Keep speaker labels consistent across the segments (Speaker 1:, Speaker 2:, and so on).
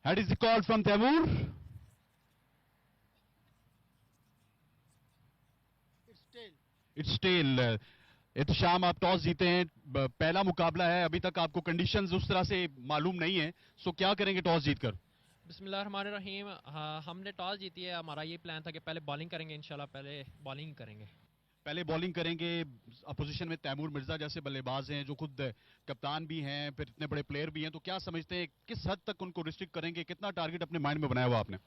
Speaker 1: That is the call from Taimur. It's tail. Ehtesham आप toss जीते हैं, पहला मुकाबला है, अभी तक आपको कंडीशंस उस तरह से मालूम नहीं है, सो क्या करेंगे टॉस जीतकर?
Speaker 2: बिस्मिल्लाहिर्रहमानिर्रहीम। हाँ, हमने टॉस जीती है। हमारा ये प्लान था कि पहले बॉलिंग करेंगे, इंशाल्लाह पहले बॉलिंग करेंगे।
Speaker 1: पहले बॉलिंग करेंगे। अपोजिशन में तैमूर मिर्जा जैसे बल्लेबाज हैं जो खुद कप्तान भी हैं, फिर इतने बड़े प्लेयर भी हैं, तो क्या समझते हैं किस हद तक उनको रिस्ट्रिक्ट करेंगे? कितना टारगेट अपने माइंड में बनाया हुआ आपने?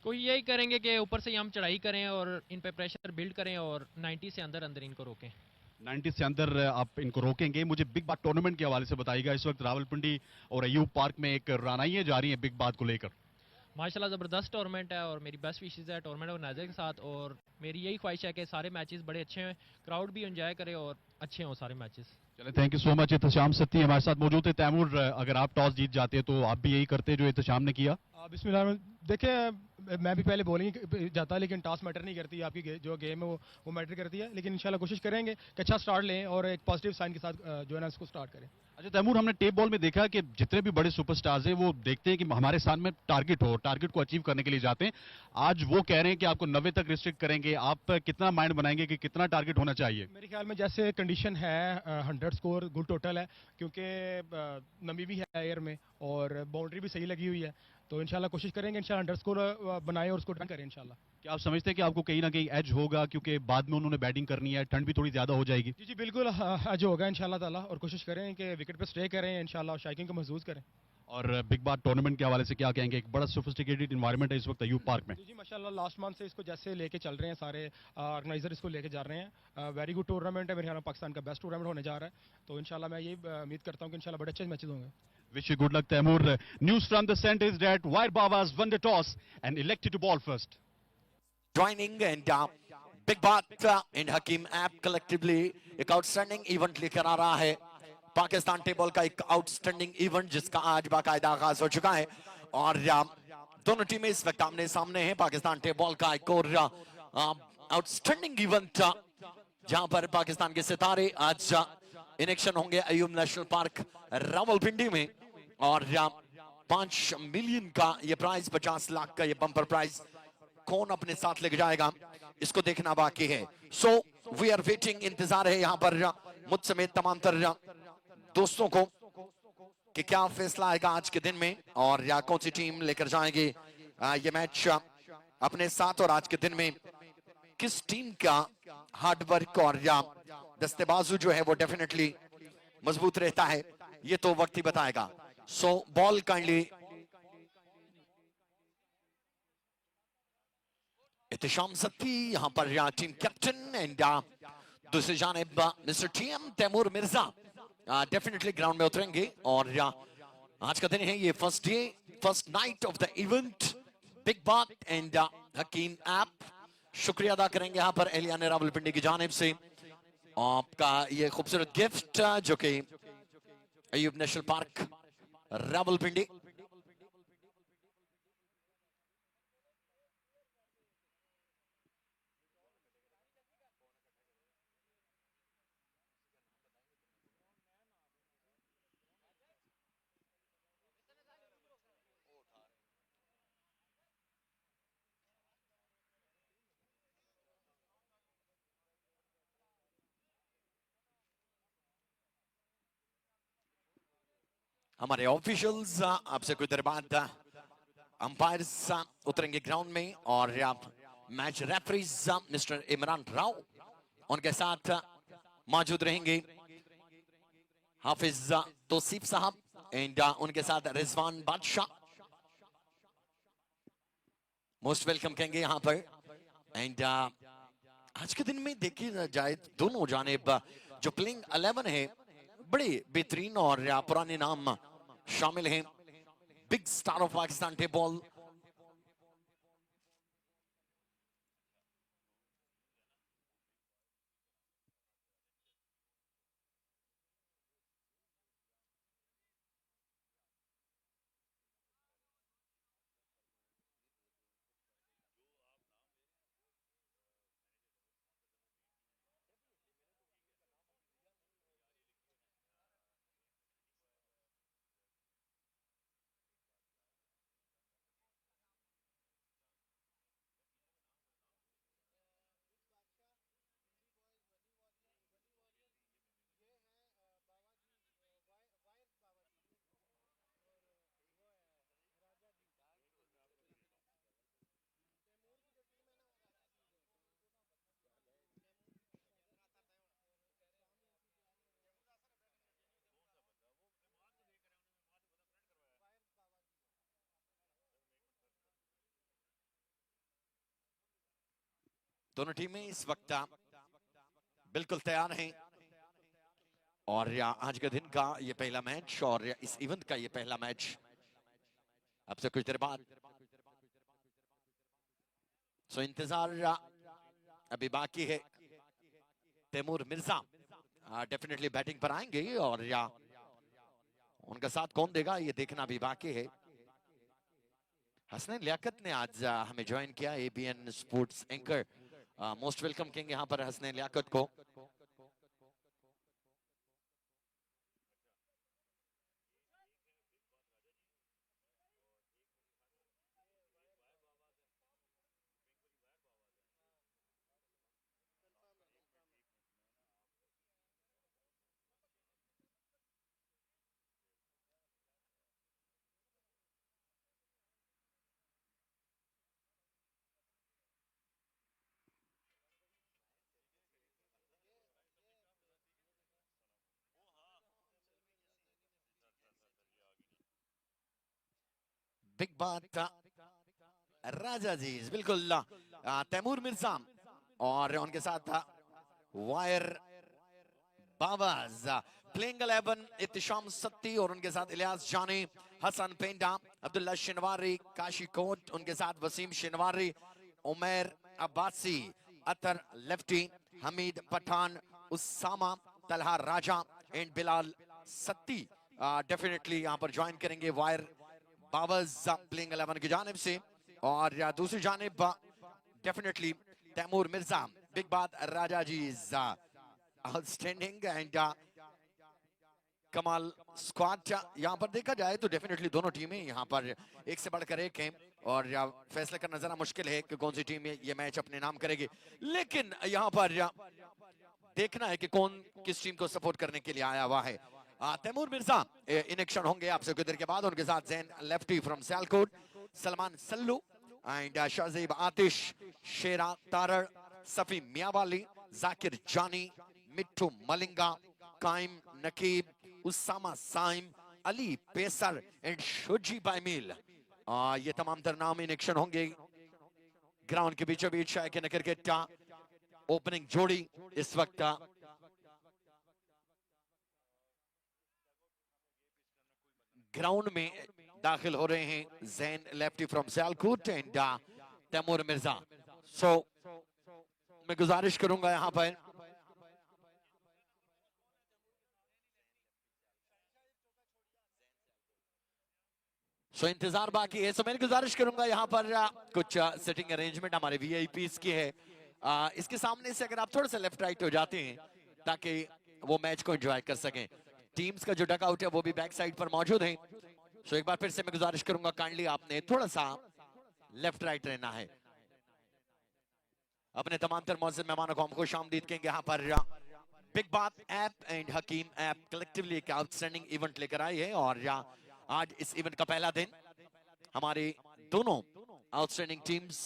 Speaker 2: कोई यही करेंगे कि ऊपर से हम चढ़ाई करें और इन पे प्रेशर बिल्ड करें और 90 से अंदर अंदर इनको रोकें।
Speaker 1: 90 से अंदर आप इनको रोकेंगे। मुझे बिग बात टूर्नामेंट के हवाले से बताइएगा, इस वक्त रावलपिंडी और अयूब पार्क में एक रानाइयां जा रही हैं बिग बात को लेकर।
Speaker 2: माशाल्लाह ज़बरदस्त टूर्नामेंट है और मेरी बेस्ट विशेज़ है टूर्नामेंट ऑर्गेनाइजर के साथ, और मेरी यही ख्वाहिश है कि सारे मैचेस बड़े अच्छे हैं, क्राउड भी एंजॉय करे और अच्छे हों सारे मैचेस।
Speaker 1: चले, thank you so much. Ehtesham Satti हमारे साथ मौजूद है। तैमूर, अगर आप टॉस जीत जाते हैं तो आप भी यही करते जो एहतशाम ने किया?
Speaker 3: बिस्मिल्लाह। देखिए, मैं भी पहले बॉलिंग जाता, लेकिन टॉस मैटर नहीं करती। आपकी जो गेम है वो मैटर करती है, लेकिन इंशाल्लाह कोशिश करेंगे कि अच्छा स्टार्ट लें और एक पॉजिटिव साइन के साथ जो है ना इसको स्टार्ट करें।
Speaker 1: अच्छा तैमूर, हमने टेप बॉल में देखा कि जितने भी बड़े सुपरस्टार्स हैं वो देखते हैं कि हमारे सामने टारगेट हो, टारगेट को अचीव करने के लिए जाते हैं। आज वो कह रहे हैं कि आपको 90 तक रिस्ट्रिक्ट करेंगे। आप कितना माइंड बनाएंगे कि कितना टारगेट होना चाहिए?
Speaker 3: मेरे ख्याल में जैसे कंडीशन है, 100 स्कोर गुड टोटल है, क्योंकि नमी भी है एयर में और बाउंड्री भी सही लगी हुई है, तो इंशाल्लाह कोशिश करेंगे इंशाल्लाह 100 स्कोर बनाए और उसको डन करें इंशाल्लाह।
Speaker 1: क्या आप समझते हैं कि आपको कहीं ना कहीं एज होगा, क्योंकि बाद में उन्होंने बैटिंग करनी है, ठंड भी थोड़ी ज्यादा हो जाएगी?
Speaker 3: जी जी बिल्कुल, एज होगा इंशाल्लाह ताला, और कोशिश करें कि विकेट पे स्टे करें इंशाल्लाह और शाइकिंग को महसूस करें।
Speaker 1: और बिग बात टूर्नामेंट के हवाले से क्या कहेंगे? एक बड़ा सोफिस्टिकेटेड इन्वायरमेंट है इस वक्त अयूब पार्क में।
Speaker 3: जी जी माशाल्लाह, लास्ट मंथ से इसको जैसे लेके चल रहे हैं सारे ऑर्गेनाइजर, इसको लेके जा रहे हैं। वेरी गुड टूर्नामेंट है, मेरे ख्याल में पाकिस्तान का बेस्ट टूर्नामेंट होने जा रहा है, तो इंशाल्लाह मैं ये उम्मीद करता हूँ कि इंशाल्लाह बड़े अच्छे मैचेस होंगे।
Speaker 1: Wish you good luck, Taimur. News from the center is that White Babas won the toss and elected to ball first.
Speaker 4: Joining and Big Bat and Hakim app collectively एक आउटस्टैंडिंग इवेंट लेकर आ रहा है। Pakistan table का एक outstanding event जिसका आज बाकायदा आगाज हो चुका है और दोनों टीमें इस वक्त आमने सामने हैं। पाकिस्तान टेबल का एक और आउटस्टैंडिंग इवेंट जहां पर पाकिस्तान के सितारे आज इन एक्शन होंगे अयूब नेशनल पार्क रावलपिंडी में, और 5 मिलियन का ये प्राइज, 50 लाख का ये बम्पर प्राइज कौन अपने साथ लेके जाएगा इसको देखना बाकी है। सो वी आर वेटिंग, इंतजार है यहाँ पर मुझ समेत तमाम तर दोस्तों को कि क्या फैसला आएगा आज के दिन में और या कौन सी टीम लेकर जाएगी ये मैच अपने साथ, और आज के दिन में किस टीम का हार्डवर्क और या दस्तेबाजू जो है वो डेफिनेटली मजबूत रहता है, ये तो वक्त ही बताएगा। So ball kindly Ehtisham Satti यहाँ पर टीम कैप्टन, एंड दूसरी जानिब mister TM Taimur Mirza definitely ground में उतरेंगे। और आज का दिन है ये first day, first night of the event big बात एंड हकीम ऐप। शुक्रिया अदा करेंगे यहाँ पर एलिया ने रावलपिंडी की जानिब से आपका ये खूबसूरत गिफ्ट जो कि अयूब नेशनल पार्क रावलपिंडी। हमारे ऑफिशियल्स आपसे कुछ देर बाद अंपायर्स उतरेंगे ग्राउंड में, और match referees mister Imran Rao उनके साथ मौजूद रहेंगे, हाफिज तौसीफ साहब एंड उनके साथ रिजवान बादशाह मोस्ट वेलकम कहेंगे यहाँ पर। एंड आज के दिन में देखी जाए दोनों जानिब जो प्लेइंग 11 है बड़े बेहतरीन और पुराने नाम शामिल हैं। Big star of Pakistan table दोनों टीमें इस वक्त बिल्कुल तैयार हैं और आज के दिन का ये पहला मैच और इस इवेंट का ये पहला मैच अब से कुछ देर बाद। सो इंतजार अभी बाकी है। तैमूर मिर्जा डेफिनेटली बैटिंग पर आएंगे और उनका साथ कौन देगा ये देखना भी बाकी है। हसनैन लियाकत ने आज हमें ज्वाइन किया, ABN sports anchor. Most welcome कहेंगे यहाँ पर हसनैन लियाकत को। बिग बात राजा जी बिल्कुल तैमूर मिर्जा और उनके साथ वायर बाबाज प्लेइंग 11 इत्तिशाम सत्ती और उनके साथ इलियास जानी, हसन पेंडा, अब्दुल्ला शिनवारी, काशी कोट, उनके साथ Waseem Shinwari, Umar Abbasi, Attar lefty, Hameed Pathan, Usama, Talha Raja and Bilal Satti definitely यहाँ पर ज्वाइन करेंगे वायर बाबाज प्लेइंग 11 की जानिब से। और दूसरी जानिब definitely Taimur Mirza, big Baat Raja ji outstanding and कमाल स्क्वाड। यहाँ पर देखा जाए तो डेफिनेटली दोनों टीमें यहाँ पर एक से बढ़कर एक हैं और फैसला करना जरा मुश्किल है कि कौन सी टीम ये मैच अपने नाम करेगी, लेकिन यहाँ पर देखना है कि कौन किस टीम को सपोर्ट करने के लिए आया हुआ है। तैमूर मिर्जा इन एक्शन होंगे आपसे कुछ देर के बाद। उनके साथ Zain lefty from Sialkot, Salman Sallu and Shahzeb Aatish, Shera Tarar, Safi Mianwali, Zakir Jani, Mithu Malinga, Qaim Naqeeb, Usama Saim, Ali pacer and शुजी बाइमिल। ये तमाम तर नाम इन एक्शन होंगे। ग्राउंड के बीचों बीच शाह के नकर के ओपनिंग जोड़ी इस वक्त ग्राउंड में दाखिल हो रहे हैं। Zain lefty from Sialkot and Taimur Mirza. So मैं गुजारिश करूंगा यहां पर इंतजार बाकी है। मैं गुजारिश करूंगा यहाँ पर कुछ सेटिंग अरेंजमेंट हमारे वीआईपीज की है। इसके सामने से अगर आप थोड़ा सा लेफ्ट राइट हो जाते हैं ताकि वो मैच को एंजॉय कर सकें। टीम्स का जो डकआउट है वो भी बैक साइड पर मौजूद है। एक बार फिर से मैं गुजारिश करूंगा काइंडली आपने थोड़ा सा लेफ्ट राइट रहना है। अपने तमाम तर मौजूद मेहमानों को हम खुश आमदीद कहेंगे। यहाँ पर big Baat app and Hakim app collectively एक आउटस्टैंडिंग इवेंट लेकर आई है और आज इस इवेंट का पहला दिन हमारी दोनों outstanding teams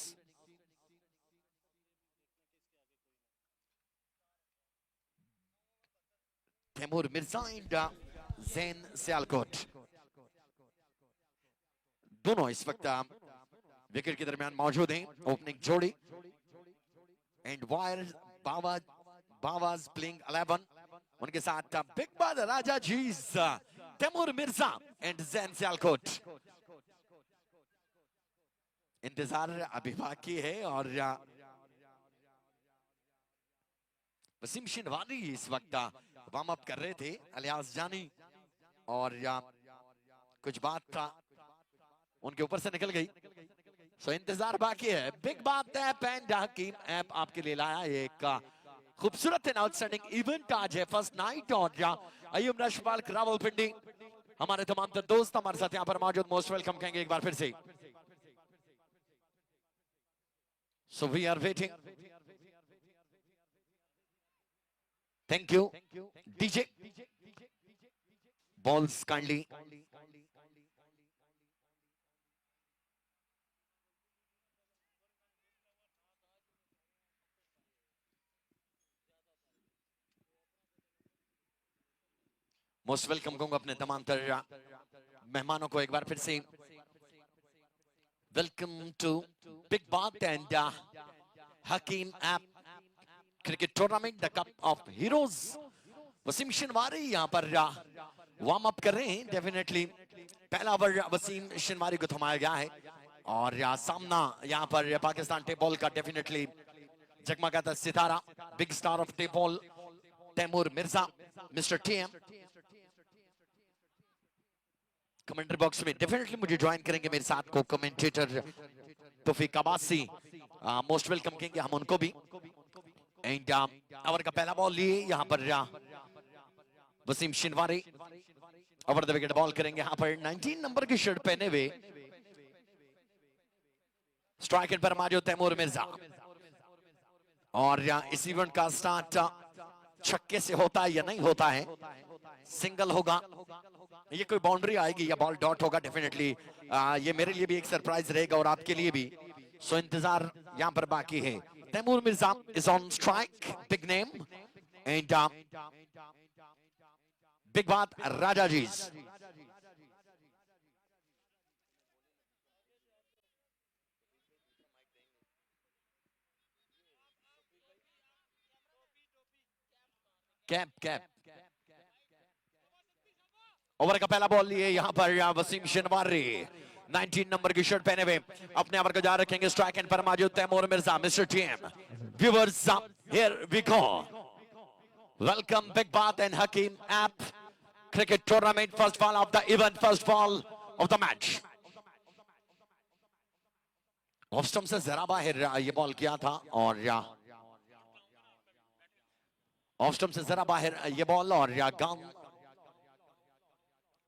Speaker 4: Taimur Mirza and Jain Sialkot दोनों इस वक्त विकेट के दरमियान मौजूद हैं। ओपनिंग जोड़ी एंड वायर बावाज प्लेइंग 11 उनके साथ big Baat Raja ji Taimur Mirza and Jain Sialkot. इंतजार अभी बाकी है और वसीम शिनवारी इस वक्त वार्म अप कर रहे थे। इलियास जानी और कुछ बात था उनके ऊपर से निकल गई। इंतजार बाकी है। Big Baat app and Hakim app आपके लिए लाया एक खूबसूरत एंड आउटस्टैंडिंग इवेंट। आज है फर्स्ट नाइट और अय्यूब रशपाल रावलपिंडी हमारे तमाम दोस्त हमारे साथ यहाँ पर मौजूद। मोस्ट वेलकम कहेंगे एक बार फिर से। So we are waiting. Thank you DJ balls kindly. Most welcome कहूंगा अपने तमाम तर मेहमानों को एक बार फिर से। वेलकम टू बिग बात and Hakim App Cricket Tournament, the Cup of Heroes. Wasim Shinwari यहाँ पर वार्म अप कर रहे हैं. डेफिनेटली पहला ओवर वसीम शिनवारी को थमाया गया है और सामना यहाँ पर पाकिस्तान टेप बॉल का डेफिनेटली जगमगाता सितारा, big star of tape ball Taimur Mirza, mister TM. Commentary box में डेफिनेटली मुझे ज्वाइन करेंगे मेरे साथ co commentator Taufiq Abbasi. Most welcome कहेंगे हम उनको भी. एंड ओवर का पहला बॉल लिए यहाँ पर Wasim Shinwari over the wicket ball करेंगे यहाँ पर 19 नंबर की शर्ट पहने हुए. स्ट्राइक पर माजो तैमूर मिर्जा और इस इवेंट का स्टार्ट छक्के से होता है या नहीं होता है, सिंगल होगा, ये कोई बाउंड्री आएगी या बॉल डॉट होगा. डेफिनेटली ये मेरे लिए भी एक सरप्राइज रहेगा और आपके लिए भी. सो इंतजार यहाँ पर बाकी है. Taimur Mirza is on strike, big name and big Baat Raja ji. Cap over का पहला बॉल लिए यहाँ पर वसीम शिनवारी 19 नंबर की शर्ट पहने हुए अपने ओवर को जा रखेंगे. स्ट्राइक एंड पर मौजूद Taimur Mirza, mister TM. Viewers here we go. Welcome big बात and Hakim app cricket tournament. First ball of the event, first ball of the match. Off stump से जरा बाहर ये बॉल किया था और ऑफ स्टंप से जरा बाहर ये बॉल और गम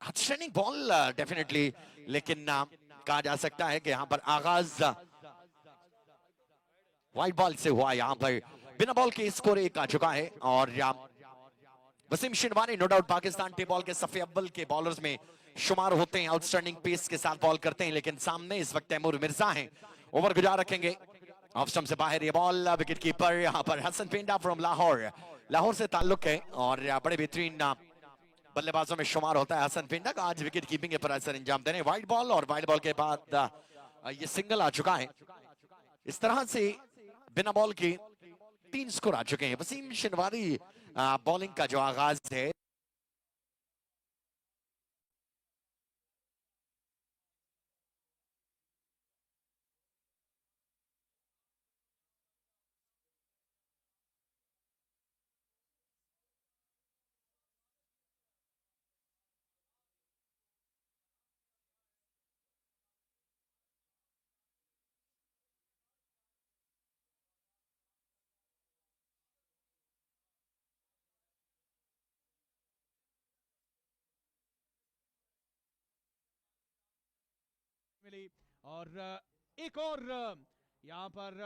Speaker 4: आउटस्टैंडिंग बॉल डेफिनेटली. लेकिन कहा जा सकता है कि यहां पर आगाज वाइड बॉल से हुआ. यहां पर बिना बॉल के स्कोर 1 आ चुका है और Wasim Shinwari no doubt Pakistan T ball के सफे अव्वल के बॉलर्स में शुमार होते हैं. आउटस्टैंडिंग पेस के साथ बॉल करते हैं, लेकिन सामने इस वक्त तैमूर मिर्जा हैं. ओवर गुजार रखेंगे. ऑफ स्टंप से बाहर ये बॉल. विकेट कीपर यहां पर हसन पेंडा फ्रॉम लाहौर से ताल्लुक है और बड़े बेहतरीन बल्लेबाजों में शुमार होता है हसन पेंडा का. आज विकेट कीपिंग के पर असर अंजाम देने. वाइड बॉल और वाइड बॉल के बाद ये सिंगल आ चुका है. इस तरह से बिना बॉल के 3 स्कोर आ चुके हैं. वसीम शिनवारी बॉलिंग का जो आगाज है
Speaker 5: मिली और एक और यहाँ पर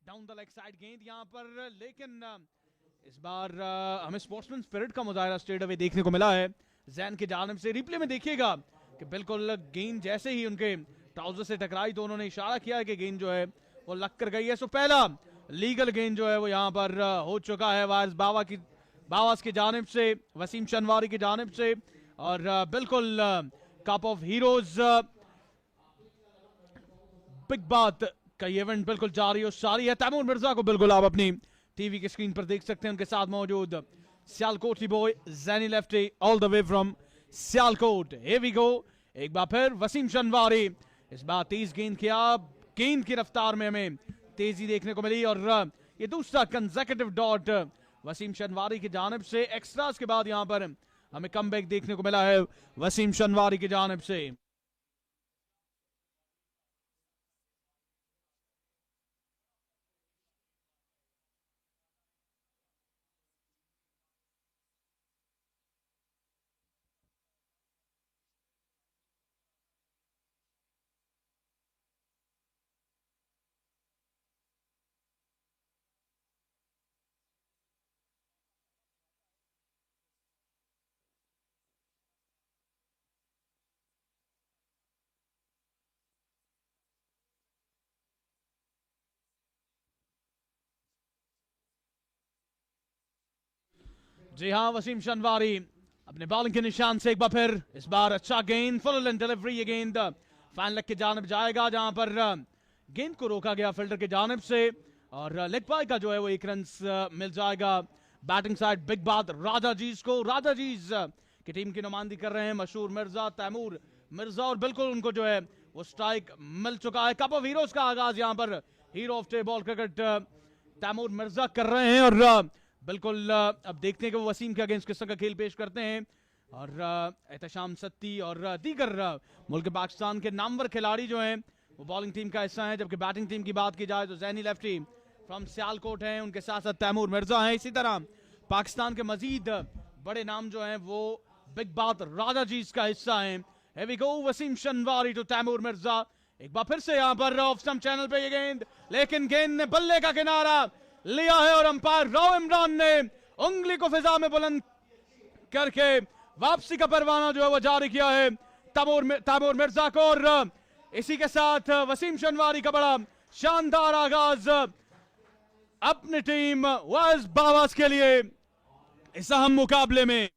Speaker 5: डाउन द लेग साइड गेंद यहाँ पर. लेकिन इस बार हमें स्पोर्ट्समैन स्पिरिट का मुजाहरा स्ट्रेट अवे देखने को मिला है जैन की जानिब से. रिप्ले में देखिएगा कि बिल्कुल गेंद जैसे ही उनके ट्राउजर से टकराई तो उन्होंने इशारा किया कि गेंद जो है वो लग कर गई है. सो पहला लीगल गेंद जो है वो यहाँ पर हो चुका है बावास की जानिब से, वसीम शिनवारी की जानिब से. और बिल्कुल कप ऑफ हीरोज बिग बात का इवेंट बिल्कुल जारी और सारी है. तैमूर मिर्जा को बिल्कुल आप अपनी टीवी की स्क्रीन पर देख सकते हैं. उनके साथ मौजूद सियालकोटली boy Zaini lefty all the way from Sialkot. Here we go. एक बार फिर वसीम शिनवारी. इस बार तेज गेंद किया, गेंद की रफ्तार में हमें तेजी देखने को मिली और ये दूसरा कंसेक्यूटिव डॉट वसीम शिनवारी की जानिब से. एक्स्ट्रास के बाद यहां पर हमें कमबैक देखने को मिला है वसीम शिनवारी की जानिब से. जी हाँ, वसीम शिनवारी अपने बॉलिंग के निशान से एक बार फिर. इस बार अच्छा गेंद, फुल एंड डिलीवरी. ये गेंद फैन लेग की जानिब जाएगा जहां पर गेंद को रोका गया फील्डर की जानिब से और लेग पाई का जो है वो 1 रन मिल जाएगा बैटिंग साइड बिग बात राजा जीज को। राजा जीज की टीम की नुमाइंदगी कर रहे हैं मशहूर मिर्जा तैमूर मिर्जा, और बिल्कुल उनको जो है वो स्ट्राइक मिल चुका है। कप ऑफ हीरोज का आगाज यहाँ पर hero of table cricket Taimur Mirza कर रहे हैं, और बिल्कुल अब देखते हैं कि वो वसीम के अगेंस्ट किस तरह का खेल पेश करते हैं। और एहतशाम सत्ती और दीगर मुल्क पाकिस्तान के नामवर खिलाड़ी जो हैं वो बॉलिंग टीम का हिस्सा हैं, जबकि बैटिंग टीम की बात की जाए तो जैनी लेफ्टी फ्रॉम सियालकोट हैं, उनके साथ साथ तैमूर मिर्जा हैं। इसी तरह पाकिस्तान के मजीद बड़े नाम जो हैं वो बिग बात राजा जीज का हिस्सा हैं। Here we go, Wasim Shinwari to Taimur Mirza. एक बार फिर से यहाँ पर ऑफ स्टंप चैनल पे ये गेंद, लेकिन गेंद ने बल्ले का किनारा लिया है और अंपायर राव इमरान ने उंगली को फिजा में बुलंद करके वापसी का परवाना जो है वो जारी किया है तैमूर मिर्जा को। और इसी के साथ वसीम शनवारी का बड़ा शानदार आगाज अपनी टीम वाइज बावास के लिए इस अहम मुकाबले में।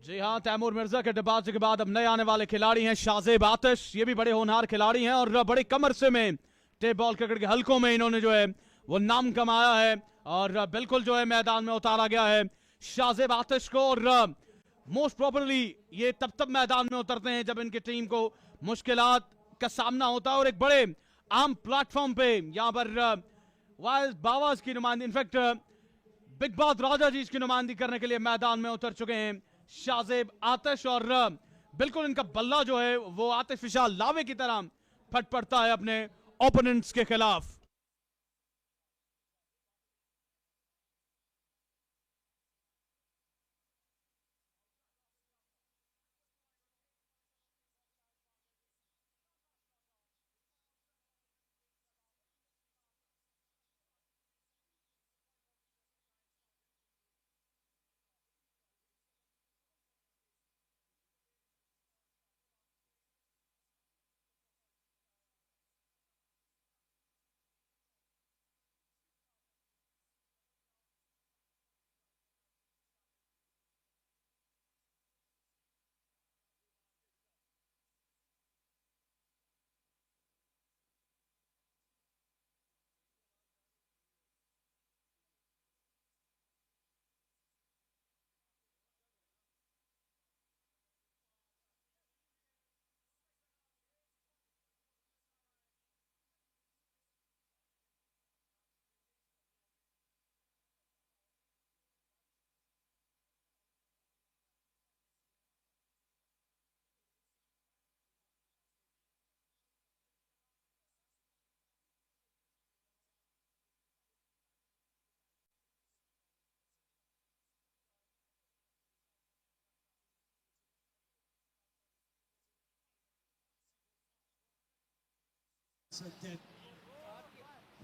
Speaker 5: जी हाँ, तैमूर मिर्जा के डिबाचे के बाद अब नए आने वाले खिलाड़ी हैं शाजेब आतिश। ये भी बड़े होनहार खिलाड़ी हैं और बड़े कम अरसे में टेप बॉल क्रिकेट के हलकों में इन्होंने जो है वो नाम कमाया है, और बिल्कुल जो है मैदान में उतारा गया है शाजेब आतिश को। और मोस्ट प्रॉपरली ये तब मैदान में उतरते हैं जब इनकी टीम को मुश्किलात का सामना होता है, और एक बड़े आम प्लेटफॉर्म पे यहाँ पर वाइज बावास की नुमाइंदगी, इनफैक्ट बिग बात राजा जी की नुमाइंदगी करने के लिए मैदान में उतर चुके हैं शाजेब आतिश। और बिल्कुल इनका बल्ला जो है वो आतिफिशाल लावे की तरह फट पड़ता है अपने ओपोनेंट्स के खिलाफ।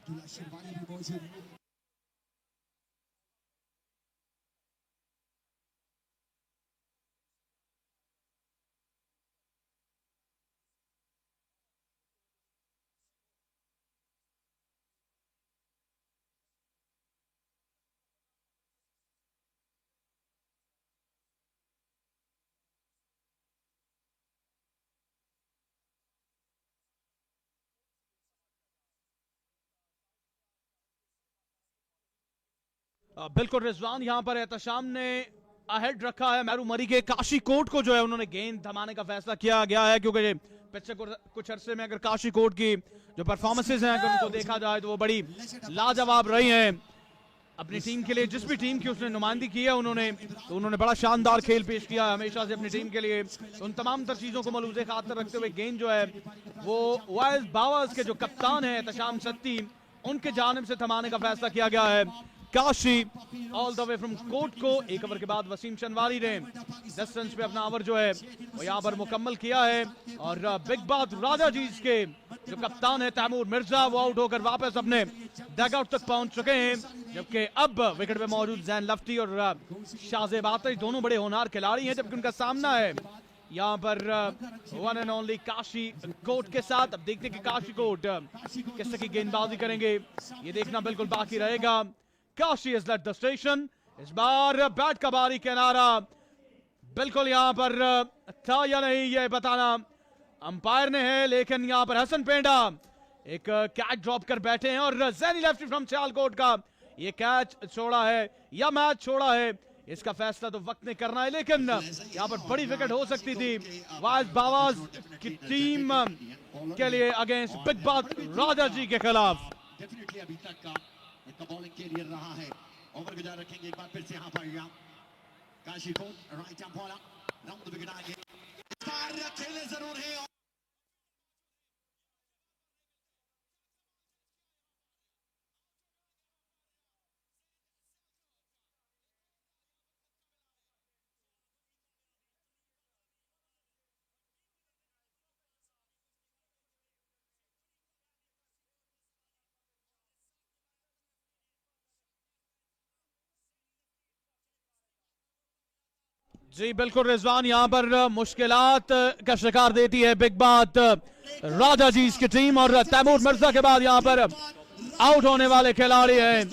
Speaker 6: Abdullah Shirvani भी मौजूद है।
Speaker 5: बिल्कुल रिजवान, यहाँ पर एहतशाम ने अहेड रखा है मैरू मरी के काशी कोट को, जो है उन्होंने गेंद थमाने का फैसला किया गया है, क्योंकि पिछले कुछ अरसे में अगर काशी कोट की जो परफॉर्मेंसेज हैं अगर उनको देखा जाए तो वो बड़ी लाजवाब रही हैं अपनी टीम के लिए। जिस भी टीम की उसने नुमाइंदगी की है उन्होंने बड़ा शानदार खेल पेश किया है हमेशा से अपनी टीम के लिए। तो उन तमाम तर चीज़ों को मलूज़े खातर रखते हुए गेंद जो है वो वाइज बावर्स के जो कप्तान हैं एहतशाम सत्ती उनके जानिब से थमाने का फैसला किया गया है। Kashi all the way from court को एक ओवर के बाद वसीम शनवारी ने 10 रन पे अपना ओवर जो है वो यहाँ पर मुकम्मल किया है। और बिग बात राजा जी के जो कप्तान है तैमूर मिर्जा वो आउट होकर वापस अपने डगआउट तक पहुंच चुके हैं। जबकि अब विकेट पे मौजूद जैन लफ्टी और शाहजेब आतिश दोनों बड़े होनहार खिलाड़ी हैं जबकि उनका सामना है यहाँ पर one and only Kashi Kot के साथ। अब देखते हैं कि काशी कोट किस तरह की गेंदबाजी करेंगे ये देखना बिल्कुल बाकी रहेगा। Kashi has led the station। इस बार बैट का बारी किनारा बिल्कुल यहाँ पर था या नहीं ये बताना अंपायर ने है। लेकिन यहाँ पर हसन पेंडा एक कैच ड्रॉप कर बैठे हैं और जैनी लेफ्टी फ्रॉम सियालकोट का ये कैच छोड़ा है या मैच छोड़ा है इसका फैसला तो वक्त ने करना है। लेकिन यहाँ पर बड़ी विकेट हो सकती थी वाइज बावाज की टीम के लिए अगेंस्ट बिग बात राजा जी के खिलाफ।
Speaker 4: डेफिनेटली अभी तक का बॉलिंग कैरियर रहा है। ओवर गुजार रखेंगे एक बार फिर से यहाँ पर Kashi Kot right arm bowler round the wicket आगे इस बार खेले जरूर है।
Speaker 5: जी बिल्कुल रिजवान यहाँ पर मुश्किलात का शिकार देती है बिग बात राजा जी की टीम। और तैमूर मिर्जा के बाद यहाँ पर आउट होने वाले खिलाड़ी हैं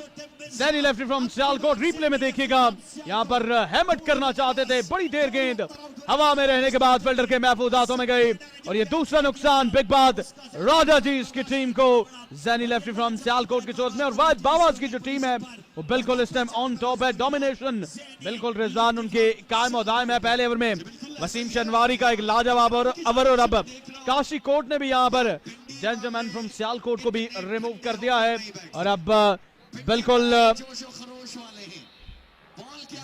Speaker 5: Saini lefty from Sialkot. Replay में देखिएगा यहाँ पर हेमट करना चाहते थे बड़ी देर गेंद हवा में रहने के बाद फील्डर के महफूज हाथों में गई और ये दूसरा नुकसान बिग बात राजा जी की टीम को जैनी लेफ्टी फ्रॉम सियालकोट की चोट में। और वाइज बावाज की जो टीम है वो बिल्कुल इस टाइम ऑन टॉप है। डोमिनेशन बिल्कुल रिजवान उनके कायम और दायम है। पहले ओवर में वसीम शनवारी का एक लाजवाब ओवर और अब काशी कोट ने भी यहाँ पर जेंटलमैन फ्रॉम सियालकोट को भी रिमूव कर दिया है। और अब बिल्कुल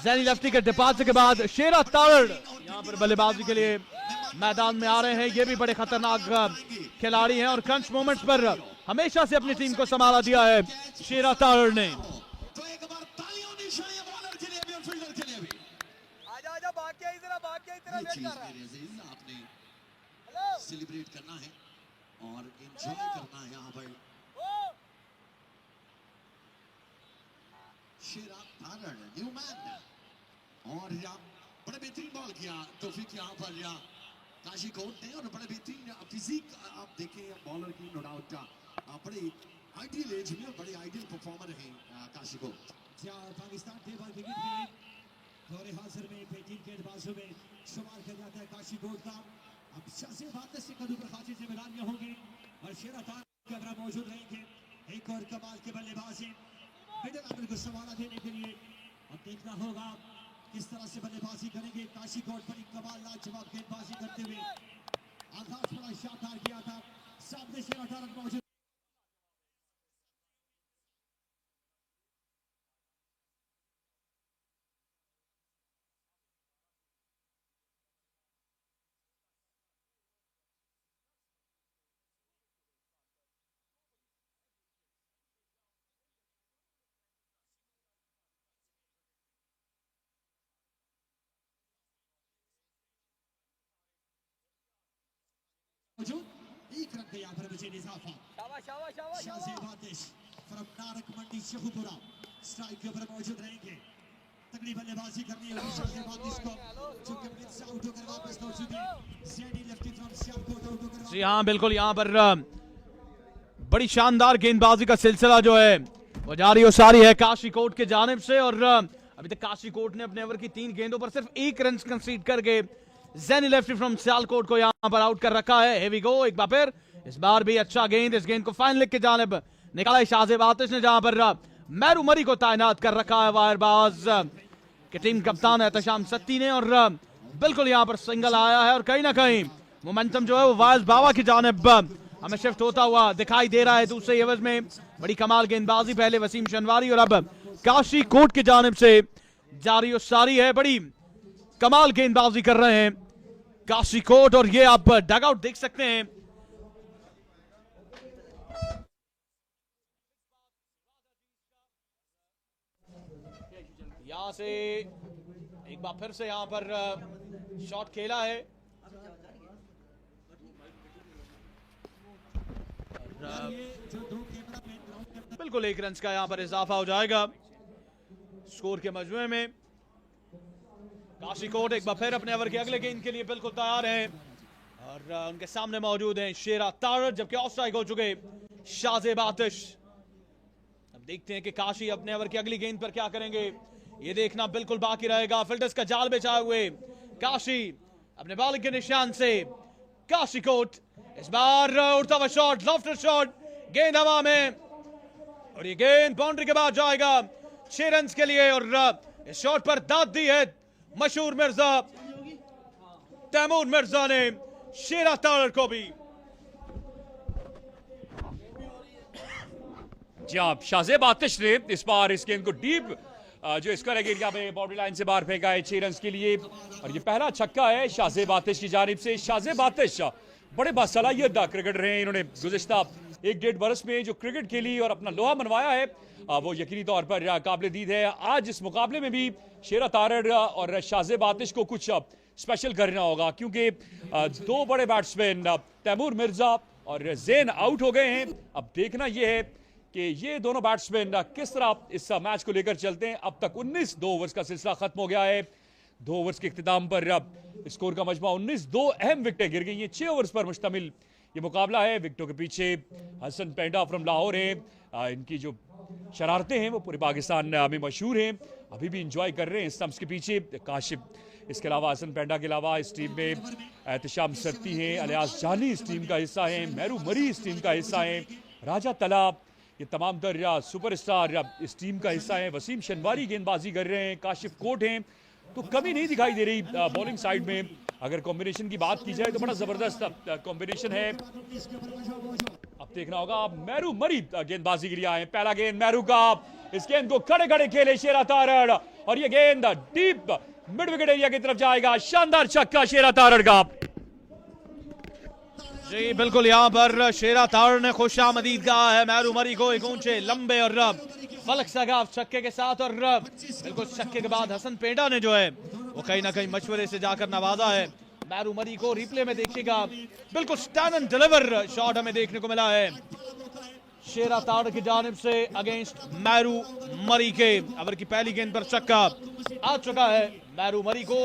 Speaker 5: जैनी लेफ्टी के डिपार्चर के बाद शेरा तारड़ यहाँ पर बल्लेबाजी के लिए मैदान में आ रहे हैं। ये भी बड़े खतरनाक खिलाड़ी हैं और क्रंच मोमेंट्स पर हमेशा से अपनी टीम को संभाला दिया है शेरा तारड़ ने।
Speaker 4: सेलिब्रेट करना है और एंजॉय करना है यहाँ पर। शेरा तारड़ न्यू मैन और बड़ा बेहतरीन बॉल किया तौफीक यहाँ पर काशी कोट ने और बड़ा बेहतरीन फिजिक आप देखें बॉलर की नो डाउट बड़े आइडियल एज में बड़े आइडियल परफॉर्मर है काशी कोट।
Speaker 6: पाकिस्तान टेबल विकेट में दौरे हाजिर में 15 गेंदबाजों में शुमार किया जाता है काशी कोट का। अब शासे बात से कदू पर खासी जिम्मेदारियां होंगी और शेरा तारड़ कैमरा मौजूद रहेंगे। एक और कमाल के बल्लेबाज हैं मिडिल ऑर्डर को संभाला देने के लिए। अब देखना होगा किस तरह से बल्लेबाजी करेंगे काशी कोट। बड़ी कमाल लाजवाब गेंदबाजी करते हुए आगाज बड़ा शानदार किया था सामने शेरा तारड़ मौजूद। एक रन पे यहाँ पर बचे इजाफा शाहजेब आतिश फ्रॉम नारक मंडी शेखुपुरा स्ट्राइक के ऊपर मौजूद रहेंगे। तगड़ी बल्लेबाजी करनी है शाहजेब आतिश को जो कैप्टन से आउट होकर वापस लौट चुके हैं। Saini lefty from Sialkot out होकर
Speaker 5: जी हाँ बिल्कुल यहाँ पर बड़ी शानदार गेंदबाजी का सिलसिला जो है वो जारी और सारी है काशी कोट के जानिब से। और अभी तक काशी कोट ने अपने ओवर की 3 गेंदों पर सिर्फ 1 रन कंसीड करके जैनी लेफ्टी फ्रॉम सियालकोट को यहाँ पर आउट कर रखा है। हेवी गो एक बार फिर इस बार भी अच्छा गेंद इस गेंद को फाइन लेग की जानिब निकाला है शाहजेब आतिश ने जहां पर मैरू मरी को तैनात कर रखा है वायरबाज के टीम कप्तान एहतशाम सत्ती ने। और बिल्कुल यहाँ पर सिंगल आया है और कहीं ना कहीं मोमेंटम जो है वो वायस बावा की जानिब हमें शिफ्ट होता हुआ दिखाई दे रहा है। दूसरे एवज में बड़ी कमाल गेंदबाजी पहले वसीम शनवारी और अब काशी कोट की जानिब से जारी और सारी है। बड़ी कमाल गेंदबाजी कर रहे हैं काशी कोट और ये आप डग आउट देख सकते हैं। यहां से एक बार फिर से यहां पर शॉट खेला है। बिल्कुल 1 रन का यहां पर इजाफा हो जाएगा स्कोर के मजमूए में। काशी कोट एक बार फिर अपने ओवर के अगले गेंद के लिए बिल्कुल तैयार हैं और उनके सामने मौजूद हैं शेरा तारड़, जबकि ऑफ स्ट्राइक हो चुके शाज़ेब आतिश। अब देखते हैं कि काशी अपने ओवर की अगली गेंद पर क्या करेंगे, ये देखना बिल्कुल बाकी रहेगा। फिल्डर्स का जाल बिछाए हुए काशी अपने बॉलिंग के निशान से काशी कोट इस बार उड़ता हुआ शॉट, लॉफ्टर शॉट, गेंद हवा में और ये गेंद बाउंड्री के बाद जाएगा 6 रन के लिए। और इस शॉट पर दाद दी है मशहूर मिर्जा तैमूर मिर्जा ने शेरा तारड़ को भी।
Speaker 7: जी हाँ, शाज़ेब आतिश ने इस बार इस गेंद को डीप जो स्क्वायर एरिया में बाउंड्री लाइन से बाहर फेंका है 6 रन के लिए और ये पहला छक्का है शाज़ेब आतिश की जानिब से। शाज़ेब आतिश बड़े बासलाहियत क्रिकेटर रहे हैं। इन्होंने गुज़िश्ता 1-1.5 बरस में जो क्रिकेट खेली और अपना लोहा मनवाया है वो यकीनी तौर पर काबिल दीद है। आज इस मुकाबले में भी शेरा तारड़ और शाज़ेब आतिश को कुछ स्पेशल करना होगा क्योंकि 2 बड़े बैट्समैन तैमूर मिर्जा और जैन आउट हो गए हैं। अब देखना यह है कि ये दोनों बैट्समैन किस तरह इस मैच को लेकर चलते हैं। अब तक 19 2 ओवर्स का सिलसिला खत्म हो गया है। 2 ओवर्स के इख्तिताम पर स्कोर का मजमा 19, 2 अहम विकेटें गिर गई हैं। 6 ओवर्स पर मुश्तमिल ये मुकाबला है। विकेटों के पीछे हसन पेंडा फ्रॉम लाहौर हैं। इनकी जो शरारतें हैं वो पूरे पाकिस्तान में मशहूर हैं, अभी भी इंजॉय कर रहे हैं स्टंप्स के पीछे। काशिफ, इसके अलावा हसन पेंडा के अलावा इस टीम में एहतशाम सरती हैं, अलियास जानी इस टीम का हिस्सा हैं, मेहरू मरी इस टीम का हिस्सा हैं, राजा तलाब, ये तमाम तर सुपरस्टार इस टीम का हिस्सा हैं। वसीम शनवारी गेंदबाजी कर रहे हैं, काशिफ कोट हैं, तो कमी नहीं दिखाई दे रही बॉलिंग साइड में। अगर कॉम्बिनेशन की बात की जाए तो बड़ा जबरदस्त कॉम्बिनेशन है। अब देखना होगा मेहरू मरी गेंदबाजी के लिए आए। पहला गेंद मेहरू का, इस गेंद को खड़े खड़े खेले शेरा तारड़ और ये गेंद डीप मिड विकेट एरिया की तरफ जाएगा। शानदार छक्का शेरा तारड़ का।
Speaker 5: जी बिल्कुल, यहाँ पर शेरा तारड़ ने खुशामदीद कहा है मेहरू मरी को एक ऊंचे लंबे और फलक सगाफ छक्के के साथ। और बिल्कुल छक्के के बाद हसन पेंडा ने जो है वो कहीं ना कहीं मशवरे से जाकर नवाजा है मेहरू मरी को। रिप्ले में देखिएगा बिल्कुल स्टैंड एंड डिलीवर शॉट हमें देखने को मिला है शेरा तारड़ की जानिब से अगेंस्ट मेहरू मरी के। ओवर की पहली गेंद पर छक्का आ चुका है मेहरू मरी को।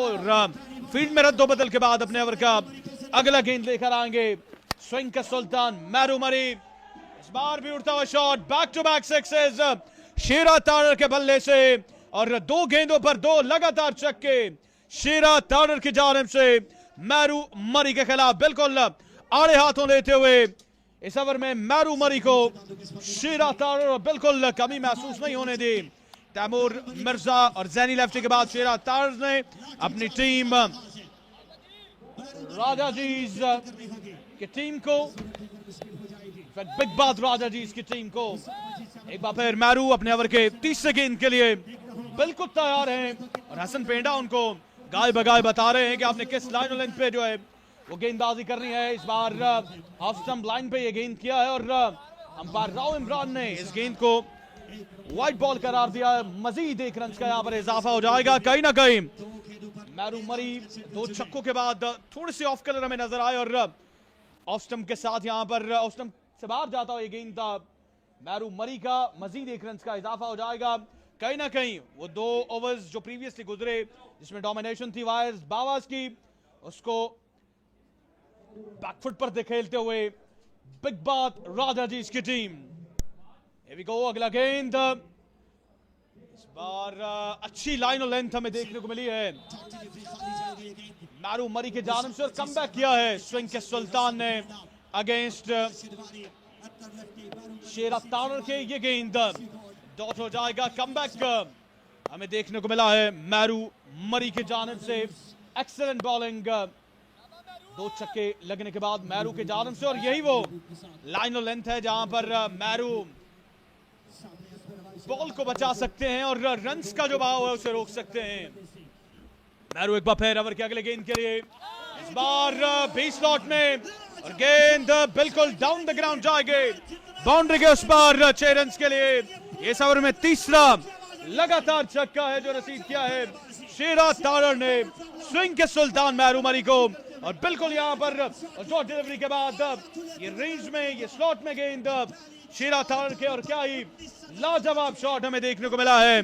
Speaker 5: फील्ड में रद्दोबदल के बाद अपने ओवर का अगला गेंद लेकर आएंगे स्विंग का सुल्तान मेहरू मरी। इस बार भी उड़ता हुआ shot, back to back sixes Shera Tarar के बल्ले से और 2 गेंदों पर 2 लगातार छक्के शेरा तारड़ की जानिब से मेहरू मरी के खिलाफ। बिल्कुल आड़े हाथों लेते हुए इस ओवर में मेहरू मरी को शेरा तारड़ बिल्कुल कमी महसूस नहीं होने दी। तैमूर मिर्जा और जैनी लेफ्टी के बाद शेरा तारड़ ने अपनी टीम राजाजीज की टीम को, बिग बात राजाजीज की टीम को एक बार फिर मेहरू अपने ओवर के तीसरे गेंद के लिए बिल्कुल तैयार हैं और हसन पेंडा उनको गाय बगाए बता रहे हैं कि आपने किस लाइन और लेंथ पे जो है वो गेंदबाजी करनी है। इस बार ऑफ स्टंप लाइन पे ये गेंद किया है और अंपायर राव इमरान ने इस गेंद को वाइट बॉल करार दिया है। मजीद 1 रन का यहाँ पर इजाफा हो जाएगा। कहीं ना कहीं मेहरू मरी 2 छक्कों के बाद थोड़ी सी ऑफ कलर हमें नजर आए और ऑफ स्टंप के साथ यहाँ पर ऑफ स्टंप से बाहर जाता हुआ ये गेंद था मेहरू मरी का। मजीद 1 रन का इजाफा हो जाएगा। कहीं ना कहीं वो 2 ओवर्स जो प्रीवियसली गुजरे जिसमें डोमिनेशन थी वायर्स बावास की, उसको बैकफुट पर दिखेलते हुए बिग बात राजाजी की टीम। Here we go, अगला गेंद इस बार अच्छी लाइन और लेंथ हमें देखने को मिली है मेहरू मरी के जानिब से और कमबैक किया है स्विंग के सुल्तान ने अगेंस्ट शेरा तारड़ के। ये गेंद डॉट हो जाएगा। कमबैक हमें देखने को मिला है मेहरू मरी के जानिब से। एक्सीलेंट बॉलिंग 2 छक्के लगने के बाद मैरू के जानिब से, और यही वो लाइन ऑफ लेंथ है जहां पर मैरू बॉल को बचा सकते हैं और रन्स का जो बहाव है उसे रोक सकते हैं। मैरू एक बार फिर ओवर के अगले गेंद के लिए, इस बार बी स्लॉट में, और गेंद बिल्कुल डाउन द ग्राउंड जाएगी बाउंड्री के उस पार 6 रन्स के लिए। इस ओवर में तीसरा लगातार छक्का है जो रसीद किया है शेरा तारड़ ने स्विंग के सुल्तान मैरू मरी को, और बिल्कुल यहां पर शॉट डिलीवरी के बाद ये रेंज में, ये स्लॉट में गेंद शेरा तारड़ के, और क्या ही लाजवाब शॉट हमें देखने को मिला है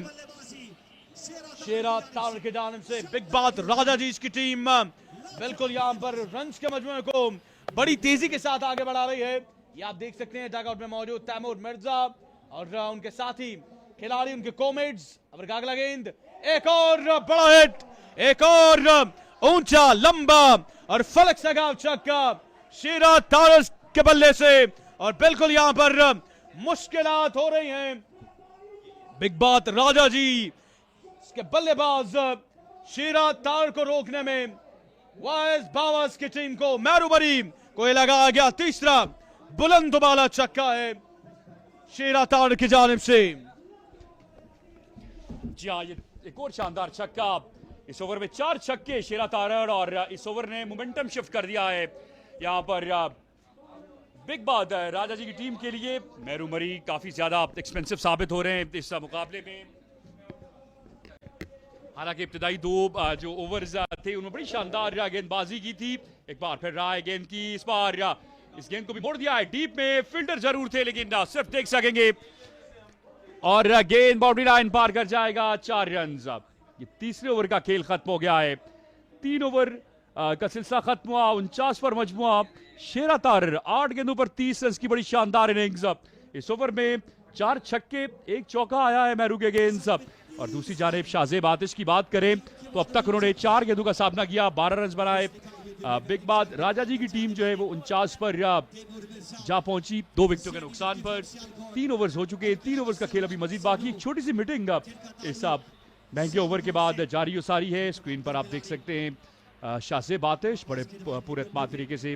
Speaker 5: शेरा तारड़ के जानिब से। बिग बात राजा जी की टीम बिल्कुल यहां पर रन्स के मजमूए को बड़ी तेजी के साथ आगे बढ़ा रही है। ये आप देख सकते हैं डगआउट में मौजूद तैमूर मिर्जा और उनके साथी खिलाड़ी, उनके कोमेट्स। अब अगला गेंद, एक और बड़ा हिट, एक और ऊंचा लंबा और फलक सगाव छक्का शेरा तारड़ के बल्ले से, और बिल्कुल यहां पर मुश्किलात हो रही हैं बिग बात राजा जी के बल्लेबाज शेरा तारड़ को रोकने में। वाइस बावास की टीम को, मैरू मरी को लगाया गया तीसरा बुलंद वाला छक्का है शेरा तारड़ की जानिब से।
Speaker 7: जी हाँ, ये एक और शानदार छक्का। इस ओवर में 4 छक्के शेरा तारड़, और इस ओवर ने मोमेंटम शिफ्ट कर दिया है यहां पर बिग बात राजा जी की टीम के लिए। मैरू मरी काफी ज्यादा एक्सपेंसिव साबित हो रहे हैं इस मुकाबले में। हालांकि इब्तिदाई 2 जो ओवर्स थे उन्होंने बड़ी शानदार गेंदबाजी की थी। एक बार फिर रहा है गेंद की, इस बार इस गेंद को भी मोड़ दिया है डीप में, फील्डर जरूर थे लेकिन सिर्फ देख सकेंगे, और गेंद बाउंड्री लाइन पार कर जाएगा। 4 रन। ये तीसरे ओवर का खेल खत्म हो गया है। 3 ओवर का सिलसिला खत्म हुआ, 49 पर मजमुआ शेरा तारड़ 8 गेंदों पर 30 रन की बड़ी शानदार इनिंग्स। इस ओवर में 4 छक्के 1 चौका आया है मैरू के गेंद, और दूसरी जानिब शाहजेब आतिश की बात करें तो अब तक उन्होंने 4 गेंदों का सामना किया, 12 रन बनाए। बिग बात राजा जी की टीम जो है वो 49 पर जा पहुंची 2 विकेटों के नुकसान पर। 3 ओवर्स हो चुके हैं, 3 ओवर्स का खेल अभी मजीद बाकी। एक छोटी सी मीटिंग इस महंगे ओवर के बाद जारी सारी है। स्क्रीन पर आप देख सकते हैं शाहजेब आतिश बड़े पूरे एतमाद तरीके से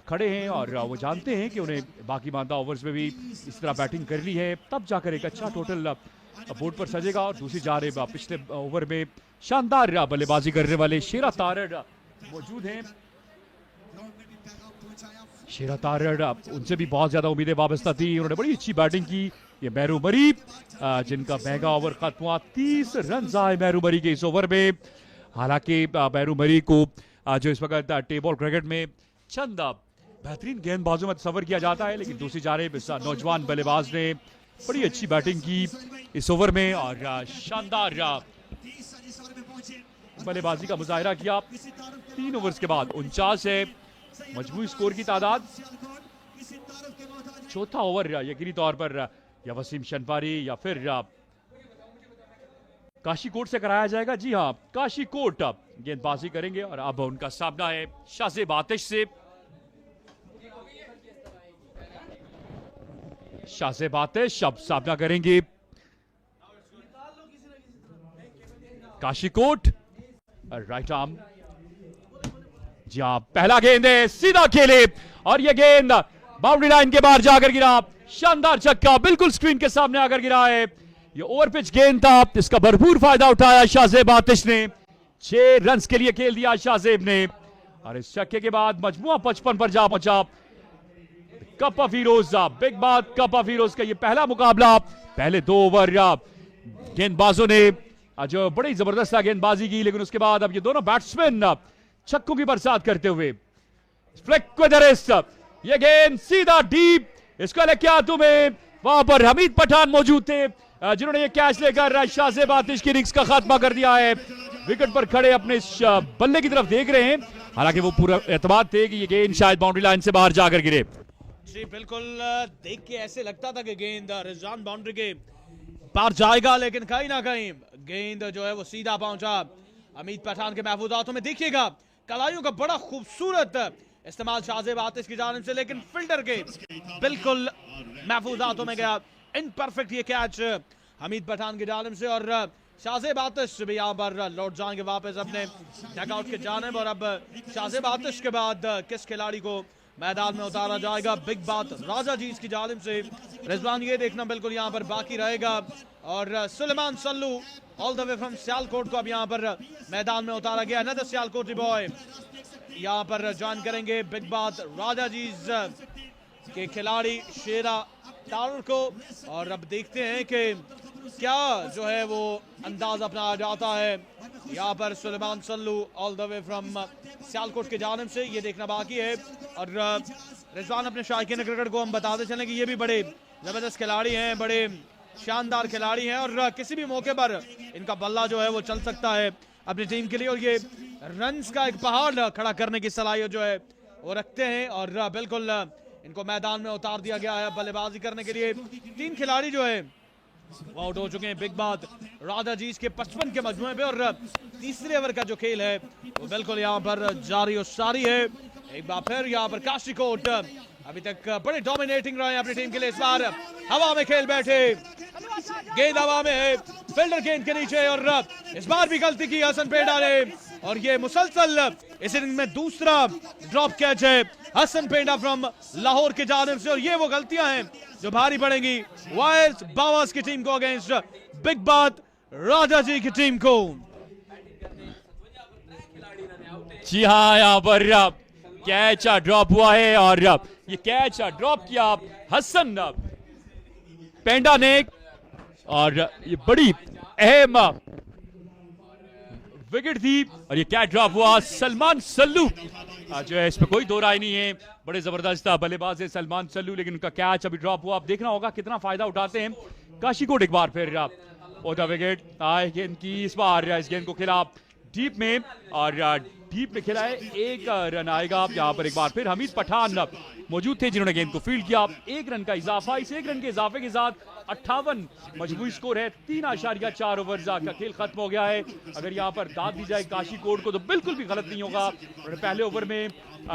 Speaker 7: खड़े हैं, और वो जानते हैं कि उन्हें बाकी मानदा ओवर्स में भी इस तरह बैटिंग करनी है, तब जाकर एक अच्छा टोटल बोर्ड पर सजेगा। और दूसरी जानिब पिछले ओवर में शानदार बल्लेबाजी करने वाले शेरा तारड़ मौजूद हैं। शेरा तारड़, उनसे भी बहुत ज्यादा उम्मीदें वाबस्ता थी, उन्होंने बड़ी अच्छी बैटिंग की। ये मैरू मरी जिनका महंगा ओवर खत्म हुआ, 30 रन आए मैरू मरी के इस ओवर में। हालांकि मैरू मरी को जो इस वक्त टेबल क्रिकेट में चंद बेहतरीन गेंदबाजों में तस्वर किया जाता है, लेकिन दूसरी जानिब इस नौजवान बल्लेबाज ने बड़ी अच्छी बैटिंग की इस ओवर में, और शानदार बल्लेबाजी का मुजाहिरा किया। 3 ओवर्स के बाद 49 है मजमूई स्कोर की तादाद। चौथा ओवर यकीनी तौर पर या वसीम शनवारी या फिर काशीकोट से कराया जाएगा। जी हाँ, काशीकोट गेंदबाजी करेंगे, और अब उनका सामना है शाहजेब आतिश से। शाहजेब आतिश अब सामना करेंगे काशीकोट, राइट आर्म। जी हाँ, पहला गेंद है, सीधा खेले, और यह गेंद बाउंड्री लाइन के बाहर जाकर गिरा। शानदार छक्का बिल्कुल स्क्रीन के सामने आकर गिरा है। यह ओवर पिच गेंद था, इसका भरपूर फायदा उठाया शाहजेब आतिश ने। 6 रन के लिए खेल दिया शाहजेब ने, और इस छक्के के बाद मजमुआ 55 पर जा पहुंचा। कप ऑफ हीरोज, बिग बात कप ऑफ हीरोज का ये पहला मुकाबला। पहले 2 ओवर गेंदबाजों ने जो बड़ी जबरदस्त गेंदबाजी की, लेकिन उसके बाद अब ये दोनों बैट्समैन छक्कों की बरसात करते हुए। फ्लिक विद द रिस्ट, ये गेंद सीधा डीप, इसको लेके हाथों में वहां पर हमीद पठान मौजूद थे, जिन्होंने ये कैच लेकर शाहजेब आतिश की इनिंग्स का खात्मा कर दिया है। विकेट पर खड़े अपने बल्ले की तरफ देख रहे हैं, हालांकि वो पूरा एतमाद थे कि ये गेंद शायद बाउंड्री लाइन से बाहर जाकर गिरे।
Speaker 5: जी बिल्कुल, देख के ऐसे लगता था कि गेंद रिजवान बाउंड्री के पार जाएगा, लेकिन कहीं ना कहीं गेंद जो है वो सीधा पहुंचा हमीद पठान के महफूज हाथों में। देखिएगा कलाइयों का बड़ा खूबसूरत इस्तेमाल शाहजेब आतिश की जानिब से, लेकिन फिल्डर के बिल्कुल महफूज हाथों में गया। इनपरफेक्ट ये कैच हमीद पठान की जानिब से, और शाहजेब आतिश भी यहाँ पर लौट जाएंगे वापस अपने डगआउट के जानिब। और अब शाहजेब आतिश के बाद किस खिलाड़ी को मैदान में उतारा जाएगा? बिग बात राजा जी की जानिब से रिजवान, ये देखना बिल्कुल यहाँ पर बाकी रहेगा। और Suleman Sallu all the way from Sialkot को अब यहाँ पर मैदान में उतारा गया। अनदर सियालकोटी बॉय यहाँ पर ज्वाइन करेंगे बिग बात राजा जी के खिलाड़ी शेरा तारुर को। और अब देखते हैं कि क्या जो है वो अंदाज अपना आ जाता है यहाँ पर Suleman Sallu all the way from Sialkot के जानिब से, ये देखना बाकी है। और रिजवान अपने शायकीन क्रिकेट को हम बताते चलें कि ये भी बड़े जबरदस्त खिलाड़ी हैं, बड़े शानदार खिलाड़ी हैं और किसी भी मौके पर इनका बल्ला जो है वो चल सकता है अपनी टीम के लिए। और ये रन्स का एक पहाड़ खड़ा करने की सलाहियत जो है वो रखते हैं। और बिल्कुल इनको मैदान में उतार दिया गया है बल्लेबाजी करने के लिए। 3 खिलाड़ी जो है वो आउट हो चुके हैं बिग बात राजा जी के 55 के मजमुए पे। और तीसरे ओवर का जो खेल है वो बिल्कुल यहाँ पर जारी और सारी है। एक बार फिर यहाँ पर काशीकोट अभी तक बड़े डोमिनेटिंग रहे हैं अपनी टीम के लिए। इस बार हवा में खेल बैठे, गेंद हवा में है, फील्डर गेंद के नीचे। और इस बार भी गलती की हसन पेंडा ने और ये मुसलसल इस इनिंग में दूसरा ड्रॉप कैच है हसन पेंडा फ्रॉम लाहौर की जानिब से। और ये वो गलतियां हैं जो भारी पड़ेंगी वाइल्ड बावास की टीम को अगेंस्ट बिग बात राजा जी की टीम को।
Speaker 7: जी हाँ, यहाँ पर कैच ड्रॉप हुआ है और ये कैच ड्रॉप किया हसन पेंडा ने। और ये बड़ी अहम विकेट थी और ये कैच ड्रॉप हुआ। सलमान सल्लू जो है इसमें कोई दो राय नहीं है, बड़े जबरदस्त बल्लेबाज है सलमान सल्लू, लेकिन उनका कैच अभी ड्रॉप हुआ। अब देखना होगा कितना फायदा उठाते हैं काशीकोट। एक बार फिर ओटा विकेट आए गेंद की, इस बार इस गेंद को खेला डीप में और डीप में खेला है, 1 रन आएगा। यहाँ पर एक बार फिर हमीद पठान मौजूद थे जिन्होंने गेंद को फील्ड किया। 1 रन का इजाफा, इस 1 रन के इजाफे के साथ 58 मजबूरी स्कोर है। 3.4 ओवर का खेल खत्म हो गया है। अगर यहाँ पर दाद दी जाए काशीकोट को तो बिल्कुल भी गलत नहीं होगा। उन्होंने पहले ओवर में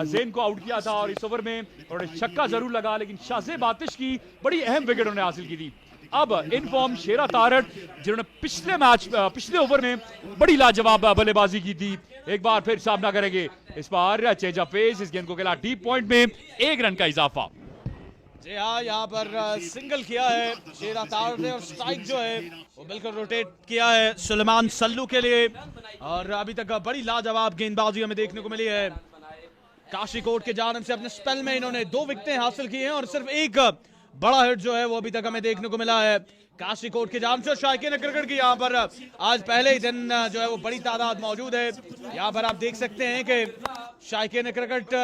Speaker 7: जैन को आउट किया था और इस ओवर में उन्होंने छक्का जरूर लगा, लेकिन शाहजेब आतिश की बड़ी अहम विकेट उन्होंने हासिल की थी। अब इन फॉर्म शेरा तारड़ जिन्होंने पिछले ओवर में बड़ी लाजवाब बल्लेबाजी की थी, एक बार फिर सामना करेंगे। इस बार चेंज ऑफ पेस, इस गेंद को खेला डीप पॉइंट में, 1 रन का इजाफा।
Speaker 5: जी हाँ, यहाँ पर सिंगल किया है शेरा तारड़ ने और स्ट्राइक जो है वो बिल्कुल रोटेट किया है सुलेमान सल्लू के लिए। और अभी तक बड़ी लाजवाब गेंदबाजी हमें देखने को मिली है काशीकोट के जानिब से। अपने स्पेल में इन्होंने 2 विकेटें हासिल की हैं और सिर्फ 1 बड़ा हिट जो है वो अभी तक हमें देखने को मिला है काशीकोट के जानिब से। शायकीन क्रिकेट की यहाँ पर आज पहले ही दिन जो है वो बड़ी तादाद मौजूद है। यहाँ पर आप देख सकते हैं कि शायकीन क्रिकेट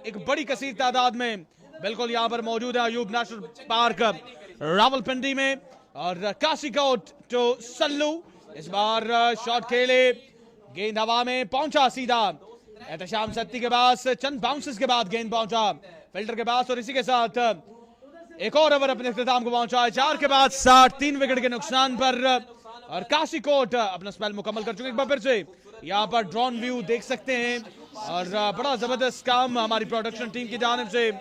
Speaker 5: एक बड़ी कसीर तादाद में बिल्कुल यहाँ पर मौजूद है अयूब नेशनल पार्क रावलपिंडी में। और काशीकोट टू सल्लू, इस बार शॉट खेले, गेंद हवा में पहुंचा सीधा एहतशाम सत्ती के पास, चंद बाउंसेस के बाद गेंद पहुंचा फील्डर के पास। और इसी के साथ एक और ओवर अपने इख्तिताम को पहुंचा है 4 के बाद 3 विकेट के नुकसान पर। और काशीकोट अपना स्पेल मुकम्मल कर चुके। एक बार फिर से यहाँ पर ड्रोन व्यू देख सकते हैं और बड़ा जबरदस्त काम हमारी प्रोडक्शन टीम की जानिब से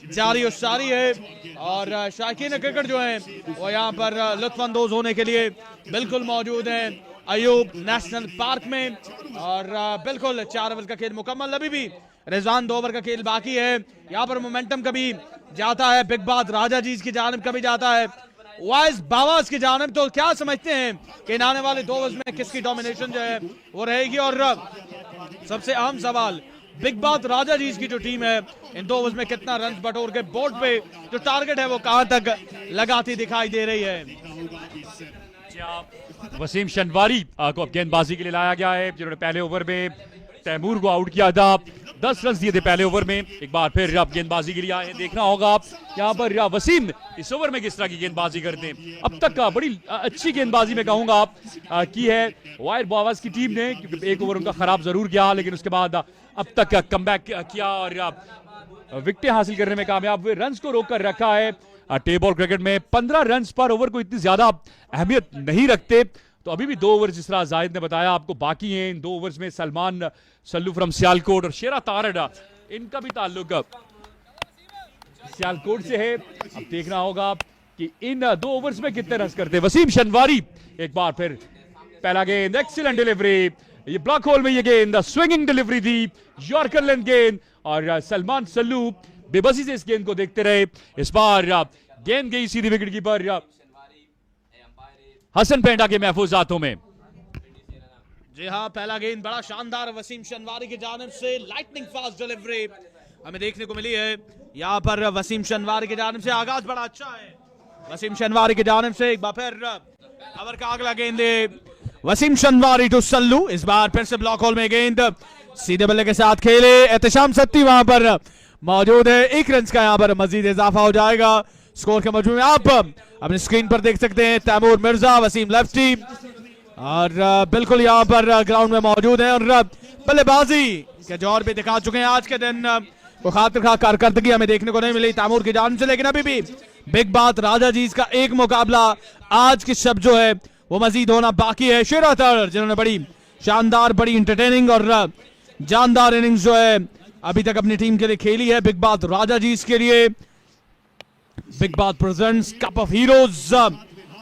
Speaker 5: जारी और सारी है। और शायकीन क्रिकेट जो है वो यहाँ पर लुत्फानंदोज होने के लिए बिल्कुल मौजूद है अयूब नेशनल पार्क में। और बिल्कुल 4 ओवर का खेल मुकम्मल, अभी भी रिजवान 2 ओवर का खेल बाकी है। यहाँ पर मोमेंटम कभी जाता है बिग बात राजा जी की जानिब, कभी जाता है वाइज बावास की जानिब। तो क्या समझते हैं कि आने वाले 2 ओवर्स में किसकी डोमिनेशन जो है वो रहेगी? और सबसे अहम सवाल, बिग बात राजा जी की जो टीम है इन 2 ओवर्स में कितना रन बटोर के बोर्ड पे जो टारगेट है वो कहां तक लगाती दिखाई दे रही है?
Speaker 7: वसीम शनवारी को अब गेंदबाजी के लिए लाया गया है, जिन्होंने पहले ओवर में तैमूर को आउट किया था, 10 रन दिए थे पहले ओवर में। एक बार फिर अब गेंदबाजी के लिए आए, देखना होगा यहाँ पर वसीम इस ओवर में किस तरह की गेंदबाजी करते हैं। अब तक बड़ी अच्छी गेंदबाजी में कहूंगा की है वायर बावास की टीम ने, क्योंकि 1 ओवर उनका खराब जरूर गया, लेकिन उसके बाद अब तक कमबैक किया और विकेटें हासिल करने में कामयाब हुए, रन्स को रोक कर रखा है। टेबल क्रिकेट में 15 रन पर ओवर को इतनी ज्यादा अहमियत नहीं रखते। तो अभी भी 2 ओवर जिस तरह जाहिद ने बताया आपको बाकी हैं। इन 2 ओवर्स में सलमान सल्लू फ्रॉम सियालकोट और शेरा तारड़ इनका भी ताल्लुक सियालकोट से है। अब देखना होगा कि इन 2 ओवर्स में कितने रन करते हैं। वसीम शनवारी एक बार फिर पहला गेंद, एक्सीलेंट डिलीवरी, ये ब्लॉक होल में ये गेंद स्विंगिंग डिलीवरी थी, यॉर्कर लेंथ गेंद, और सलमान सल्लू बेबसी से इस गेंद को देखते रहे। इस बार गेंद गई सीधी विकेट कीपर हसन पेंडा के महफूज हाथों में।
Speaker 5: जी हाँ, पहला गेंद बड़ा शानदार वसीम शनवारी की जानिब से, लाइटनिंग फास्ट डिलीवरी हमें देखने को मिली है यहाँ पर। वसीम शनवारी की जानिब से आगाज बड़ा अच्छा है, वसीम शनवारी की जानिब से। एक बार फिर ओवर का अगला गेंद वसीम शनवारी टू सल्लू, इस बार फिर से ब्लॉक होल में गेंद सीधे बल्ले के साथ खेले एहतशाम सत्ती वहां पर मौजूद है। 1 रन का यहाँ पर मजीद इजाफा हो जाएगा स्कोर के मजमू में। आप अपनी स्क्रीन पर देख सकते हैं तैमूर मिर्जा, वसीम लेफ्टी, और बिल्कुल यहाँ पर ग्राउंड में मौजूद है और बल्लेबाजी के जोर भी दिखा चुके हैं। आज के दिन वो खातिर खा कारकर्दगी हमें देखने को नहीं मिली तैमूर की जान से, लेकिन अभी भी बिग बात राजा जी का एक मुकाबला आज की शब जो है वो मजीद होना बाकी है। शेरा अख्तर जिन्होंने बड़ी शानदार, बड़ी इंटरटेनिंग और जानदार इनिंग्स जो है अभी तक अपनी टीम के लिए खेली है। बिग बात राजा जी के लिए बिग बात प्रेजेंट्स कप ऑफ हीरोज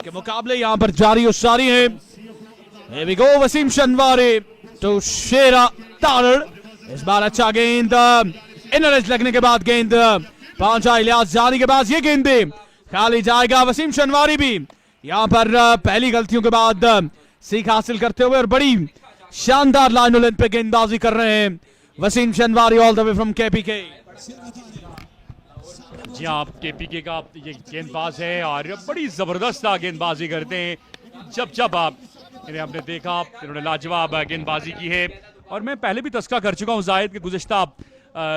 Speaker 5: के मुकाबले यहाँ पर जारी और सारी है। Here we go, Wasim Shinwari to Shera Tarar, इस बार अच्छा गेंद इनर एज लगने के बाद गेंद पहुंचा इलियास जानी के पास, ये गेंद भी खाली जाएगा। वसीम शनवारी भी यहाँ पर पहली गलतियों के बाद सीख हासिल करते हुए और बड़ी शानदार लाइन लेंथ पे गेंदबाजी कर रहे हैं Waseem Shinwari all the way from KPK.
Speaker 7: जी हाँ, केपीके का ये गेंदबाज है और बड़ी जबरदस्त गेंदबाजी करते हैं। जब आप इन्हें हमने देखा, इन्होंने लाजवाब गेंदबाजी की है और मैं पहले भी तस्करा कर चुका हूं जाहिद के गुज़िश्ता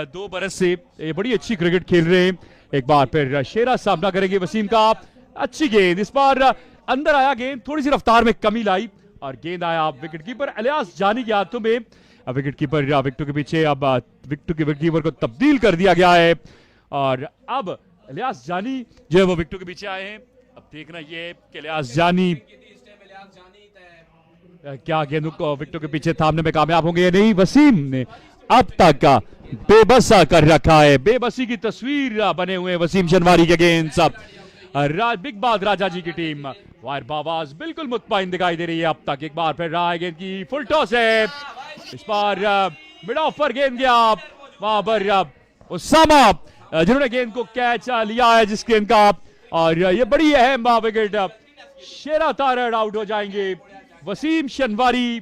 Speaker 7: 2 बरस से ये बड़ी अच्छी क्रिकेट खेल रहे हैं। एक बार फिर शेरा सामना करेंगे वसीम का, अच्छी गेंद, इस बार अंदर आया गेंद, थोड़ी सी रफ्तार में कमी लाई और गेंद आया विकेट कीपर इलियास जानी के हाथों में। विकेट कीपर विकेटों के पीछे अब विकेट कीपर को तब्दील कर दिया गया है और अब इलियास जानी जो है वो विकेटों के पीछे आए हैं। अब देखना ये है कि इलियास जानी क्या गेंदों को विकेटों के पीछे थामने में कामयाब होंगे या नहीं। वसीम ने अब तक बेबसा कर रखा है, बेबसी की तस्वीर बने हुए वसीम शनवारी के गेंद सब। बिग बात राजा जी की टीम वायर बाबाज बिल्कुल मुतमईन दिखाई दे रही है अब तक। एक बार फिर रहा है गेंद की फुल टॉस है, इस बार मिड ऑफ पर गेंद गया वहां पर उसामा जिन्होंने गेंद को कैच लिया है जिस गेंद का, और ये बड़ी अहम विकेट, शेरा तारड़ आउट हो जाएंगे। वसीम शनवारी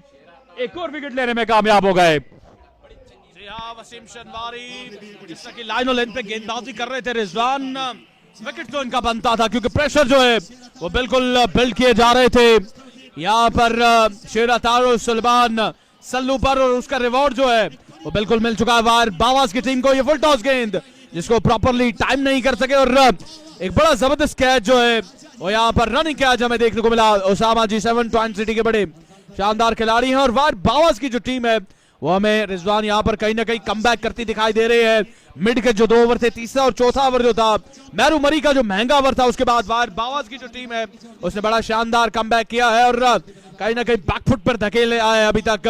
Speaker 7: एक और विकेट लेने में कामयाब हो गए।
Speaker 5: जी हाँ, वसीम शनवारी जैसा कि लाइन और लेंथ पे गेंदबाजी कर रहे थे रिजवान, विकेट तो इनका बनता था क्योंकि प्रेशर जो है वो बिल्कुल बिल्ड किए जा रहे थे यहाँ पर शेरा तारड़ सलमान सल्लू पर, और उसका रिवॉर्ड जो है वो बिल्कुल मिल चुका है वायर बावास की टीम को। ये फुल टॉस गेंद जिसको प्रॉपरली टाइम नहीं कर सके और एक बड़ा जबरदस्त कैच जो है वो यहाँ पर रनिंग कैच हमें देखने को मिला। ओसामा जी 7 ट्वाइन सिटी के बड़े शानदार खिलाड़ी हैं और वायर बावास की जो टीम है वो हमें रिजवान यहाँ पर कहीं ना कहीं कमबैक करती दिखाई दे रही है। मिड के जो 2 ओवर थे, तीसरा और चौथा ओवर जो था मैरू मरी का जो महंगा ओवर था, उसके बाद वायर बावास की जो टीम है उसने बड़ा शानदार कमबैक किया है और कहीं ना कहीं बैकफुट पर धकेले आए अभी तक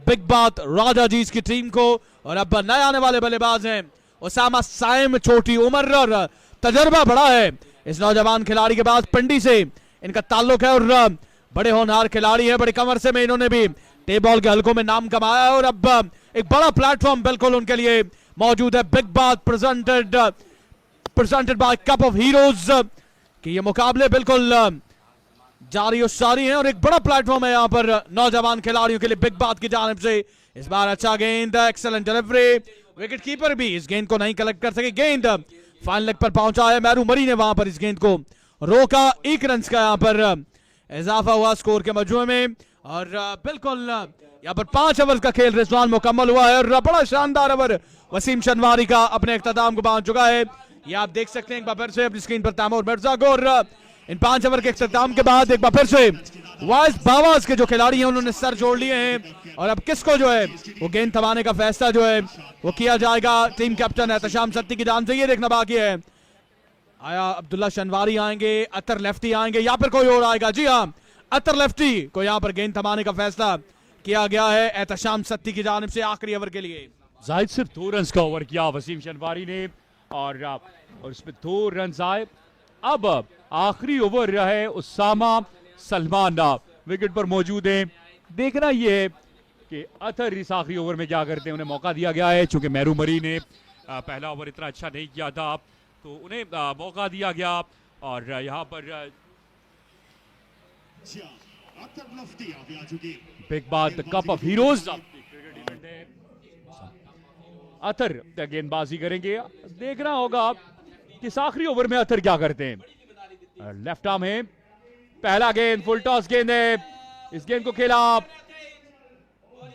Speaker 5: बिग बात राजा जी की टीम को। और अब नए आने वाले बल्लेबाज हैं ओसामा साइम, छोटी उम्र और तजर्बा बड़ा है इस नौजवान खिलाड़ी के पास, पिंडी से इनका ताल्लुक है और बड़े होनहार खिलाड़ी है। बड़े कम अरसे में इन्होंने भी टे बॉल के हलकों में नाम कमाया है और अब एक बड़ा प्लेटफॉर्म बिल्कुल उनके लिए मौजूद है। बिग बात presented by cup of heroes कि ये मुकाबले बिल्कुल जारी और सारी हैं और एक बड़ा प्लेटफॉर्म है यहाँ पर नौजवान खिलाड़ियों के लिए बिग बात की जानिब से। इस बार अच्छा गेंद, एक्सेलेंट डिलीवरी, विकेट कीपर भी इस गेंद को नहीं कलेक्ट कर सके। गेंद फाइन लेग पर पहुंचा है, मैरू मरी ने वहां पर इस गेंद को रोका। 1 रन का यहाँ पर इजाफा हुआ स्कोर के मजमू में और बिल्कुल यहाँ पर 5 ओवर का खेल रिजवान मुकम्मल हुआ है और बड़ा शानदार ओवर वसीम शनवारी का अपने इख्तिताम को पहुंच चुका है। ये आप देख सकते हैं एक बार फिर से अपनी स्क्रीन पर तैमूर मिर्जा को, और इन 5 ओवर के इख्तिताम के बाद एक बार फिर से वाइस बावास के जो खिलाड़ी हैं उन्होंने सर जोड़ लिए हैं और अब किसको जो है वो गेंद थमाने का फैसला जो है वो किया जाएगा। टीम कैप्टन एहतशाम सत्ती की जान से ये देखना बाकी है, आया अब्दुल्ला शनवारी आएंगे, अतर लेफ्टी आएंगे या फिर कोई और आएगा। जी हाँ, अतर लेफ्टी को यहाँ पर गेंद थमाने का फैसला किया गया है एहतशाम सत्ती की जानिब से आखिरी ओवर के लिए।
Speaker 7: जाहिद सिर्फ 2 रन का ओवर किया वसीम शनवारी ने और उसमें 2 रन आए। अब आखिरी ओवर है उसामा सलमान विकेट पर मौजूद हैं। देखना यह है कि अतर इस आखिरी ओवर में क्या करते हैं। उन्हें मौका दिया गया है, चूंकि मेहरू मरी ने पहला ओवर इतना अच्छा नहीं किया था, तो उन्हें मौका दिया गया। और यहाँ पर बिग बात कप ऑफ हीरोज अतर गेंदबाजी करेंगे। देखना होगा कि इस आखिरी ओवर में अतर क्या करते हैं। लेफ्ट आर्म है, पहला गेंद फुल टॉस गेंद है। इस गेंद को खेला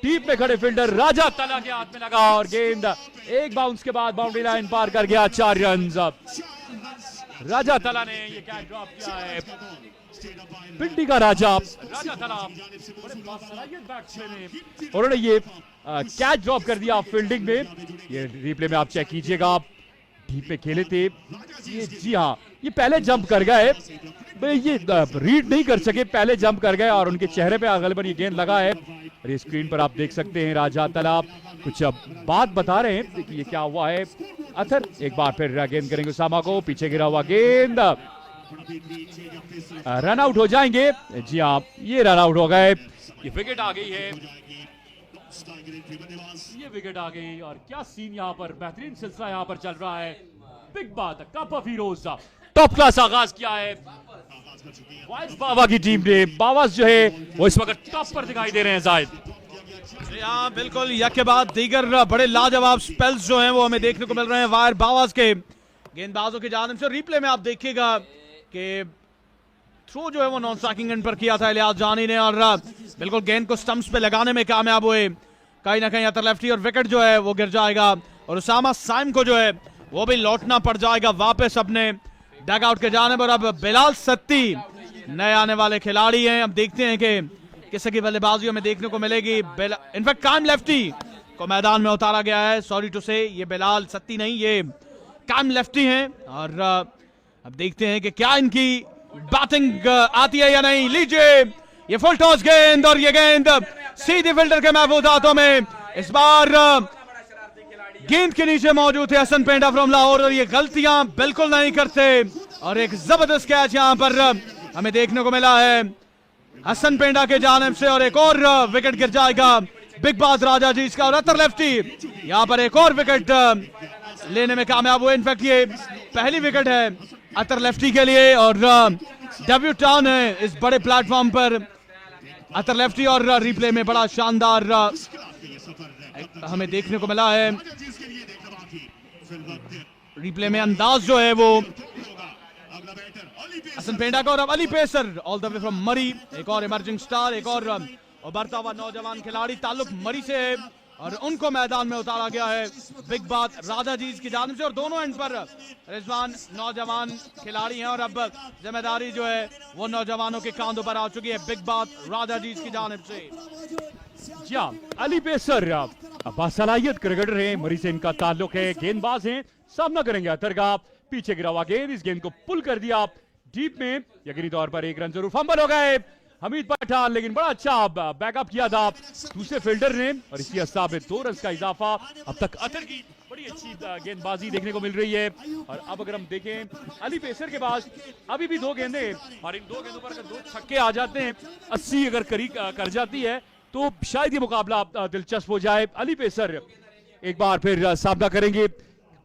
Speaker 7: डीप में खड़े फील्डर राजा तला के हाथ में लगा और गेंद एक बाउंस के बाद बाउंड्री लाइन पार कर गया। 4 रन। राजा तला ने ये कैच ड्रॉप किया है। पिंडी का राजा तला बड़े बासलाहियत बैट्समैन है, उन्होंने ये कैच ड्रॉप कर दिया फील्डिंग में। ये रिप्ले में आप चेक कीजिएगा, डीप में खेले थे ये। जी हाँ, ये पहले जंप कर गए, ये रीड नहीं कर सके, पहले जंप कर गए और उनके चेहरे पे गलबन ये गेंद लगा है। और ये स्क्रीन पर आप देख सकते हैं राजा तला कुछ बात बता रहे हैं कि ये क्या हुआ है। अतर एक बार फिर गेंद करेंगे उसामा को, पीछे गिरा हुआ गेंद, रन आउट हो जाएंगे। जी हाँ, ये रन आउट हो गए। ये विकेट आ गई है, ये विकेट आ गई। और क्या सीन यहाँ पर, बेहतरीन सिलसिला यहाँ पर चल रहा है। बिग बात cup of heroes top class आगाज किया है वाइस बाबा की टीम ने। बाबा जो है वो इस वक्त टॉप पर दिखाई दे रहे हैं जाहिद।
Speaker 5: हाँ बिल्कुल, यक के बाद दीगर बड़े लाजवाब स्पेल्स जो हैं वो हमें देखने को मिल रहे हैं वायर बावाज के गेंदबाजों की जानिब से। रिप्ले में आप देखिएगा कि थ्रो जो है वो नॉन स्ट्राइकिंग एंड पर किया था इलियास जानी ने और बिल्कुल गेंद को स्टंप्स पे लगाने में कामयाब हुए। कहीं ना कहीं अतर लेफ्टी और विकेट जो है वो गिर जाएगा और उसामा साइम को जो है वो भी लौटना पड़ जाएगा वापस अपने डग आउट के जाने पर। अब बिलाल सत्ती नए आने वाले खिलाड़ी हैं, अब देखते हैं कि किस की बल्लेबाजी हमें देखने को मिलेगी। इनफैक्ट कायम लेफ्टी को मैदान में उतारा गया है, सॉरी टू से, ये बिलाल सत्ती नहीं, ये कायम लेफ्टी हैं। और अब देखते हैं कि क्या इनकी बैटिंग आती है या नहीं। लीजिए ये फुल टॉस गेंद और ये गेंद सीधी फील्डर के महफूज हाथों में। इस बार गेंद के नीचे मौजूद थे हसन पेंडा फ्रॉम लाहौर और ये गलतियां बिल्कुल नहीं करते। और एक जबरदस्त कैच यहां पर हमें देखने को मिला है हसन पेंडा के जानिब से और एक और विकेट गिर जाएगा बिग बाज राजा जी इसका। और अतर लेफ्टी यहां पर एक और विकेट लेने में कामयाब हुए। इनफैक्ट ये पहली विकेट है अतर लेफ्टी के लिए और डेब्यूटान है इस बड़े प्लेटफॉर्म पर अतर लेफ्टी। और रिप्ले में बड़ा शानदार हमें देखने को मिला है, रिप्ले में अंदाज जो है वो हसन पेंडा का। और अब Ali pacer all the way from मरी, एक और इमर्जिंग स्टार, एक और उभरता हुआ नौजवान खिलाड़ी, ताल्लुक मरी से है और उनको मैदान में उतारा गया है बिग बात राजा जी की जानिब से। और दोनों एंड पर रिजवान नौजवान खिलाड़ी हैं और अब जिम्मेदारी जो है वो नौजवानों के कांधों पर आ चुकी है बिग बात राजा जी की जानिब से।
Speaker 7: जी हाँ, अली पेसर बासलाहियत क्रिकेटर हैं, मरी से इनका ताल्लुक है, गेंदबाज हैं। सामना करेंगे अतर का, पीछे गिरा हुआ गेंद, इस गेंद को पुल कर दिया डीप में, यकीनी तौर पर एक रन जरूर। फंबल हो गए हमीद पठान, लेकिन बड़ा अच्छा बैकअप किया था दूसरे फील्डर ने और इसी अस्सा में 2 रन का इजाफा। अब तक अतर की बड़ी अच्छी गेंदबाजी देखने को मिल रही है। और अब अगर हम देखें अली पेसर के पास अभी भी 2 गेंदें और इन 2 गेंदों पर अगर 2 छक्के आ जाते हैं, 80 अगर कर जाती है तो शायद ये मुकाबला दिलचस्प हो जाए। अली पेसर एक बार फिर सामना करेंगे,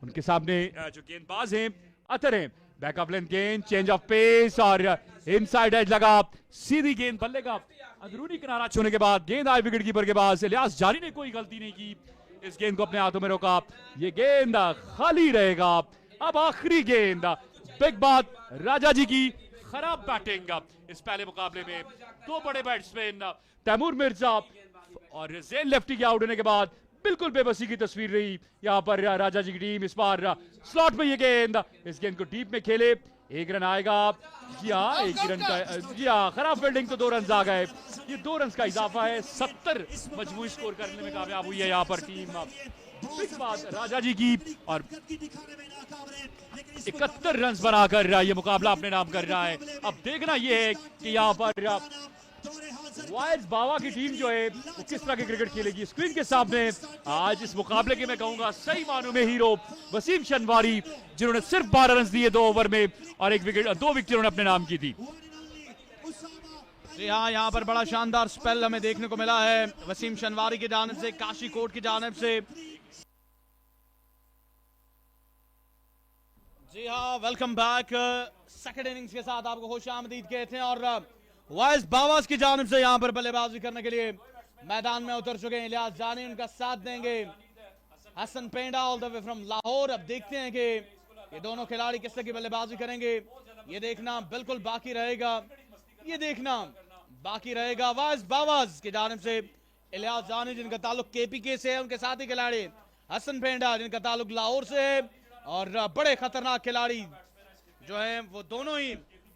Speaker 7: उनके सामने जो गेंदबाज हैं अतर हैं। बैकअप लेंथ गेंद, चेंज ऑफ पेस और इनसाइड एज लगा, सीधी गेंद बल्ले का अंदरूनी किनारा छूने के बाद गेंद आई विकेट कीपर के पास। इलियास जानी ने कोई गलती नहीं की, इस गेंद को अपने हाथों में रोका, ये गेंद खाली रहेगा। अब आखिरी गेंद, बिग बात राजा जी की खराब बैटिंग इस पहले मुकाबले में। 2 बड़े बैट्समैन तैमूर मिर्जा और जेन लेफ्टी के आउट होने के बाद बिल्कुल बेबसी की तस्वीर रही यहाँ पर राजा जी की टीम। इस बार स्लॉट में ये गेंद, इस गेंद को डीप में खेले, 1 रन आएगा। जी हाँ, 1 रन का, जी हाँ, खराब फील्डिंग तो 2 रन आ गए, ये 2 रन का इजाफा है। 70 मजमूई स्कोर करने में कामयाब हुई है यहाँ पर टीम बिग बात राजा जी की और 71 रन बनाकर ये मुकाबला अपने नाम कर रहा है। अब देखना यह है कि यहाँ पर वाइज बावा की टीम जो है वो किस तरह की क्रिकेट खेलेगी। स्क्रीन के सामने आज इस मुकाबले के मैं कहूंगा सही मानों में हीरो वसीम शनवारी, जिन्होंने सिर्फ 12 रन दिए 2 ओवर में और 2 विकेट उन्होंने अपने नाम की थी।
Speaker 5: जी हाँ, यहाँ पर बड़ा शानदार स्पेल हमें देखने को मिला है वसीम शनवारी की जानिब से, काशी कोट की जानिब से। जी हाँ, वेलकम बैक। सेकंड इनिंग्स के साथ आपको खुश आमदीद कहते हैं और वाइस बावास की जानिब से यहाँ पर बल्लेबाजी करने के लिए मैदान में उतर चुके हैं इलियास जानी, उनका साथ देंगे Hassan Penda all the way from Lahore. अब देखते हैं कि ये दोनों खिलाड़ी किस तरह की बल्लेबाजी करेंगे, ये देखना बिल्कुल बाकी रहेगा, ये देखना बाकी रहेगा। वाइस बावास की जानिब से इलियास जानी जिनका ताल्लुक केपीके से है, उनके साथी खिलाड़ी हसन पेंडा जिनका ताल्लुक लाहौर से है, और बड़े खतरनाक खिलाड़ी जो है वो दोनों ही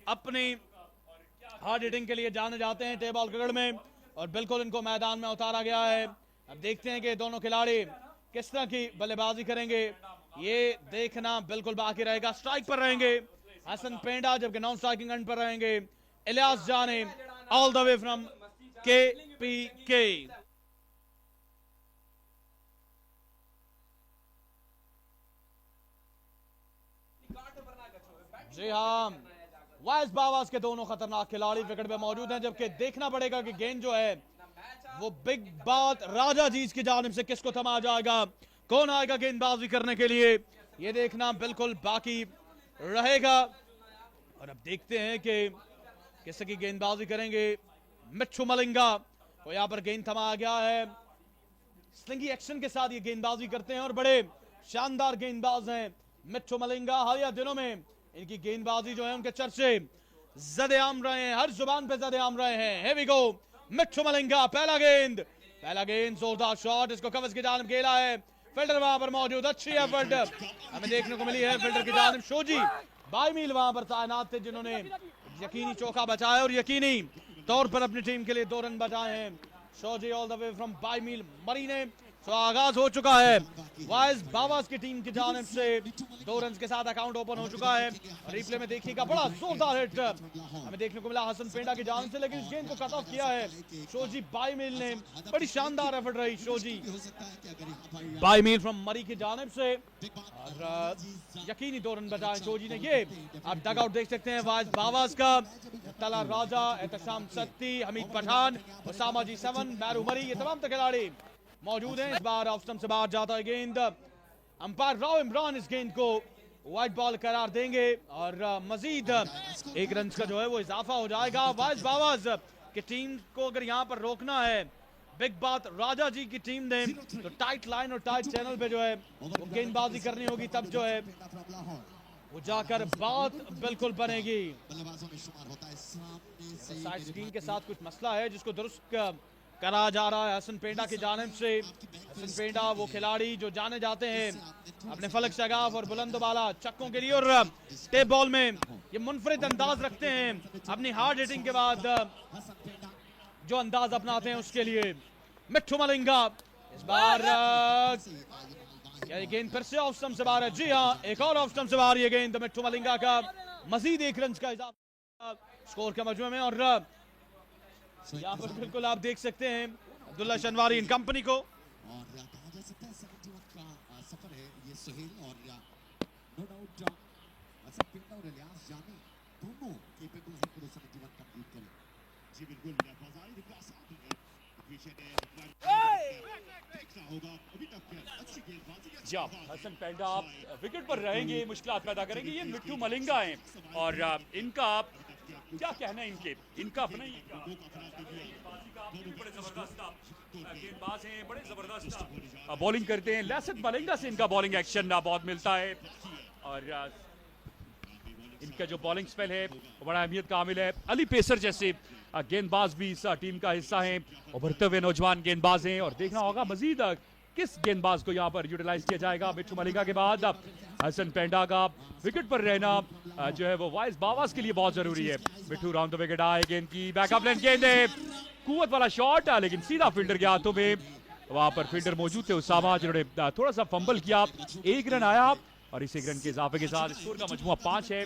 Speaker 5: अपनी हार्ड हिटिंग के लिए जाने जाते हैं टेबल क्रिकेट में, और बिल्कुल इनको मैदान में उतारा गया है। अब देखते हैं कि दोनों खिलाड़ी किस तरह की बल्लेबाजी करेंगे, ये देखना बिल्कुल बाकी रहेगा। स्ट्राइक पर रहेंगे हसन पेंडा, जबकि नॉन स्ट्राइकिंग एंड पर रहेंगे Ilyas Jani all the way from KPK. जी हाँ, वाइस बावास के दोनों खतरनाक खिलाड़ी विकेट पे मौजूद हैं, जबकि देखना पड़ेगा कि गेंद जो है वो बिग बात राजा जी की जानिब से किसको थमा जाएगा, कौन आएगा गेंदबाजी करने के लिए, ये देखना बिल्कुल बाकी रहेगा। और अब देखते हैं कि किस की गेंदबाजी करेंगे। मिट्ठू मलिंगा को यहाँ पर गेंद थमाया गया है, स्लिंगी एक्शन के साथ ये गेंदबाजी करते हैं और बड़े शानदार गेंदबाज हैं मिट्ठू मलिंगा। हालिया दिनों में इनकी गेंदबाजी जो है उनके चर्चे ज़दे आम रहे हैं, हर जुबान पे ज़दे आम रहे हैं। Here we go, मिट्ठू मलिंगा, पहला गेंद जोरदार शॉट, इसको कवच की जानिब खेला है, फील्डर वहां पर मौजूद, अच्छी एफर्ट हमें देखने को मिली है फील्डर की जानिब। शोजी 22 मील वहां पर तैनात थे जिन्होंने यकीनी चौका बचाया और यकीनी तौर पर अपनी टीम के लिए 2 रन बचाए हैं। शोजी ऑल द वे फ्रॉम 22 मील मरी ने। तो आगाज हो चुका है वाइस बावास की टीम की जानिब से, 2 रन के साथ अकाउंट ओपन हो चुका है। रिप्ले में देखिएगा बड़ा जोरदार हिट हमें देखने को मिला हसन पेंडा की जानिब से, लेकिन इस गेंद को कट ऑफ किया है शोजी 22 मील ने। बड़ी शानदार एफर्ट रही शोजी 22 मील फ्रॉम मरी की जानिब से, और यकीनी 2 रन बचाए शोजी ने। ये आप डग आउट देख सकते हैं वाइस बावास का, तला राजा, एहतशाम सत्ती, हमीद पठान, उसामा जी 7, मैरू मरी, ये तमाम खिलाड़ी मौजूद हैं। इस बार ऑफ स्टंप से बाहर जाता है गेंद, अंपायर राव इमरान इस गेंद को वाइड बॉल करार देंगे और मजीद 1 रन का जो है वो इजाफा हो जाएगा। वाइस बावास की टीम को अगर यहाँ पर रोकना है बिग बात राजा जी की टीम ने, तो टाइट लाइन और टाइट चैनल पे जो है वो गेंदबाजी करनी होगी, तब जो है वो जाकर बात बिल्कुल बनेगी। साइड स्क्रीन के साथ कुछ मसला है जिसको दुरुस्त करा जा रहा है हसन पेंडा की जानिब से। हसन पेंडा वो खिलाड़ी जो जाने जाते हैं अपने फलक शगाफ और बुलंदबाला चक्कों के लिए, और टेप बॉल में ये मुनफरिद अंदाज रखते हैं अपनी हार्ड हिटिंग के बाद जो अंदाज अपनाते हैं उसके लिए। मिट्ठू मलिंगा इस बार क्या ये गेंद फिर से ऑफ स्टंप से बाहर है? जी हाँ, एक और ऑफ स्टंप से बाहर ये गेंद मिट्ठू मलिंगा का, मजीद 1 रन का इजाफा स्कोर के मजमू में। और यहाँ पर बिल्कुल आप देख सकते हैं अब्दुल्ला शनवारी इन कंपनी को,
Speaker 6: और कहा जा सकता है 70 का सफर है ये सुहेल, और नो डाउट हसन पेंडा और इलियास जानी दोनों केपेबल हैं कि 71 कंप्लीट करें। जी बिल्कुल, बाजारी विकास आती है पीछे ने देखना होगा अभी तक अच्छी गेंदबाजी।
Speaker 7: जी हसन पेंडा विकेट पर रहेंगे, मुश्किलात पैदा करेंगे। ये मिट्ठू मलिंगा हैं और इनका क्या कहना है, इनका अपना ही बड़े जबरदस्त गेंदबाज हैं, बड़े जबरदस्त बॉलिंग करते हैं। लैसिथ मलिंगा से इनका बॉलिंग एक्शन बहुत मिलता है और इनका जो बॉलिंग स्पेल है वो बड़ा अहमियत का हामिल है। अली पेसर जैसे गेंदबाज भी इस टीम का हिस्सा हैं, उभरते हुए नौजवान गेंदबाज हैं, और देखना होगा मजीद किस गेंदबाज को यहाँ पर यूटिलाइज किया जाएगा। मिट्ठू मलिंगा के बाद हसन पेंडा का विकेट पर रहना जो है वो वाइस बावास के लिए बहुत जरूरी है। मिट्ठू राउंड द विकेट आए, गेंद की बैकअप लेन, गेंद है कुवत वाला शॉट, लेकिन सीधा फील्डर के हाथों में। वहां पर फील्डर मौजूद थे उसामा जिन्होंने थोड़ा सा फंबल किया। 1 रन आया और इस 1 रन के इजाफे के साथ स्कोर का मजमुआ 5 है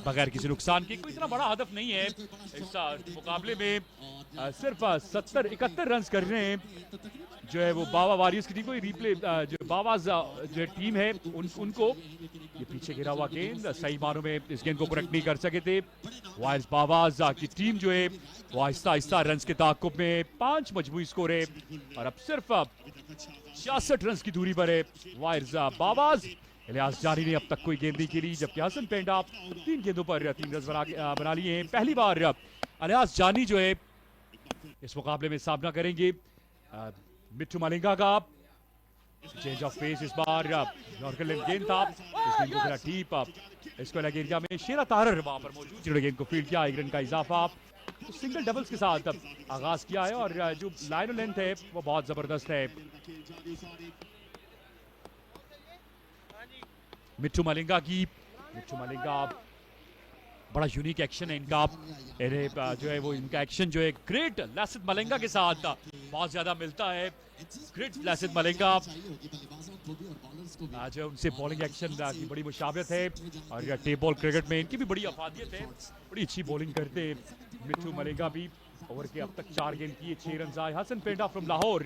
Speaker 7: बगैर किसी नुकसान के। कोई इतना बड़ा हदफ नहीं है इस मुकाबले में, सिर्फ 71 रन करने हैं जो है वो बाबा वॉरियर्स की टीम को रिप्ले जो बाबाज जो टीम है उनको ये पीछे गिरा हुआ गेंद सही मानों में इस गेंद को करेक्ट नहीं कर सके थे। वायर्स बाबाज की टीम जो है वो आहिस्ता आहिस्ता रन के ताकुब में 5 मजमूई स्कोर है और अब सिर्फ 66 रन की दूरी पर है वायर्स बाबाज। इलियास जानी ने अब तक कोई गेंद नहीं खेली, जबकि हसन पेंडा 3 गेंदों पर 3 रन बना लिए हैं। पहली बार इलियास जानी जो है इस मुकाबले में सामना करेंगे मिट्टू मलिंगा का। चेंज ऑफ पेस इस बार यॉर्कर लेंथ गेंद था, इस गेंद को खेला डीप, इसको लगे एरिया में शेरा तारर वहां पर मौजूद जिन्होंने गेंद को फील्ड किया, 1 रन का इजाफा। तो सिंगल डबल्स के साथ आगाज किया है और जो लाइन लेंथ है वो बहुत जबरदस्त है। मिट्टू मलिंगा बड़ा यूनिक एक्शन है इनका, जो है वो इनका एक्शन जो है ग्रेट लासित मलिंगा के साथ बहुत ज्यादा मिलता है। ग्रेट लासित मलिंगा जो उनसे बॉलिंग एक्शन की बड़ी मुशाबहत है और टेप बॉल क्रिकेट में इनकी भी बड़ी अफादियत है, बड़ी अच्छी बॉलिंग करते मिट्टू मलिंगा भी। ओवर के अब तक 4 गेंद किए, 6 रन आए। हसन पेंडा फ्रॉम लाहौर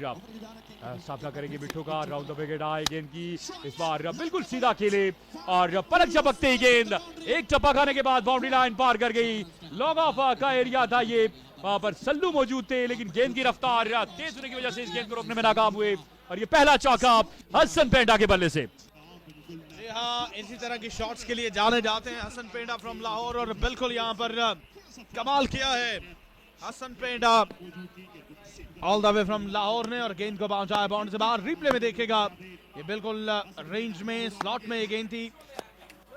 Speaker 7: सामना करेंगे मिट्टू का, राउंड द विकेट आए गेंद की, इस बार बिल्कुल सीधा खेले और पलक झपकते ही गेंद एक टप्पा खाने के बाद बाउंड्री लाइन पार कर गई। लॉन्ग ऑफ का एरिया था ये, वहां पर सल्लू मौजूद थे लेकिन गेंद की रफ्तार तेज होने की वजह से इस गेंद को रोकने में नाकाम हुए और ये पहला चौका हसन पेंडा के बल्ले से।
Speaker 5: हाँ, इसी तरह की शॉट्स के लिए जाने जाते हैं हसन पेंडा फ्रॉम लाहौर और बिल्कुल यहाँ पर कमाल किया है Hassan Penda all the way from Lahore ने और गेंद को पहुंचाया बाउंड्री से बाहर। रिप्ले में देखेगा ये बिल्कुल रेंज में स्लॉट में ये गेंद थी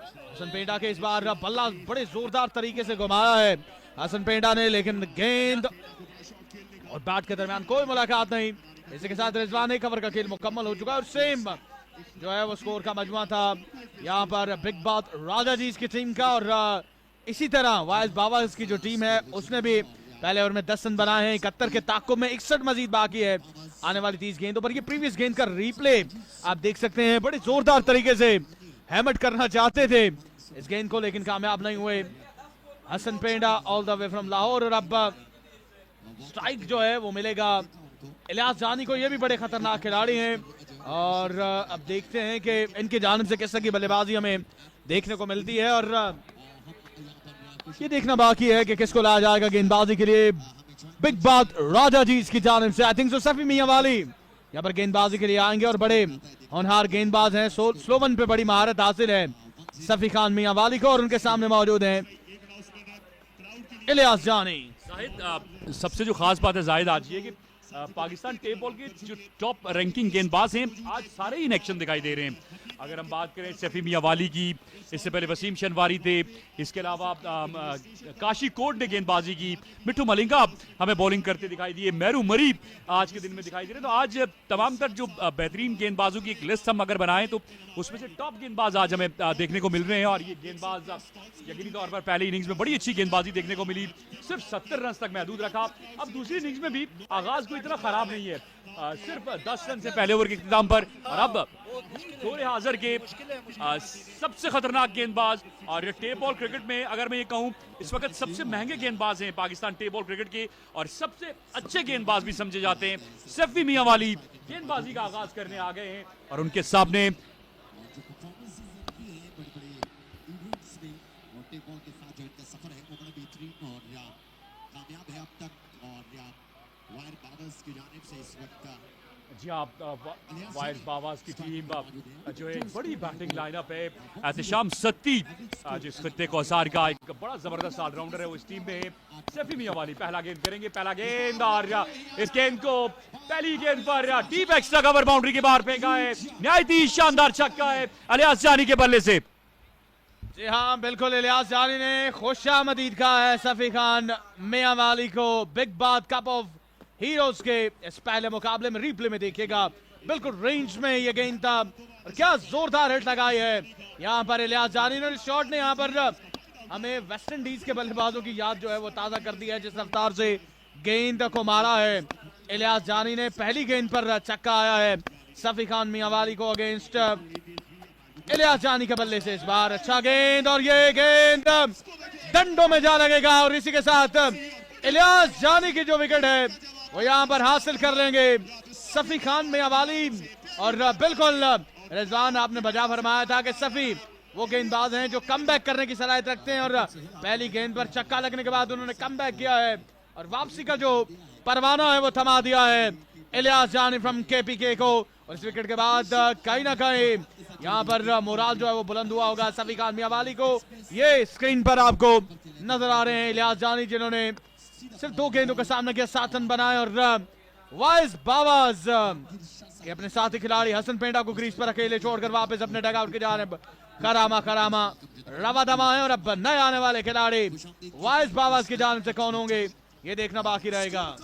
Speaker 5: हसन पेंडा के। इस बार बल्ला बड़े जोरदार तरीके से घुमाया है हसन पेंडा ने, लेकिन गेंद और बैट के दरमियान कोई मुलाकात नहीं। इसी के साथ रिजवान कवर का खेल मुकम्मल हो चुका है और सेम जो है वो स्कोर का मजमुआ था यहाँ पर बिग बात राजा जी की टीम का और इसी तरह वाइस बाबाज की जो टीम है उसने भी पहले ओवर में 10 रन बनाए हैं। 71 के ताकुब में 61 मजीद बाकी है आने वाली 30 गेंदों पर। ये प्रीवियस गेंद का रीप्ले आप देख सकते हैं, बड़े जोरदार तरीके से हैमट करना चाहते थे इस गेंद को लेकिन कामयाब नहीं हुए Hassan Penda all the way from Lahore. और अब स्ट्राइक जो है वो मिलेगा इलियास जानी को, ये भी बड़े खतरनाक खिलाड़ी हैं और अब देखते हैं कि इनकी जानिब से किस तरह की बल्लेबाजी हमें देखने को मिलती है और ये देखना बाकी है कि किसको लाया जाएगा गेंदबाजी के लिए। बिग बात राजा जी इसकी जानिब से आई थिंक सो सफी मियां वाली यहाँ पर गेंदबाजी के लिए आएंगे और बड़े होनहार गेंदबाज हैं, स्लोवन पे बड़ी महारत हासिल है सफी खान मियां वाली को और उनके सामने मौजूद हैं इलियास जानी।
Speaker 7: जाहिद सबसे जो खास बात है जाहिद आज ये कि पाकिस्तान टेप बॉल के जो टॉप रैंकिंग गेंदबाज हैं आज सारे इन एक्शन दिखाई दे रहे हैं। अगर हम बात करें सफी मियां वाली की, इससे पहले वसीम शनवारी थे, इसके अलावा काशी कोट ने गेंदबाजी की, मिट्टू मलिंगा हमें बॉलिंग करते दिखाई दिए, मेहरू मरी आज के दिन में दिखाई दे रहे। तो आज तमाम तर जो बेहतरीन गेंदबाजों की एक लिस्ट हम अगर बनाएं तो उसमें से टॉप गेंदबाज आज हमें देखने को मिल रहे हैं और ये गेंदबाज यकीनी तौर पर पहले इनिंग्स में बड़ी अच्छी गेंदबाजी देखने को मिली, सिर्फ 70 रन तक महदूद रखा। अब दूसरी इनिंग्स में भी आगाज कोई इतना खराब नहीं है, सिर्फ 10 रन से पहले ओवर के इख्तिताम पर और अब दौरे हाजिर के सबसे खतरनाक गेंदबाज और टेप बॉल क्रिकेट में अगर मैं ये कहूं इस वक्त सबसे महंगे गेंदबाज हैं पाकिस्तान टेप बॉल क्रिकेट के और सबसे अच्छे गेंदबाज भी समझे जाते हैं। सफी मियां वाली गेंदबाजी का आगाज करने आ गए हैं और उनके सामने जी आप वायर्स बाबाज की टीम जो है बड़ी बैटिंग लाइनअप है। एहतशाम सत्ती जिस खित्ते को असार का एक बड़ा जबरदस्त ऑलराउंडर है वो इस टीम में है। सफी मियां वाली पहला गेंद करेंगे, पहला गेंद और इस गेंद को पहली गेंद पर डीप एक्स्ट्रा कवर बाउंड्री के बाहर फेंका है, निहायती शानदार छक्का है इलियास जानी के बल्ले से।
Speaker 5: जी हाँ बिल्कुल, इलियास जानी ने खुशामदीद कहा है सफी खान मियां वाली को बिग बात कप ऑफ हीरोज के इस पहले मुकाबले में। रिप्ले में देखिएगा बिल्कुल रेंज में ये गेंद था और क्या जोरदार हिट लगाई है यहाँ पर इलियास जानी ने। शॉट ने यहाँ पर हमें वेस्ट इंडीज के बल्लेबाजों की याद जो है वो ताजा कर दी है, जिस रफ्तार से गेंद को मारा है इलियास जानी ने। पहली गेंद पर छक्का आया है सफी खान मियां वाली को अगेंस्ट इलियास जानी के बल्ले से। इस बार अच्छा गेंद और ये गेंद डंडों में जा लगेगा और इसी के साथ इलियास जानी की जो विकेट है वो यहां पर हासिल कर लेंगे सफी खान मियांवाली। और बिल्कुल रिजवान आपने बजा फरमाया था कि सफी वो गेंदबाज हैं जो कमबैक करने की सलाहियत रखते हैं, और पहली गेंद पर छक्का लगने के बाद उन्होंने कमबैक किया है और वापसी का जो परवाना है वो थमा दिया है इलियास जानी फ्रॉम केपीके को। और इस विकेट के बाद कहीं ना कहीं यहाँ पर मोराल जो है वो बुलंद हुआ होगा सफी खान मियांवाली को। ये स्क्रीन पर आपको नजर आ रहे हैं इलियास जानी, जिन्होंने सिर्फ 2 गेंदों का सामना किया, 7 रन बनाए। और वाइस बावाज के अपने साथी खिलाड़ी हसन पेंडा को क्रीज पर अकेले छोड़कर वापस अपने डगआउट की जानिब करामा रवा दमा है। और अब नए आने वाले खिलाड़ी वाइस बावाज की जानिब से कौन होंगे ये देखना बाकी रहेगा।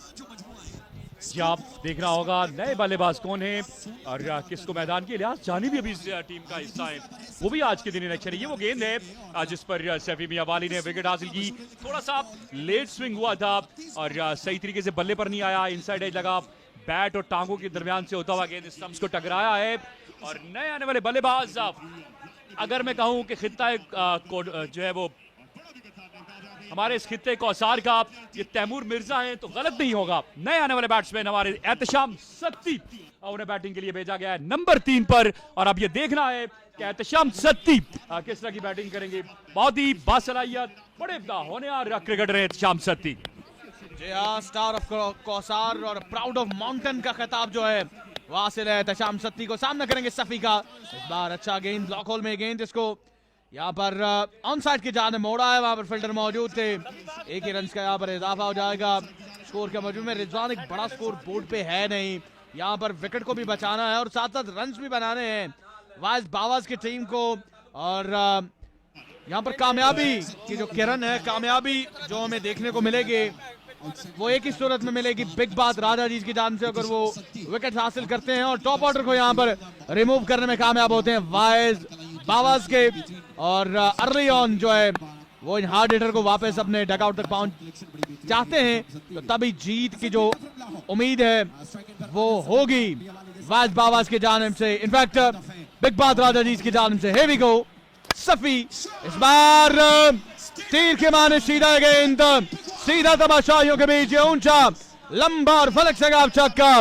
Speaker 7: जी आप देखना होगा नए बल्लेबाज कौन है और किसको मैदान के इलियास जानी भी अभी इस टीम का हिस्सा है, वो भी आज के दिन इलेक्शन है। ये वो गेंद है जिस पर सैफी मियांवाली ने विकेट हासिल की। थोड़ा सा लेट स्विंग हुआ था और सही तरीके से बल्ले पर नहीं आया, इनसाइड एज लगा, बैट और टांगों के दरमियान से होता हुआ गेंद स्टंप्स को टकराया है। और नए आने वाले बल्लेबाज, अगर मैं कहूं कि खित्ता जो है वो हमारे इस खित्ते कौसार का ये तैमूर मिर्जा हैं तो गलत नहीं होगा। नए आने वाले बैट्समैन हमारे एहतशाम सत्ती, उन्हें बैटिंग के लिए भेजा गया है नंबर 3 पर। और अब ये देखना है कि एहतशाम सत्ती किस तरह की बैटिंग करेंगे। बहुत ही बासलाहियत, बड़े होनहार क्रिकेटर हैं एहतशाम सत्ती।
Speaker 5: जी हाँ, स्टार ऑफ कौसार और प्राउड ऑफ माउंटेन का खिताब जो है वो हासिल है एहतशाम सत्ती को। सामना करेंगे सफी का, इस बार अच्छा गेंद ब्लॉक होल में गेंद, इसको यहाँ पर ऑन साइड की जाने मोड़ा है, वहां पर फिल्डर मौजूद थे। 1 ही रन का यहाँ पर इजाफा हो जाएगा स्कोर के मौजूद में। रिजवान एक बड़ा स्कोर बोर्ड पे है नहीं, यहाँ पर विकेट को भी बचाना है और साथ साथ रन भी बनाने हैं वाइस बावाज की टीम को। और यहाँ पर कामयाबी की जो किरण है, कामयाबी जो हमें देखने को मिलेगी वो एक ही सूरत में मिलेगी, बिग बात राजा जी की जान से, अगर वो विकेट हासिल करते हैं और टॉप ऑर्डर को यहाँ पर रिमूव करने में कामयाब होते हैं वाइस बावाज के। और अर्ली ऑन जो है वो इन हार्ड हिटर को वापस अपने डगआउट तक पहुंच चाहते हैं, तो तभी जीत की जो उम्मीद है वो होगी वाइस बावाज की जानिब से। इनफैक्ट बिग बात राजा जी की जानिब से। हियर वी गो, सफी इस बार तीर के माने सीधा गेंद, सीधा तमाशाइयों के बीच ये ऊंचा लंबा और फलक से छक्का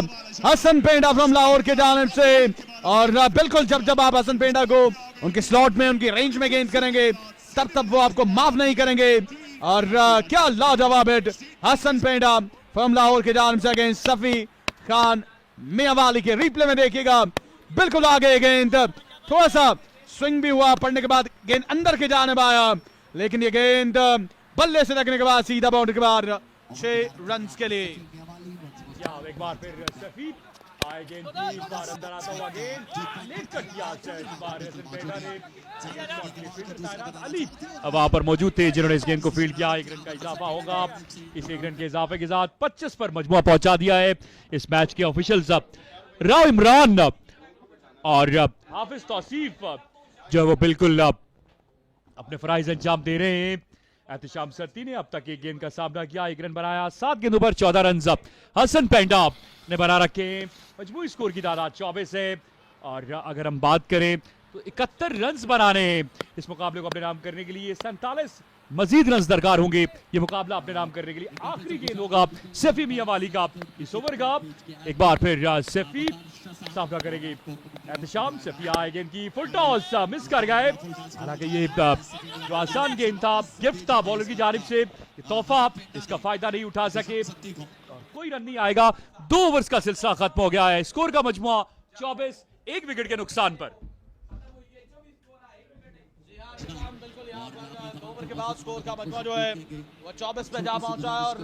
Speaker 5: हसन पेंडा फ्रॉम लाहौर के जानिब से। और बिल्कुल जब आप हसन पेंडा को उनके स्लॉट में, उनकी रेंज में गेंद करेंगे तब वो आपको माफ नहीं करेंगे। और क्या लाजवाब हिट हसन पेंडा फ्रॉम लाहौर के जानिब से अगेंस्ट सफी खान मियांवाली के। रिप्ले में देखिएगा, बिल्कुल आगे गेंद, थोड़ा सा स्विंग भी हुआ, पड़ने के बाद गेंद अंदर के जानिब आया, लेकिन ये गेंद बल्ले से लगने के बाद सीधा बाउंड्री के बाद 6 रन के लिए।
Speaker 7: एक बार फिर सफी आए गेंद की, बार अंदर आता हुआ गेंद लेट कट किया इस बार हसन पेंडा ने। अली वहां पर मौजूद थे जिन्होंने इस गेंद को फील्ड किया। 1 रन का इजाफा होगा, इस 1 रन के इजाफे के साथ 25 पर मजमुआ पहुंचा दिया है इस मैच के ऑफिशियल्स राव इमरान और हाफिज तौसीफ जो है वो बिल्कुल अपने फराइज अंजाम दे रहे हैं। एहतशाम सत्ती ने अब तक 1 गेंद का सामना किया, 1 रन बनाया, 7 गेंदों पर 14 रन हसन पेंडा ने बना रखे। मजमूई स्कोर की तादाद 24 है और अगर हम बात करें तो 71 रन बनाने इस मुकाबले को अपने नाम करने के लिए 47 मजीद रन दरकार होंगे ये मुकाबला अपने नाम करने के लिए। आखिरी गेंद होगा सैफी मियांवाली का इस ओवर का। एक बार फिर सैफी सामना करेंगे एहतशाम। सैफी आए गेंद की, फुल टॉस मिस कर गए, हालांकि ये जो आसान गेंद था, गिफ्ट था बॉलर की जानिब से, तोहफा, इसका फायदा नहीं उठा सके, कोई रन नहीं आएगा। 2 ओवर्स का सिलसिला खत्म हो गया है, स्कोर का मजमुआ 24, 1 विकेट के नुकसान पर।
Speaker 5: ओवर के बाद स्कोर का मजमुआ जो है वो 24 पे जा पहुंचा है। और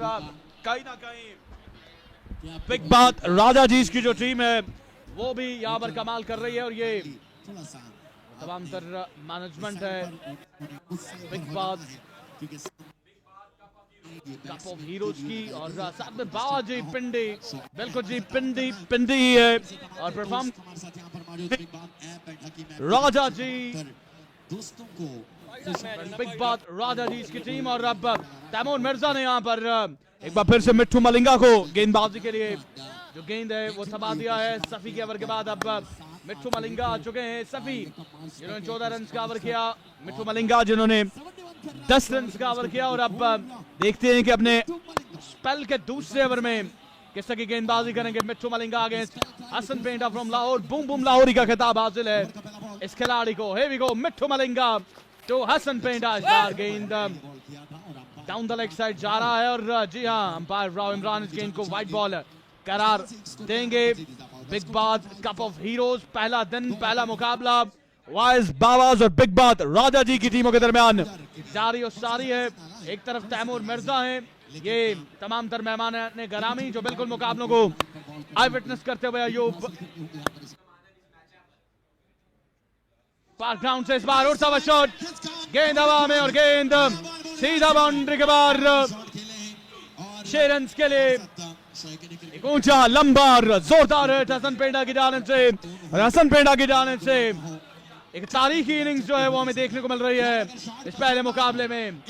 Speaker 5: कहीं ना कहीं बिग बात राजा जी की जो टीम है वो भी यहाँ पर कमाल कर रही है। और ये तमाम तर मैनेजमेंट है बिग बात कप ऑफ हीरोज की, और साथ में बाबा जी पिंडी, बिल्कुल जी पिंडी ही है। और परफॉर्म राजा जी बिग बात राजा जी की टीम। और अब तैमूर मिर्जा ने यहाँ पर एक बार फिर से मिट्ठू मलिंगा को गेंदबाजी के लिए जो गेंद है वो थमा दिया है। सफी के ओवर के बाद अब मिट्ठू मलिंगा आ चुके हैं। सफी जिन्होंने 14 रन का ओवर किया, मिट्ठू मलिंगा जिन्होंने 10 रन का ओवर किया। और अब देखते हैं कि अपने स्पेल के दूसरे ओवर में किस तरह की गेंदबाजी करेंगे Mithu Malinga against Hassan Penda from Lahore. Boom boom Lahori का खिताब हासिल है इस खिलाड़ी को। here we go, Mithu Malinga to Hassan Penda. इस बार गेंद डाउन द लेग साइड जा रहा है और जी हाँ, अंपायर राव इमरान इस गेंद को वाइड बॉल करार देंगे। बिग बात कप ऑफ हीरोज, पहला दिन, पहला मुकाबला वाइज बाबाज और बिग बात राजा जी की टीमों के दरमियान जारी और सारी है। एक तरफ तैमूर मिर्जा है, ये तमाम तर मेहमान ने गरामी जो बिल्कुल मुकाबलों को आई विटनेस करते हुए अयूब पार्क ग्राउंड से इस बार उड़ता हुआ शॉट, गेंद हवा में और गेंद सीधा बाउंड्री के बाहर 6 रन के लिए। एक ऊंचा लंबा और जोरदार हिट हसन पेंडा की जानिब से, और हसन पेंडा की जानिब से एक तारीखी इनिंग्स जो है वो हमें देखने को मिल रही है इस पहले मुकाबले में।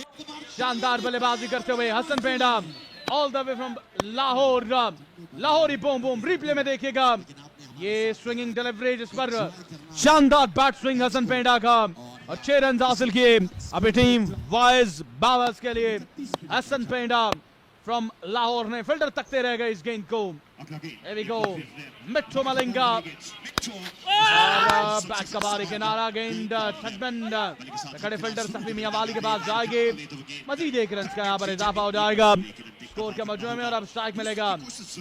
Speaker 5: शानदार बल्लेबाजी करते हुए Hassan Penda all the way from Lahore, Lahori boom boom. Replay में देखिएगा ये स्विंगिंग डिलीवरी जिस पर शानदार बैट स्विंग हसन पेंडा का, और 6 रन हासिल किए अभी टीम वाइज बावर्स के लिए। हसन पेंडा फ्रॉम लाहौर ने फील्डर तकते रह गए इस गेंद को। Here we go, Mithu Malinga bat का बारी किनारा, गेंद ठटबंद खड़े फील्डर सफी मियां वाली के पास जाएगी। मजीद 1 रन का यहाँ पर इजाफा हो जाएगा स्कोर के मजमूए में, और अब स्ट्राइक मिलेगा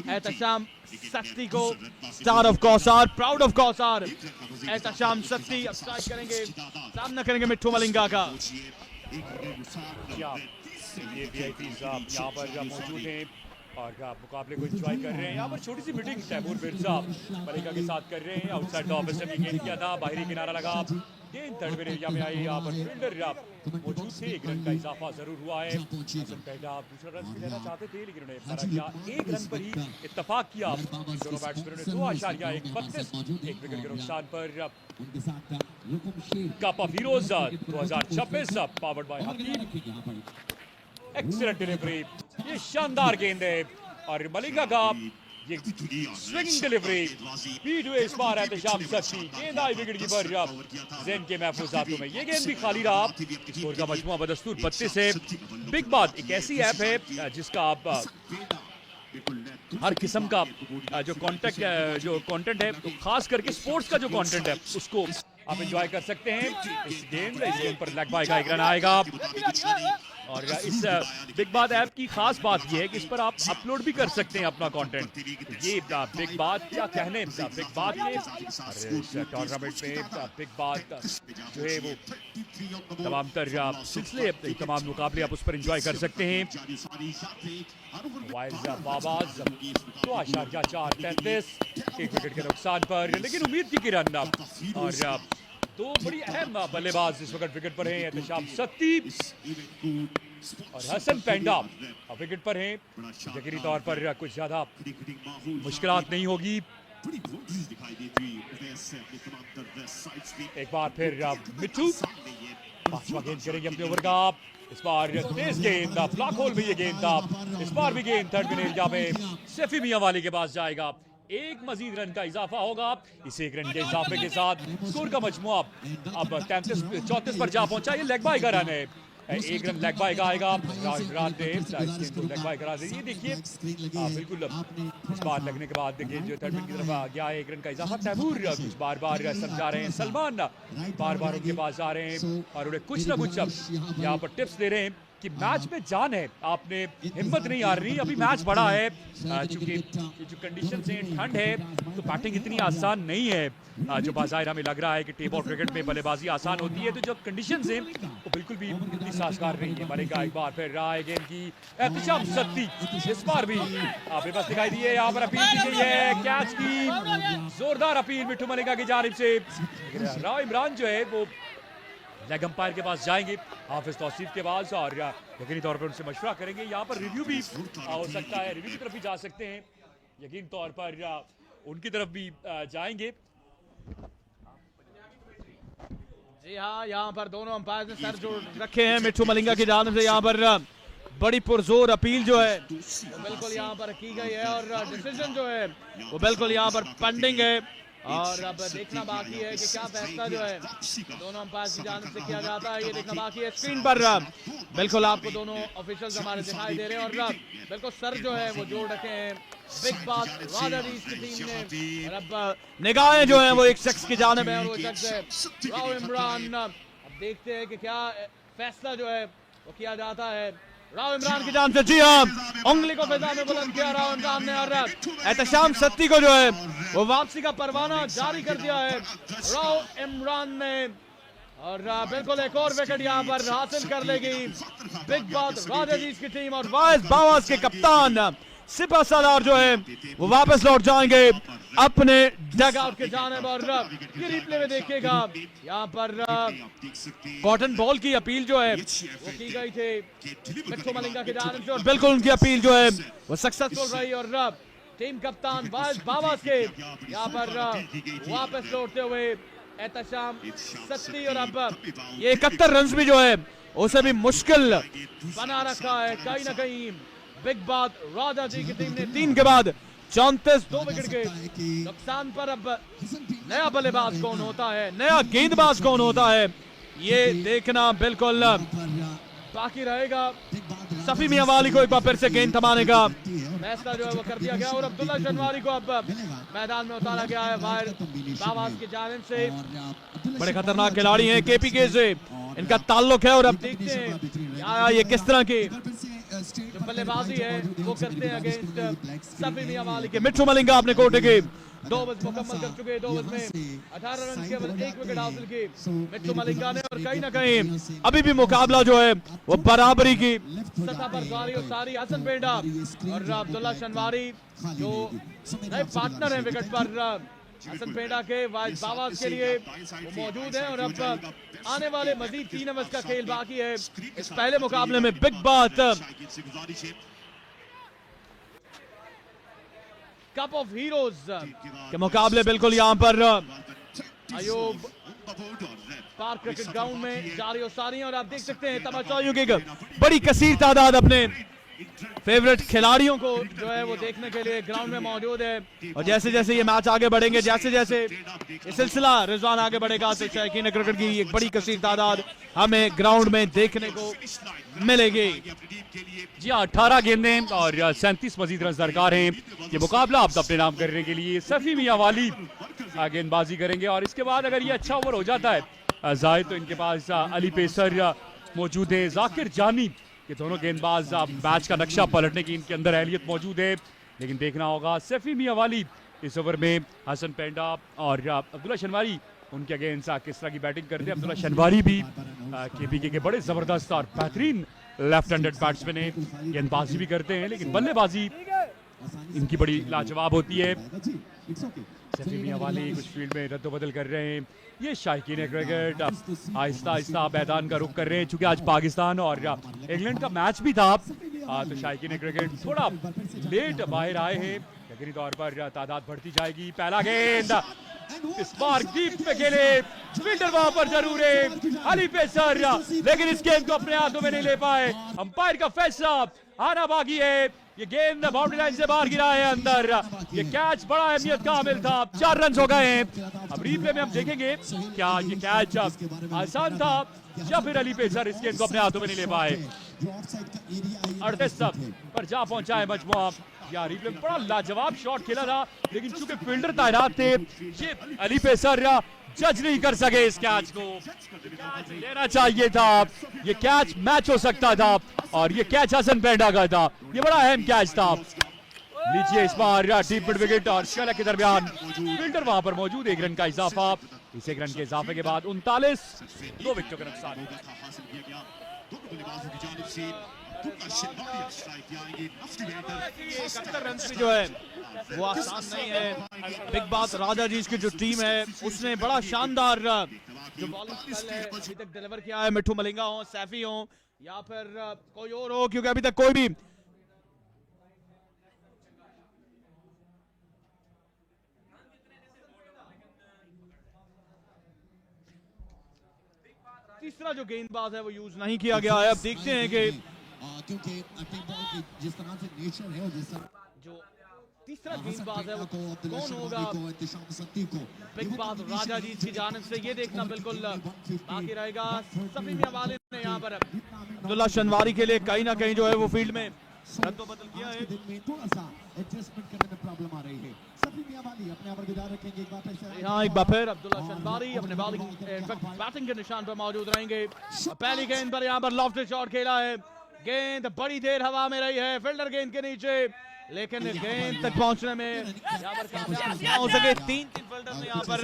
Speaker 5: एहतशाम सत्ती को। Star of Kausar, proud of Kausar Ehtasham Satti अब स्ट्राइक करेंगे, सामना करेंगे मिट्टू मलिंगा का।
Speaker 7: ये वीआईपीज़ यहाँ पर मौजूद हैं और मुकाबले को एंजॉय कर रहे हैं। यहाँ पर छोटी सी मीटिंग तैमूर मिर्जा मलिंगा के साथ कर रहे हैं। आउटसाइड द ऑफ स्टंप गेंद किया था, बाहरी किनारा लगा, गेंद थर्ड में एरिया में आई। यहाँ पर फील्डर मौजूद थे, 1 रन का इजाफा जरूर हुआ है। हसन पेंडा दूसरा रन लेना चाहते थे लेकिन उन्हें फर्क किया, 1 रन पर ही इत्तेफाक किया दोनों बैट्समैनों ने। 2.31 1 विकेट के नुकसान पर cup of heroes 2026 powered by Hakim. Excellent delivery, ये शानदार गेंद है और मलिंगा का ये स्विंगिंग डिलीवरी स्पीड हुए इस बार एहतशाम सत्ती, गेंद आई विकेट कीपर जैन के महफूज हाथों में। ये गेंद भी खाली रहा। स्कोर का मजमुआ बदस्तूर 32 है। बिग बात एक ऐसी ऐप है जिसका आप हर किस्म का जो कंटेंट है, तो खास करके स्पोर्ट्स का जो कंटेंट है उसको आप एंजॉय कर सकते हैं। इस गेंद पर लेग बाय का 1 रन आएगा। और इस बिग बात ऐप की खास बात यह है कि इस पर आप अपलोड भी कर सकते हैं अपना कंटेंट। ये बिग बात क्या कहने, बिग बात ने इस टूर्नामेंट में बिग बात जो है वो तमाम तर सिलसिले, तमाम मुकाबले आप उस पर एंजॉय कर सकते हैं। वाइज बाबाज 2.433 1 विकेट के नुकसान पर, लेकिन उम्मीद की किरण। और 2 बड़ी अहम बल्लेबाज इस वक्त विकेट पर हैं, एहतशाम सत्ती और हसन पेंडा विकेट पर हैं। यकीनी तौर पर कुछ ज्यादा मुश्किलात नहीं होगी। एक बार फिर मिट्टू 5वां गेंद करेंगे अपने ओवर का। इस बार तेज गेंद, ब्लॉक होल में ये गेंद था। इस बार भी गेंद थर्ड विन एरिया में सैफी मियां वाली के पास जाएगा। 1 मजीद रन का इजाफा होगा। इस 1 रन के इजाफे के साथ स्कोर का मजमुआ अब 34 पर जा पहुंचा। ये लेग बाय का रन है, 1 रन लेग बाय का आएगा। लेग बाय करा दे, ये देखिए बिल्कुल इस बार लगने के बाद देखिए जो थर्ड विन की तरफ गया है। 1 रन का इजाफा। तैमूर बार बार समझा रहे हैं, सलमान बार बार उनके पास जा रहे हैं और उन्हें कुछ ना कुछ यहाँ पर टिप्स दे रहे हैं कि मैच में जान है, आपने हिम्मत नहीं हार रही। अभी मैच बड़ा है, चूंकि जो कंडीशंस हैं, ठंड है, तो बैटिंग इतनी आसान नहीं है। जो बाज़ाहिर हमें लग रहा है कि टेबल क्रिकेट में बल्लेबाजी आसान होती है, तो जो कंडीशंस हैं वो बिल्कुल भी इतनी साजगार नहीं है। मलिंगा एक बार फिर रहा है गेंद की एहतशाम सत्ती, इस बार भी बेबस दिखाई दी है। यहाँ पर अपील की गई है, कैच की जोरदार अपील मिट्टू मलिंगा की जानिब से। राव इमरान जो है वो लेग अंपायर के पास जाएंगे हाफिज तौसीफ के पास और यकीनी तौर पर उनसे मशवरा करेंगे। यहाँ पर रिव्यू भी हो सकता है, रिव्यू की तरफ भी जा सकते हैं, यकीन तौर पर उनकी तरफ भी जाएंगे।
Speaker 5: जी हाँ, यहाँ पर दोनों अंपायर ने सर जोड़ रखे हैं मिट्टू मलिंगा की जानिब से। यहाँ पर बड़ी पुरजोर अपील जो है वो बिल्कुल यहाँ पर की गई है और डिसीजन जो है वो बिल्कुल यहाँ पर पेंडिंग है। और अब देखना बाकी है कि क्या फैसला जो है दोनों अंपायर की जानिब से किया जाता है, ये देखना बाकी है। स्क्रीन पर बिल्कुल आपको दोनों ऑफिशियल्स हमारे दिखाई दे रहे हैं और बिल्कुल सर जो है वो जोड़ रखे हैं। बिग बात रादर की टीम ने, और अब निगाहें जो है वो एक शख्स की जानिब है और वो शख्स है राव इमरान। अब देखते हैं कि क्या फैसला जो है वो किया जाता है राव इमरान की जान से। जी हाँ, उंगली को फिजा में बुलंद किया राव इमरान ने और एहतशाम सत्ती को जो है वो वापसी का परवाना जारी कर दिया है राव इमरान ने। और बिल्कुल एक और विकेट यहाँ पर हासिल कर लेगी बिग बात राजाजीज की टीम और वाइस बावास के कप्तान सिपा सालार जो है वो वापस लौट जाएंगे अपने डग आउट के जानिब। और ये रिप्ले में देखिएगा यहाँ पर कॉटन बॉल की अपील जो है वो की गई थी मिट्ठू मलिंगा की जानिब से और बिल्कुल उनकी अपील जो है वो सक्सेसफुल रही और टीम कप्तान वाइस बावास के यहाँ पर वापस लौटते हुए एहतशाम सत्ती। और अब ये 71 रन भी जो है उसे भी मुश्किल बना रखा है कहीं ना कहीं बिग बात राजा जी की टीम ने। 3 के बाद 34 2 विकेट के नुकसान पर अब नया बल्लेबाज कौन होता है, नया गेंदबाज कौन होता है, ये देखना बिल्कुल बाकी रहेगा। सफी मियां वाली को एक बार फिर से गेंद थमाने का फैसला जो है वो कर दिया गया और अब्दुल्ला शनवारी को अब मैदान में उतारा गया है वायर बावास की जानिब से। बड़े खतरनाक खिलाड़ी हैं केपीके से इनका ताल्लुक है और अब देखते हैं ये किस तरह की जो बल्लेबाजी है वो करते हैं अगेंस्ट सफी मियां वाली के। मिट्ठू मलिंगा अपने कोटे के 2 ओवर मुकम्मल कर चुके हैं। 2 ओवर में 18 रन केवल 1 विकेट हासिल की मिट्ठू मलिंगा ने और कहीं ना कहीं अभी भी मुकाबला जो है वो बराबरी की सतह पर जारी और सारी। हसन पेंडा और अब्दुल्ला शनवारी जो नए पार्टनर हैं विकेट पर हसन पेंडा के वाइस बावास के लिए वो मौजूद हैं। और अब आने वाले मजीद 3 ओवर्स का खेल बाकी है इस पहले मुकाबले में। बिग बात कप ऑफ हीरोज के मुकाबले बिल्कुल यहाँ पर अयूब पार्क क्रिकेट ग्राउंड में जारी और सारी और आप देख सकते हैं तमाशाइयों की बड़ी कसीर तादाद अपने फेवरेट खिलाड़ियों को जो है वो देखने के लिए ग्राउंड में मौजूद है। और जैसे जैसे ये मैच आगे बढ़ेंगे, जैसे जैसे ये सिलसिला रिजवान आगे बढ़ेगा तो शौकीन क्रिकेट की एक बड़ी कसीर तादाद हमें ग्राउंड में देखने को मिलेगी।
Speaker 7: जी हाँ, 18 गेंदें और 37 मजीद रन दरकार हैं। ये मुकाबला आप अपने नाम करने के लिए सफी मियां वाली गेंदबाजी करेंगे और इसके बाद अगर ये अच्छा ओवर हो जाता है जाहिद तो इनके पास अली पेसर मौजूद है, जाकिर जानी, ये दोनों गेंदबाज मैच का नक्शा पलटने की इनके अंदर अहलियत मौजूद है। लेकिन देखना होगा सफी मियां वाली इस ओवर में हसन पेंडा और अब्दुल्ला शनवारी उनके अगेंस्ट किस तरह की बैटिंग करते हैं। अब्दुल्ला शनवारी भी केपीके के बड़े जबरदस्त और बेहतरीन लेफ्ट हैंडेड बैट्समैन है, गेंदबाजी भी करते हैं लेकिन बल्लेबाजी इनकी बड़ी लाजवाब होती है। सफी मियां वाली कुछ फील्ड में रद्द-बदल कर रहे हैं। ये शायकीन क्रिकेट आहिस्ता आहिस्ता मैदान का रुख कर रहे हैं चूंकि आज पाकिस्तान और इंग्लैंड का मैच भी था तो शायकीन क्रिकेट थोड़ा लेट बाहर आए हैं। यकीनी तौर पर तादाद बढ़ती जाएगी। पहला गेंद इस बार डीप में खेले, फील्डर वहां पर जरूर है अली पेसर, लेकिन इस गेंद को अपने हाथों में नहीं ले पाए। अंपायर का फैसला आना बाकी है। ये गेंद बाउंड्री लाइन से बाहर गिरा है अंदर। ये कैच बड़ा अहमियत का हामिल था। 4 रन हो गए हैं। अब रिप्ले में हम देखेंगे क्या ये कैच आसान था या फिर अली पेसर इस गेंद को अपने हाथों में नहीं ले पाए। 38 पर जा पहुंचा है मजमुआ। यार रिप्ले में बड़ा लाजवाब शॉट खेला था लेकिन चूंकि फील्डर तैनात थे ये अली पेसर जज नहीं कर सके इस कैच को। लेना चाहिए था, ये कैच मैच हो सकता था और ये कैच हसन पेंडा का था। ये बड़ा अहम कैच था। लीजिए इस बार डीप मिड विकेट और शैला के दरमियान फील्डर वहां पर मौजूद। 1 रन का इजाफा। इस 1 रन के इजाफे के बाद 39 2 विकेटों का नुकसान।
Speaker 5: 71 रन जो है वो आसान नहीं है। बिग बात राजा जी की जो टीम है उसने बड़ा शानदार जो बॉलिंग है अभी तक डिलीवर किया है। मिट्ठू मलिंगा हो, सैफी हो या फिर कोई और हो, क्योंकि अभी तक कोई भी तीसरा जो गेंदबाज है वो यूज नहीं किया गया है। अब देखते हैं कि
Speaker 6: क्योंकि जिस तरह से नेचर है और जिस तरह
Speaker 5: जो तीसरा गेंदबाज है वो कौन होगा? बिग बात राजा जी की जानिब से ये देखना बिल्कुल बाकी रहेगा। सफी मियां वाले ने यहाँ पर अब्दुल्ला शनवारी के लिए कहीं ना कहीं जो है वो फील्ड में रद्दोबदल किया है।
Speaker 6: थोड़ा सा एडजस्टमेंट करने में प्रॉब्लम आ रही है। सफी मियां वाली अपने आप गुजार रखेंगे। एक बार फिर
Speaker 5: यहाँ एक बार फिर अब्दुल्ला शनवारी अपने बैटिंग के निशान पर मौजूद रहेंगे। पहली गेंद पर यहाँ पर लॉफ्टेड शॉट खेला है। गेंद बड़ी देर हवा में रही है, फील्डर गेंद के नीचे, लेकिन गेंद तक पहुंचने में यहाँ पर कामयाब ना हो सके। तीन फील्डर ने यहाँ पर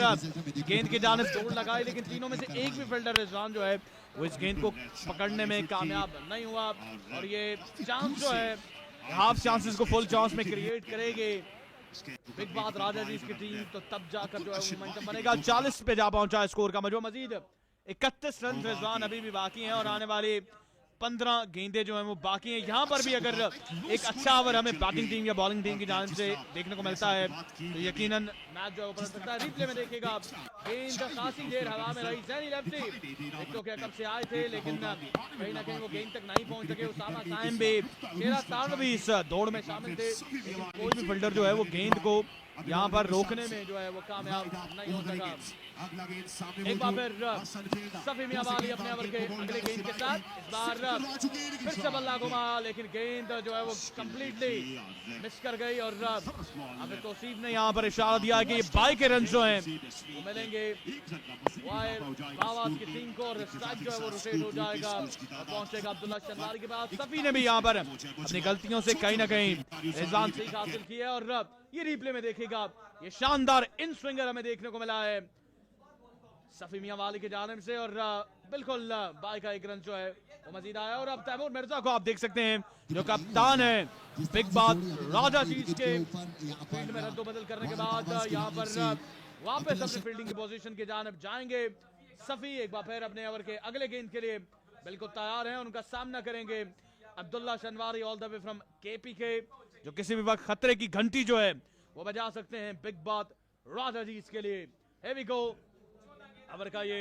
Speaker 5: गेंद की जानिब दौड़ लगाई, लेकिन तीनों में से एक भी फील्डर रिजवान जो है वो इस गेंद को पकड़ने में कामयाब नहीं हुआ। और ये चांस जो है हाफ चांसेस को फुल चांस में क्रिएट करेगी बिग बात राजा जी की टीम, तो तब जाकर जो है वो मोमेंटम बनेगा। 40 पे जा पहुंचा स्कोर का मजबूर। मजीद 31 रन रिजवान अभी भी बाकी हैं और आने वाली 15 गेंदे जो हैं वो बाकी हैं। यहाँ पर भी अगर एक अच्छा ओवर हमें बैटिंग टीम या बॉलिंग टीम की जानिब से देखने को मिलता है तो यकीनन मैच जो है ऊपर सकता है। रिप्ले में देखिएगा गेंद खासी देर हवा में रही। जैनी लेफ्टी विकेटों के कब से आए थे, लेकिन कहीं ना कहीं वो गेंद तक नहीं पहुंच सके। उसामा साइम भी 13 तान भी इस दौड़ में शामिल थे, लेकिन कोई भी फील्डर जो है वो गेंद को यहाँ पर रोकने में जो है वो कामयाब नहीं हो सका। एक बार फिर सफी मियां वाली अपने ओवर के अगले गेंद के साथ इस बार फिर से बल्ला घुमा, लेकिन गेंद जो है वो कंप्लीटली मिस कर गई। और अब तौसीफ ने यहाँ पर इशारा दिया कि ये 22 के रन जो हैं वो मिलेंगे बावास की टीम को, और स्ट्राइक जो है वो रोटेट हो जाएगा और पहुंचेगा अब्दुल्ला शनवारी के पास। सफी ने भी यहाँ पर अपनी गलतियों से कहीं ना कहीं रिजवान सीख हासिल की है। और ये रिप्ले में देखिएगा ये शानदार इन स्विंगर हमें देखने को मिला है सफी मियां वाली की जानिब से, और बिल्कुल 22 का एक रन जो है वो मजीद आया। और अब तैमूर मिर्जा को आप देख सकते हैं जो कप्तान है बिग बात राजा जी के फील्ड में रद्दोबदल करने के बाद यहाँ पर वापस अपनी फील्डिंग की पोजीशन की जानिब जाएंगे। सफी एक बार फिर अपने ओवर के अगले गेंद के लिए बिल्कुल तैयार हैं, उनका सामना करेंगे Abdullah Shinwari all the way from KPK, जो किसी भी वक्त खतरे की घंटी जो है वो बजा सकते हैं बिग बात राजा जी इसके लिए। Here we go। ओवर का ये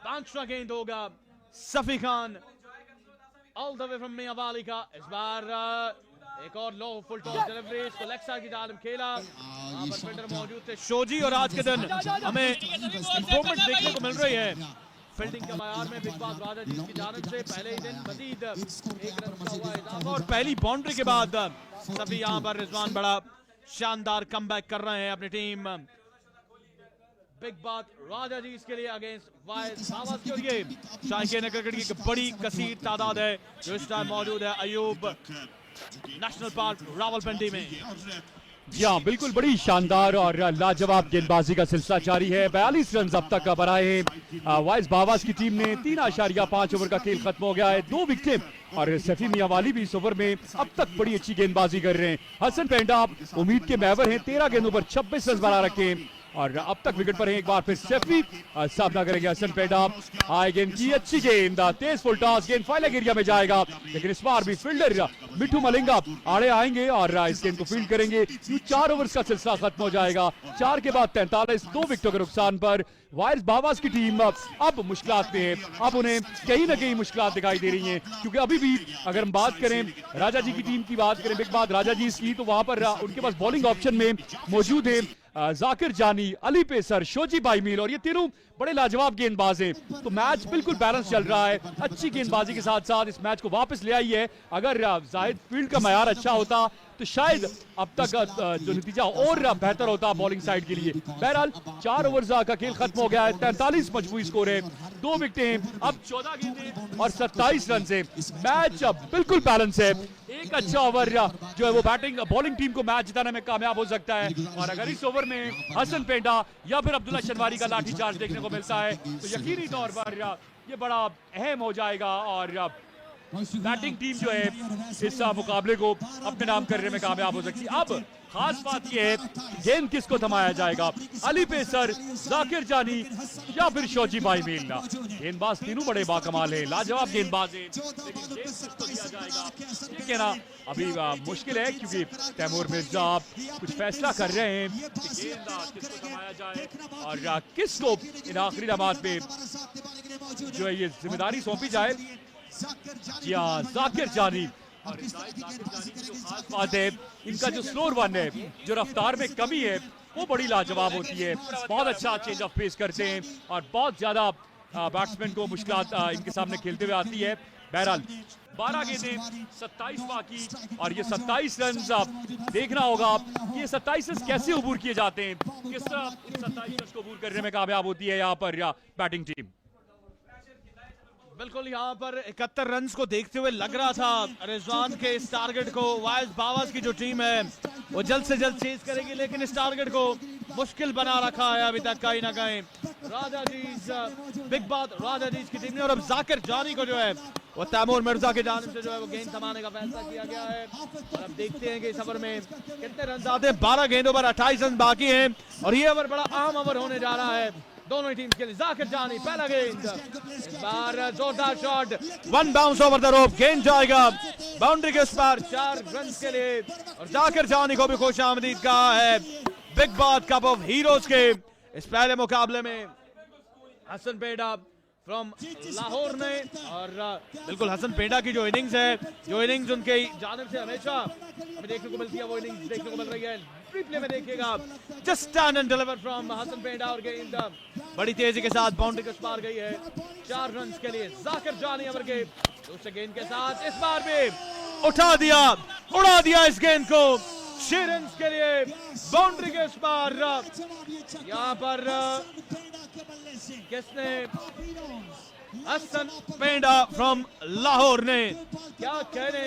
Speaker 5: 5वां गेंद होगा। Safi Khan all the way from Mianwali का, इस बार एक और लो फुल टॉस डिलीवरी, इसको लेग साइड की जानिब खेला। वहां पर फील्डर मौजूद थे शोजी, और आज के दिन हमें इंप्रूवमेंट देखने को मिल रही है फील्डिंग के मयार में बिग बात राजा जी की जानिब से। पहले ही दिन मजीद एक रन का हुआ इजाफा, और पहली बाउंड्री के बाद सभी यहाँ पर रिजवान बड़ा शानदार कमबैक कर रहे हैं अपनी टीम बिग बात राजा जी इसके लिए अगेंस्ट वाइस बावास के। और ये शायकीन क्रिकेट की एक बड़ी कसीर तादाद है जो इस टाइम मौजूद है अयूब नेशनल पार्क रावलपिंडी में।
Speaker 7: जी हाँ, बिल्कुल बड़ी शानदार और लाजवाब गेंदबाजी का सिलसिला जारी है। 42 रन अब तक बनाए हैं वाइस बावास की टीम ने। 3.5 ओवर का खेल खत्म हो गया है, 2 विकेटें, और सफी मियां वाली भी इस ओवर में अब तक बड़ी अच्छी गेंदबाजी कर रहे हैं। हसन पेंडा उम्मीद के मैवर हैं, 13 गेंदों पर 26 रन बना रखे हैं और अब तक विकेट पर है। एक बार फिर सैफी सामना करेंगे हसन पेंडा। हाई गेंद की अच्छी गेंद, तेज फुल टॉस, गेंद फाइलर एरिया में जाएगा, लेकिन इस बार भी फील्डर मिठू मलिंगा आड़े आएंगे और इस गेंद को फील्ड करेंगे। 4 ओवर्स का सिलसिला खत्म हो जाएगा। 4 के बाद 43, 2 विकेटों के नुकसान पर वाइस बावास की टीम अब मुश्किलात में है। अब उन्हें कहीं ना कहीं मुश्किलात दिखाई दे रही हैं, क्योंकि अभी भी अगर हम बात करें राजा जी की टीम की बात करें बिग बात राजा जी की, तो वहां पर उनके पास बॉलिंग ऑप्शन में मौजूद है जाकिर जानी, अली पेसर, शोजी बाईमील, और ये तीनों बड़े लाजवाब गेंदबाज हैं। तो मैच बिल्कुल बैलेंस चल रहा है। अच्छी गेंदबाजी के साथ साथ इस मैच को वापस ले आई है। अगर जाहिद फील्ड का मयार अच्छा होता तो शायद अब तक जो नतीजा और बेहतर होता बॉलिंग साइड के लिए। बहरहाल 4 ओवर्स का खेल खत्म हो गया है, 43 मजबूरी स्कोर है, 2 विकेटें, अब 14 गेंदें और 27 रन से मैच बिल्कुल बैलेंस है। एक अच्छा ओवर जो है वो बैटिंग बॉलिंग टीम को मैच जिताने में कामयाब हो सकता है, और अगर इस ओवर में हसन पेंडा या फिर अब्दुल्ला शनवारी का लाठीचार्ज देखने को मिलता है तो यकीनी तौर पर ये बड़ा अहम हो जाएगा और बैटिंग टीम जो है इस मुकाबले को अपने नाम करने में कामयाब हो सकती है। अब खास बात यह है गेंद किसको थमाया जाएगा, अली पेसर, जाकिर जानी या फिर शोजी बाईमील। गेंदबाज तीनों बड़े बाकमाल है, लाजवाब गेंदबाज है, लेकिन गेंद किसको दिया जाएगा ठीक है ना, अभी मुश्किल है, क्योंकि तैमूर मिर्जा कुछ फैसला कर रहे हैं कि गेंद किसको थमाया जाए और किसको इन आखिरी लम्हात पे जो है ये जिम्मेदारी सौंपी जाए। जी हाँ, जाकिर जानी और खास बात है इनका जो स्लोर वन है, जो रफ्तार में कमी है वो बड़ी लाजवाब होती है। बहुत अच्छा चेंज ऑफ पेस करते हैं और बहुत ज्यादा बैट्समैन को मुश्किलात इनके सामने खेलते हुए आती है। बहरहाल 12 गेंदें 27 बाकी और ये 27 रन देखना होगा कि ये 27 रन कैसे अबूर किए जाते हैं, किस तरह इन 27 रन को अबूर करने में कामयाब होती है यहाँ पर बैटिंग टीम।
Speaker 5: बिल्कुल यहाँ पर 71 रन्स को देखते हुए लग रहा था रिजवान के इस टारगेट को वाइज बावास की जो टीम है वो जल्द से जल्द चेज करेगी, लेकिन इस टारगेट को मुश्किल बना रखा है अभी तक कहीं ना कहीं राजा जीज बिग बात राजा जीज की टीम ने। और अब जाकिर जानी को जो है वो तैमूर मिर्जा के जानिब से जो है वो गेंद थमाने का फैसला किया गया है। और अब देखते हैं कि इस ओवर में कितने रन आते हैं। 12 गेंदों पर 28 रन बाकी हैं और ये ओवर बड़ा अहम ओवर होने जा रहा है दोनों ही टीम के लिए। जाकिर जानी पहला गेंद, इस बार जोरदार shot, one bounce over the rope, गेंद जाएगा बाउंड्री के उस पार 4 रन के लिए। और जाकिर जानी को भी खुश आमदीद कहा है बिग बात कप ऑफ हीरोज के इस पहले मुकाबले में। हसन पेंडा फ्रॉम लाहौर ने, और बिल्कुल हसन पेंडा की जो इनिंग्स है, जो इनिंग्स उनके जानिब से हमेशा हमें देखने को मिलती है वो इनिंग्स देखने को मिल रही है। रिप्ले में देखिएगा just stand and deliver from Hassan Penda और गेंद बड़ी तेजी के साथ बाउंड्री के पार गई है 4 रन के लिए। जाकिर जानी ओवर के दूसरे गेंद के साथ इस बार भी उठा दिया, उड़ा दिया इस गेंद को 6 रन के लिए बाउंड्री के उस पार। यहाँ पर किसने, हसन पेंडा फ्रॉम लाहौर ने, क्या कहने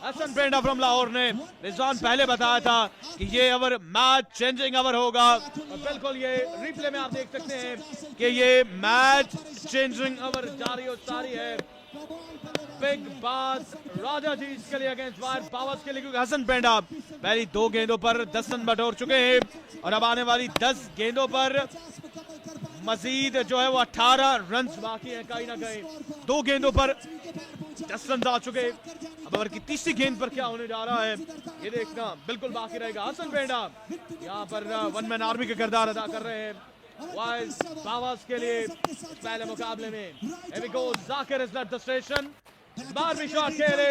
Speaker 5: हसन पेंडा फ्रॉम लाहौर ने। रिजवान पहले बताया था कि ये ओवर मैच चेंजिंग ओवर होगा और बिल्कुल ये रिप्ले में आप देख सकते हैं कि ये मैच चेंजिंग ओवर जारी और सारी है। बिग बात राजा जी के लिए अगेंस्ट वायर बावस के लिए, क्योंकि हसन पेंडा पहली 2 गेंदों पर 10 रन बटोर चुके हैं और अब आने वाली 10 गेंदों पर मजीद जो है वो 18 रन बाकी है। कहीं ना कहीं 2 गेंदों पर 10 रन आ चुके। अब ओवर की तीसरी गेंद पर क्या होने जा रहा है ये देखना बिल्कुल बाकी रहेगा। हसन पेंडा यहाँ पर वन मैन आर्मी का किरदार अदा कर रहे हैं वाइज बावास के लिए पहले मुकाबले में। Here we go, Zakir is at the station, इस बार भी शॉट खेले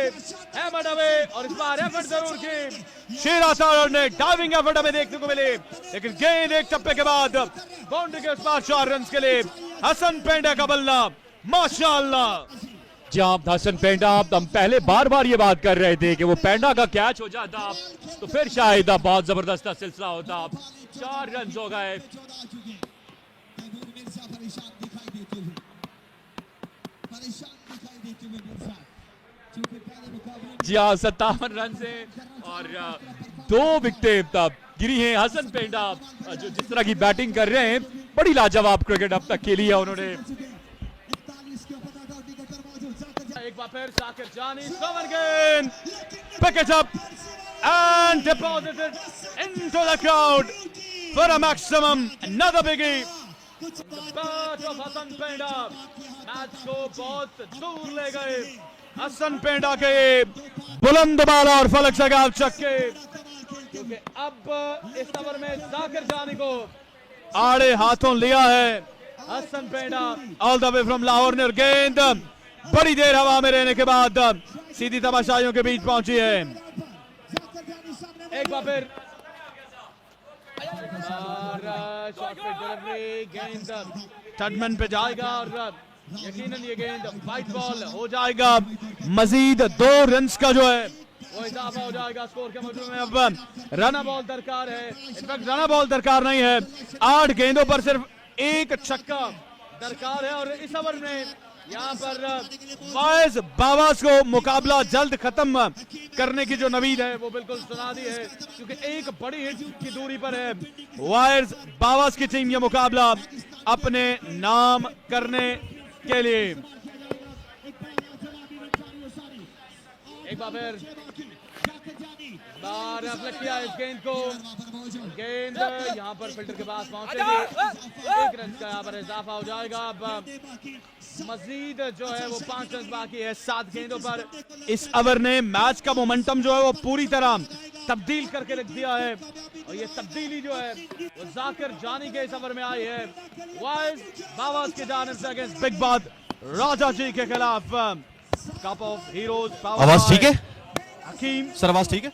Speaker 5: हैमर अवे और इस बार एफर्ट जरूर की शेरा सागर ने, डाइविंग एफर्ट हमें देखने को मिले, लेकिन गेंद एक टप्पे के बाद बाउंड्री के उस पार 4 रन के लिए। हसन पेंडा का बल्ला माशाअल्लाह।
Speaker 7: जी आप हसन पेंडा, हम पहले बार बार ये बात कर रहे थे कि वो पेंडा का कैच हो जाता तो फिर शायद बहुत जबरदस्त सिलसिला होता। 4 रन हो गए। जी हाँ 57 रन से और 2 विकेटें गिरी हैं। हसन पेंडा जो जिस तरह की बैटिंग कर रहे हैं, बड़ी लाजवाब क्रिकेट अब तक खेली है उन्होंने।
Speaker 5: एक बार फिर जाकिर जानी, कवर गेंद, pick it up and deposit it into the crowd for a maximum, another biggie. Bat of Hassan Penda match को बहुत दूर ले गए। हसन पेंडा के बुलंद बाला और फलक सगाव छक्के, क्योंकि अब इस ओवर में जाकिर जानी को आड़े हाथों लिया है Hassan Penda all the way from Lahore ने। और गेंद बड़ी देर हवा में रहने के बाद सीधी तमाशाइयों के बीच पहुंची है। एक बार फिर शॉट पे डिलीवरी, गेंद टडमैन पे जाएगा और यकीनन ये गेंद वाइट बॉल हो जाएगा। मजीद 2 रन का जो है वो इजाफा हो जाएगा स्कोर के मौजूद में। अब रन बॉल दरकार है, इनफैक्ट रन बॉल दरकार नहीं है, 8 गेंदों पर सिर्फ 1 छक्का दरकार है। और इस ओवर में यहाँ पर वाइज बावास को मुकाबला जल्द खत्म करने की जो नवीद है वो बिल्कुल सुना दी है, क्योंकि एक बड़ी हिट की दूरी पर है वाइज बावास की टीम ये मुकाबला अपने नाम करने के लिए। एक बार फिर बार फ्लिक किया इस गेंद को, गेंद यहाँ पर फिल्टर के पास पहुंचेगी, 1 रन का यहाँ पर इजाफा हो जाएगा। अब मजीद जो है वो 5 रन बाकी है 7 गेंदों पर। इस ओवर ने मैच का मोमेंटम जो है वो पूरी तरह तब्दील करके रख दिया है और ये तब्दीली जो है वो जाकिर जानी के इस ओवर में आई है वाइज बावास के जानिब से अगेंस्ट बिग बात राजा जी के खिलाफ। कप ऑफ हीरोज
Speaker 4: आवाज ठीक है?
Speaker 5: हकीम,
Speaker 1: सरवास ठीक है?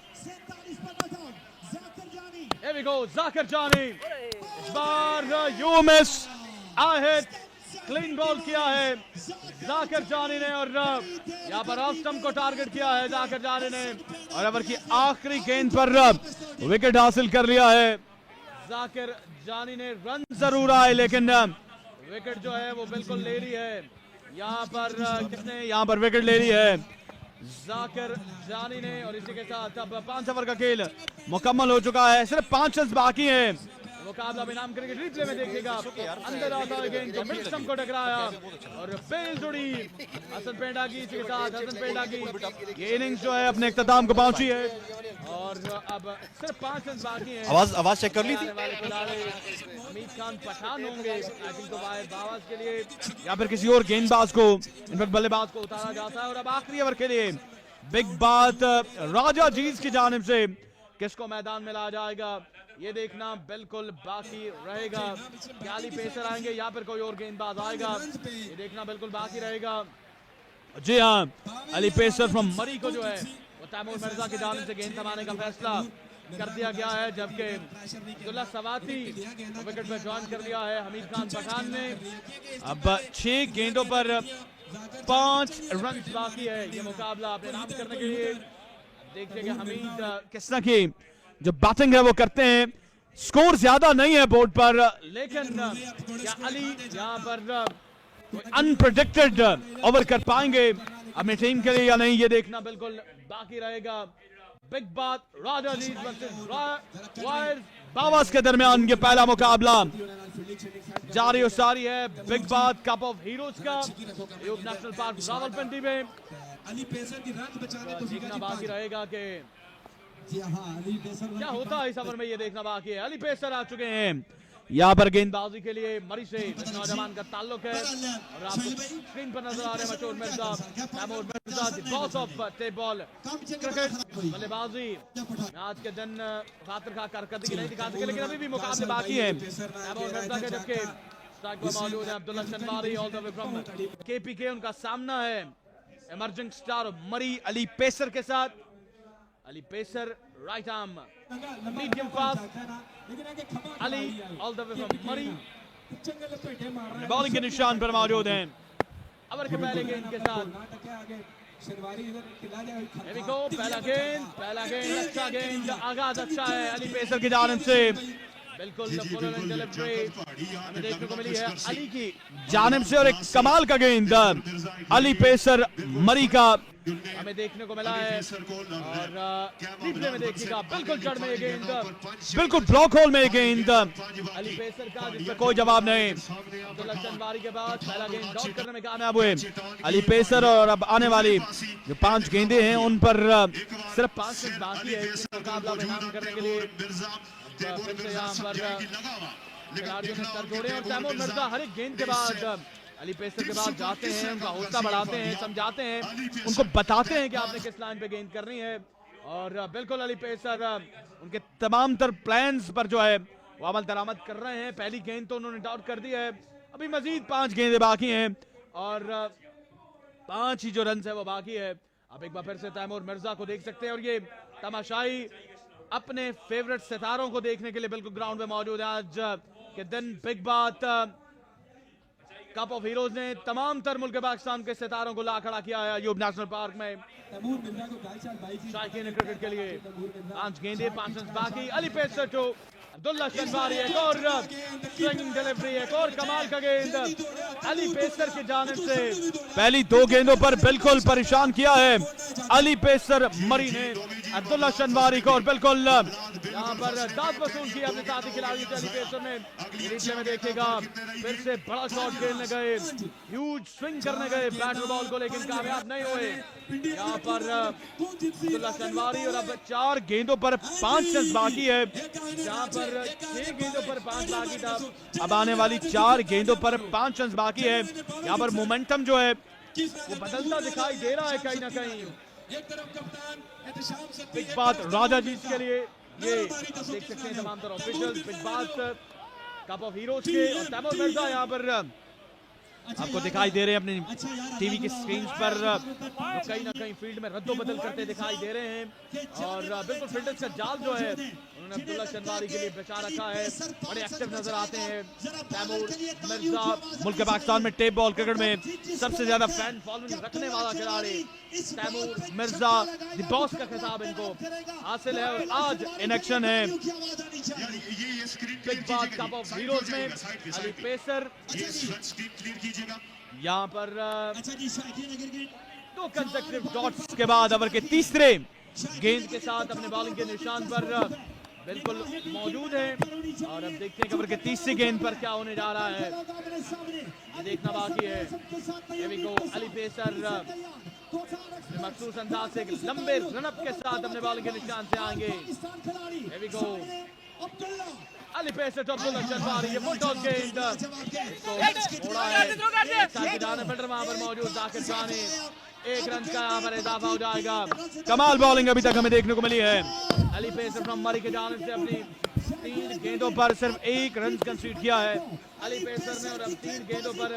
Speaker 5: here we go, जाकिर जानी, इस बार यू मिस, आहेद क्लीन बॉल किया है जाकिर जानी ने और यहाँ पर ऑफ स्टंप को टारगेट किया है जाकिर जानी ने और ओवर की आखिरी गेंद पर विकेट हासिल कर लिया है जाकिर जानी ने। रन जरूर आए लेकिन विकेट जो है वो बिल्कुल ले ली है। यहाँ पर किसने यहाँ पर विकेट ले ली है जाकिर जानी ने और इसी के साथ अब 5 ओवर का खेल मुकम्मल हो चुका है। सिर्फ 5 रन बाकी हैं। मुकाबला भी नाम क्रिकेट रिप्ले में देखेगा। अंदर आता है गेंद को मिड स्टंप को टकराया और बेल जुड़ी हसन पेंडा की। इसी के साथ हसन पेंडा की ये इनिंग्स जो है अपने इख्तिताम को पहुंची है और अब सिर्फ 5 रन बाकी हैं।
Speaker 1: आवाज चेक कर ली थी।
Speaker 5: हमीद खान पठान होंगे आई थिंक तो बावाज के लिए या फिर किसी और गेंदबाज को इनफैक्ट बल्लेबाज को उतारा जाता है। और अब आखिरी ओवर के लिए बिग बात राजा जीज की जानिब से किसको मैदान में लाया जाएगा ये देखना बिल्कुल बाकी रहेगा। क्या अली पेसर आएंगे या फिर कोई और गेंदबाज आएगा ये देखना बिल्कुल बाकी रहेगा। जी हाँ, अली पेसर फ्रॉम मरी को जो है वो तैमूर मिर्जा की जानिब से गेंद थमाने का फैसला कर दिया गया है जबकि अब्दुल्ला सवाती विकेट पर ज्वाइन कर लिया है हमीद खान पठान ने। अब 6 गेंदों पर 5 रन बाकी है ये मुकाबला अपने नाम करने के लिए। देखिए कि हमीद किस तरह की जो बैटिंग है वो करते हैं। स्कोर ज्यादा नहीं है बोर्ड पर लेकिन क्या अली यहाँ पर अनप्रेडिक्टेड ओवर कर पाएंगे अपनी टीम के लिए या नहीं ये देखना बिल्कुल बाकी रहेगा। बिग बात राजा जीज वर्सेस वायर्स बावास के दरमियान ये पहला मुकाबला जारी और सारी है। बिग बात कप ऑफ हीरोज का योग नेशनल पार्क रावलपिंडी में देखना बाकी रहेगा कि क्या होता है इस ओवर में ये देखना बाकी है। अली पेसर आ चुके हैं यहाँ पर गेंदबाजी के लिए मरी से नौजवान का ताल्लुक है और आप स्क्रीन पर नजर आ रहे हैं मशहूर Mirza Taimur Mirza boss of tape ball cricket बल्लेबाजी आज के दिन खातिर खा कारकर्दगी नहीं दिखा सके लेकिन अभी भी मुकाबले बाकी है तैमूर मिर्जा के जबकि स्ट्राइक पर मौजूद है Abdullah Shinwari all the way from KPK. उनका सामना है इमर्जिंग स्टार मरी अली पेसर के साथ। Ali pacer right arm medium fast Ali all the way from मरी बॉलिंग के निशान पर मौजूद हैं ओवर के पहले गेंद के साथ। पहला गेंद अच्छा गेंद आगाज अच्छा है अली पेसर की जानिब से बिल्कुल हमें देखने को मिली है अली की जानिब से और एक कमाल का गेंद अली पेसर मरी का हमें देखने को मिला है और रिप्ले में देखिएगा बिल्कुल जड़ में ये गेंद बिल्कुल ब्लॉक होल में ये गेंद अली पेसर का जिसमें कोई जवाब नहीं। अब्दुल्ला शनवारी के बाद पहला गेंद डॉट करने में कामयाब हुए अली पेसर और अब आने वाली जो 5 गेंदें हैं उन पर सिर्फ 5 रन बाकी है मुकाबला में नाम करने के लिए। फिर से यहाँ पर खिलाड़ियों ने सर जोड़े और तैमूर मिर्जा हर एक गेंद के बाद अली पेसर के बाद जाते हैं उनका हौसला बढ़ाते हैं समझाते हैं उनको बताते हैं कि आपने किस लाइन पे गेंद करनी है और बिल्कुल अली पेसर उनके तमाम तर प्लान्स पर जो है वो अमल दरामद कर रहे हैं। पहली गेंद तो उन्होंने डॉट कर दी है अभी मजीद 5 गेंदें बाकी हैं और 5 ही जो रन है वो बाकी है। आप एक बार फिर से तैमूर मिर्जा को देख सकते हैं और ये तमाशाई अपने फेवरेट सितारों को देखने के लिए बिल्कुल ग्राउंड में मौजूद है। आज के दिन बिग बात कप ऑफ हीरोज ने तमाम तर मुल्क पाकिस्तान के सितारों को ला खड़ा किया है अयूब नेशनल पार्क में शायकीन क्रिकेट के लिए। 5 गेंदें 5 रन बाकी अली पेसर टू अब्दुल्ला शनवारी एक और स्विंगिंग डिलीवरी एक और कमाल का गेंद अली पेसर की जानिब से। पहली 2 गेंदों पर बिल्कुल परेशान किया है अली पेसर मरी ने अब्दुल्ला शनवारी को और बिल्कुल यहाँ पर दाद वसूल किया अपने साथी खिलाड़ी से अली पेसर ने। रिप्ले में देखिएगा फिर से बड़ा शॉट खेलने गए ह्यूज स्विंग करने गए बैटर बॉल को लेकिन कामयाब नहीं हुए यहाँ पर अब्दुल्ला शनवारी। और अब 4 गेंदों पर 5 रन बाकी है जहाँ पर 6 गेंदों पर 5 बाकी था अब आने वाली 4 गेंदों पर 5 रन बाकी है। यहाँ पर मोमेंटम जो है वो बदलता दिखाई दे रहा है कहीं ना कहीं। बिग बात राजा जीत के लिए ये देख सकते हैं तमाम तरह ऑफिशियल बिग बात कप ऑफ हीरोज के और तैमूर मिर्जा यहाँ पर आपको दिखाई दे रहे हैं अपनी टीवी की स्क्रीन पर, जो कहीं ना कहीं फील्ड में रद्दोबदल करते दिखाई दे रहे हैं। और बिल्कुल फील्डर्स का जाल जो है उन्होंने अब्दुल्ला शनवारी के लिए बचा रखा है, बड़े एक्टिव नजर आते हैं। तैमूर मिर्जा मुल्क पाकिस्तान में टेप बॉल क्रिकेट में सबसे ज्यादा फैन फॉलोइंग रखने वाला खिलाड़ी तैमूर मिर्जा, द बॉस का खिताब इनको हासिल है। और आज इन एक्शन है बिग बात कप ऑफ हीरोज में अली पेसर यहाँ पर 2 कंसेक्यूटिव डॉट्स के बाद ओवर के तीसरे गेंद के साथ अपने बॉलिंग के निशान पर बिल्कुल मौजूद है। और अब देखते हैं कि ओवर के तीसरी गेंद पर क्या होने जा रहा है, ये देखना बाकी है। Here we go, Ali pacer मखसूस अंदाज से लंबे रनअप के साथ अपने बॉलिंग के निशान से आएंगे। Here we go, Ali pacer to Abdullah Shinwari, ये फुल टॉस गेंद छोड़ा है। फिल्डर वहां पर मौजूद जाकिर जानी, 1 रन का यहाँ पर इजाफा हो जाएगा। कमाल बॉलिंग अभी तक हमें देखने को मिली है अली पेसर फ्रॉम मरी के जानिब से। अपनी 3 गेंदों पर सिर्फ 1 रन कंसीड किया है अली पेसर ने, और अब 3 गेंदों पर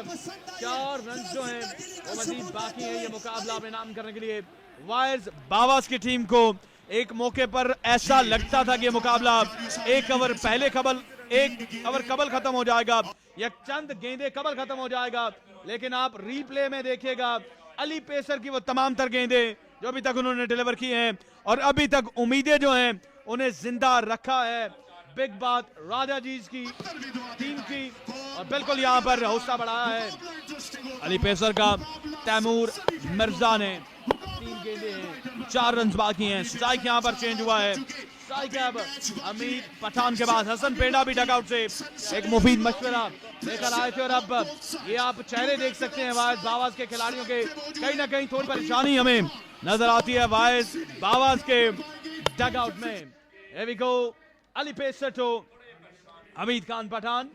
Speaker 5: 4 रन जो हैं वो मजीद बाकी है ये मुकाबला अपने नाम करने के लिए। वाइज बावास की टीम को एक मौके पर ऐसा लगता था कि ये मुकाबला 1 ओवर पहले एक ओवर कबल खत्म हो जाएगा या चंद गेंदे कबल खत्म हो जाएगा, लेकिन आप रीप्ले में देखिएगा अली पेसर की वो तमाम तर गेंदें जो अभी तक उन्होंने डिलीवर की हैं और अभी तक उम्मीदें जो हैं उन्हें जिंदा रखा है बिग बात राजा जी की टीम की। और बिल्कुल यहाँ पर हौसला बढ़ाया है अली पेसर का। तैमूर मिर्जा ने 3 गेंदे हैं, 4 रन बाकी हैं। स्ट्राइक यहाँ पर चेंज हुआ है, स्ट्राइक अब अमीर पठान के बाद हसन पेंडा भी डगआउट से एक मुफीद मशवरा लेकर आए थे। और अब ये आप चेहरे देख सकते हैं वाइज बावास के खिलाड़ियों के, कहीं ना कहीं थोड़ी परेशानी हमें नजर आती है वाइज बावास के डगआउट में। Here we go, Ali pacer तो हमीद खान पठान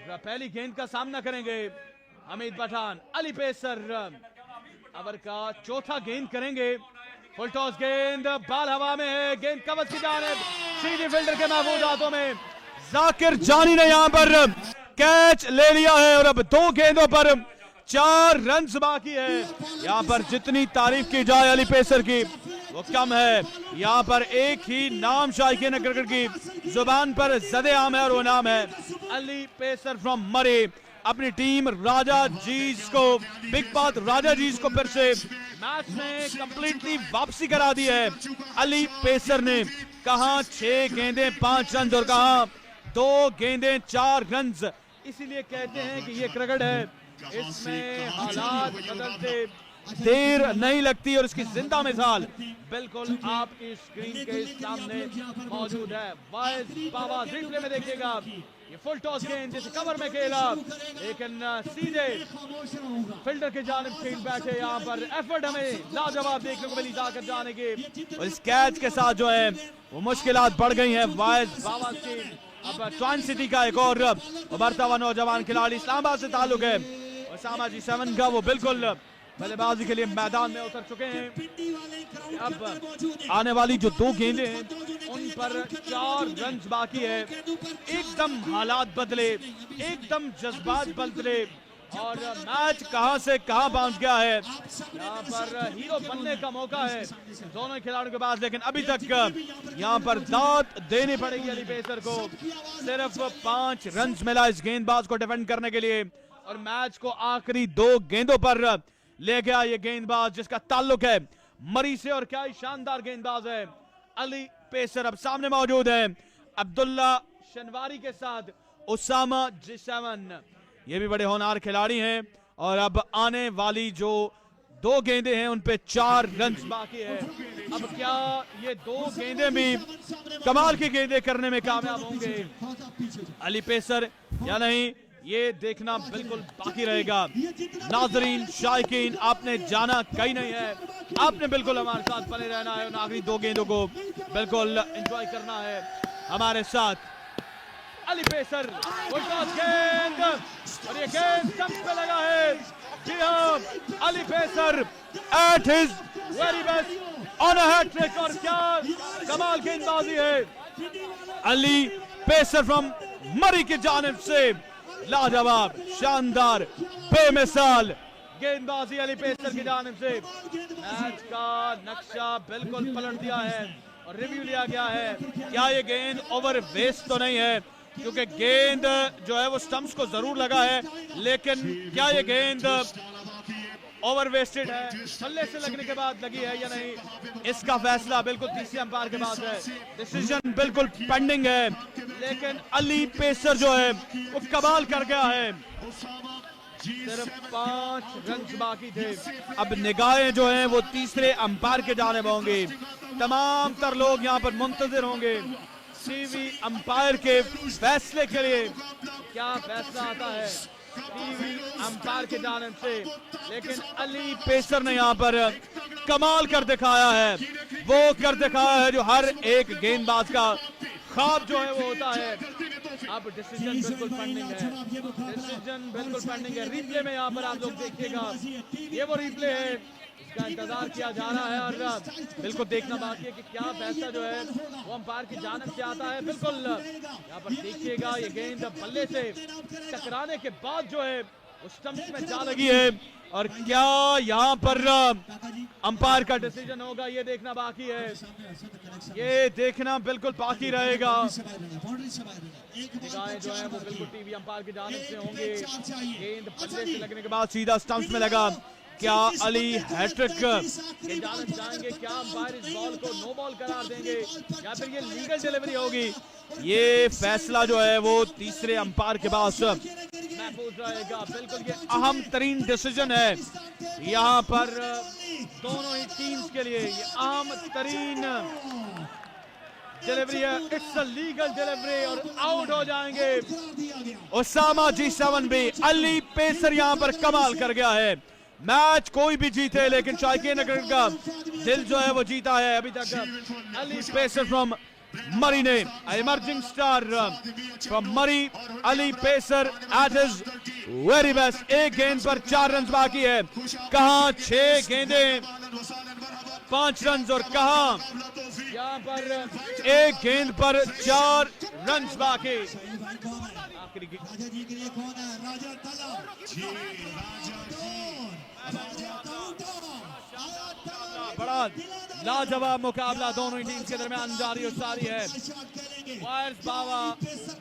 Speaker 5: पहली गेंद का सामना करेंगे। हमीद पठान, अली पेसर ओवर का चौथा गेंद करेंगे। फुल टॉस गेंद, बाल हवा में है, गेंद कवच की जानिब, सीधी फील्डर के महफूज हाथों में। जाकिर जानी ने यहां पर कैच ले लिया है और अब 2 गेंदों पर 4 रन बाकी है। यहां पर जितनी तारीफ की जाए अली पेसर की वो कम है। यहां पर एक ही नाम शायकीन क्रिकेट की जुबान पर ज़दे आम है और वो नाम है अली पेसर फ्रॉम मरी। अपनी टीम राजा जीज को, बिग बात राजा जीज को फिर से मैच में कंप्लीटली वापसी करा दी है अली पेसर ने। कहां 6 गेंदें 5 रन और कहां 2 गेंदें 4 रन। इसीलिए कहते हैं कि ये क्रिकेट है, इसमें हालात बदलते देर नहीं लगती और इसकी जिंदा मिसाल बिल्कुल आपकी स्क्रीन के सामने मौजूद है। वाइज बाबा रिप्ले में देखिएगा, ये फुल टॉस गेंद जिसे कवर में खेला लेकिन सीधे फील्डर के जानिब फील्ड बैठे। यहाँ पर एफर्ट हमें लाजवाब देखने को मिली जाकर जाने के, और इस कैच के साथ जो है वो मुश्किलात बढ़ गई हैं वाइज बाबा की। अब ट्वाइन सिटी का एक और उभरता हुआ नौजवान खिलाड़ी इस्लामाबाद से ताल्लुक है और सामा G7 का, वो बिल्कुल बल्लेबाजी के लिए मैदान में उतर चुके हैं। अब आने वाली जो 2 गेंदें हैं उन पर 4 रन बाकी है। एकदम हालात बदले, एकदम जज्बात बदले और मैच कहां से कहां पहुंच गया है। यहाँ पर हीरो बनने का मौका है दोनों खिलाड़ियों के पास, लेकिन अभी तक यहाँ पर दाद देनी पड़ेगी अली पेसर को। सिर्फ 5 रन मिला इस गेंदबाज को डिफेंड करने के लिए और मैच को आखिरी 2 गेंदों पर ले गया ये गेंदबाज जिसका ताल्लुक है मरी से, और क्या ही शानदार गेंदबाज है अली पेसर। अब सामने मौजूद है अब्दुल्ला शनवारी के साथ उसामा G7, ये भी बड़े होनहार खिलाड़ी हैं। और अब आने वाली जो 2 गेंदें हैं उन पे 4 रन बाकी है। अब क्या ये 2 गेंदें भी कमाल की गेंदें करने में कामयाब होंगे अली पेसर या नहीं, ये देखना बिल्कुल बाकी रहेगा। नाजरीन शायकीन, आपने जाना कहीं नहीं है, आपने बिल्कुल हमारे साथ बने रहना है और आखिरी 2 गेंदों को बिल्कुल एंजॉय करना है हमारे साथ। अली पेसर फुल टॉस गेंद और ये गेंद स्टंप पे लगा है। जी हाँ, Ali pacer at his very best on a hattrick, और क्या कमाल गेंदबाजी है अली पेसर फ्रॉम मरी की जानिब से। लाजवाब, शानदार बेमिसाल गेंदबाजी अली पेसर की जानिब से। मैच का नक्शा बिल्कुल पलट दिया है और रिव्यू लिया गया है। क्या ये गेंद ओवर वेस्ट तो नहीं है, क्योंकि गेंद जो है वो स्टंप्स को जरूर लगा है, लेकिन क्या ये गेंद ओवर वेस्टेड है, बल्ले से लगने के बाद लगी है या नहीं, इसका फैसला बिल्कुल तीसरे अंपायर के पास है। डिसीजन बिल्कुल पेंडिंग है, लेकिन अली पेसर जो है वो कमाल कर गया है। सिर्फ 5 रन बाकी थे। अब निगाहें जो हैं वो तीसरे अंपायर के जानिब होंगे। तमाम तर लोग यहाँ पर मुंतजिर होंगे टीवी अंपायर के फैसले के लिए। क्या फैसला आता है टीवी अंपायर के जानिब से, लेकिन अली पेसर ने यहाँ पर कमाल कर दिखाया है। वो कर दिखाया है जो हर एक गेंदबाज का ख्वाब जो है वो होता है। अब डिसीजन बिल्कुल पेंडिंग है, डिसीजन बिल्कुल पेंडिंग है। रिप्ले में यहाँ पर आप लोग देखिएगा, ये वो रिप्ले है, इसका इंतजार किया जा रहा है और बिल्कुल देखना बाकी है कि क्या फैसला जो है वो अंपायर की जानिब से आता है। बिल्कुल यहाँ पर देखिएगा, ये गेंद बल्ले से टकराने के बाद जो है वो स्टंप्स में जा लगी है, और क्या यहाँ पर अंपायर का डिसीजन होगा ये देखना बाकी है। ये देखना बिल्कुल बाकी रहेगा। निगाहें जो है वो बिल्कुल टीवी अंपायर की जानिब से होंगे। गेंद बल्ले से लगने के बाद सीधा स्टंप्स में लगा। क्या अली हैट्रिक के जानिब जाएंगे? क्या अंपायर इस बॉल को नो बॉल करार देंगे या फिर ये लीगल डिलीवरी होगी? ये फैसला जो है वो तीसरे अंपायर के पास महफूज रहेगा। बिल्कुल ये अहम तरीन डिसीजन है यहाँ पर दोनों ही टीम्स के लिए। ये अहम तरीन डिलीवरी है, इट्स अ लीगल डिलीवरी और आउट हो जाएंगे उसामा G7 भी। अली पेसर यहाँ पर कमाल कर गया है। मैच कोई भी जीते, लेकिन शायकीन नगर का दिल जो है वो जीता है अभी तक। अली पेसर फ्रॉम मरी ने, इमर्जिंग स्टार फ्रॉम मरी, Ali pacer at his very best. एक गेंद पर 4 रन बाकी है। कहां 6 गेंदें 5 रन और कहां यहाँ पर एक गेंद पर 4 रन बाकी। बड़ा लाजवाब मुकाबला दोनों ही टीम्स के दरमियान जारी और सारी है। वायर्स बाबा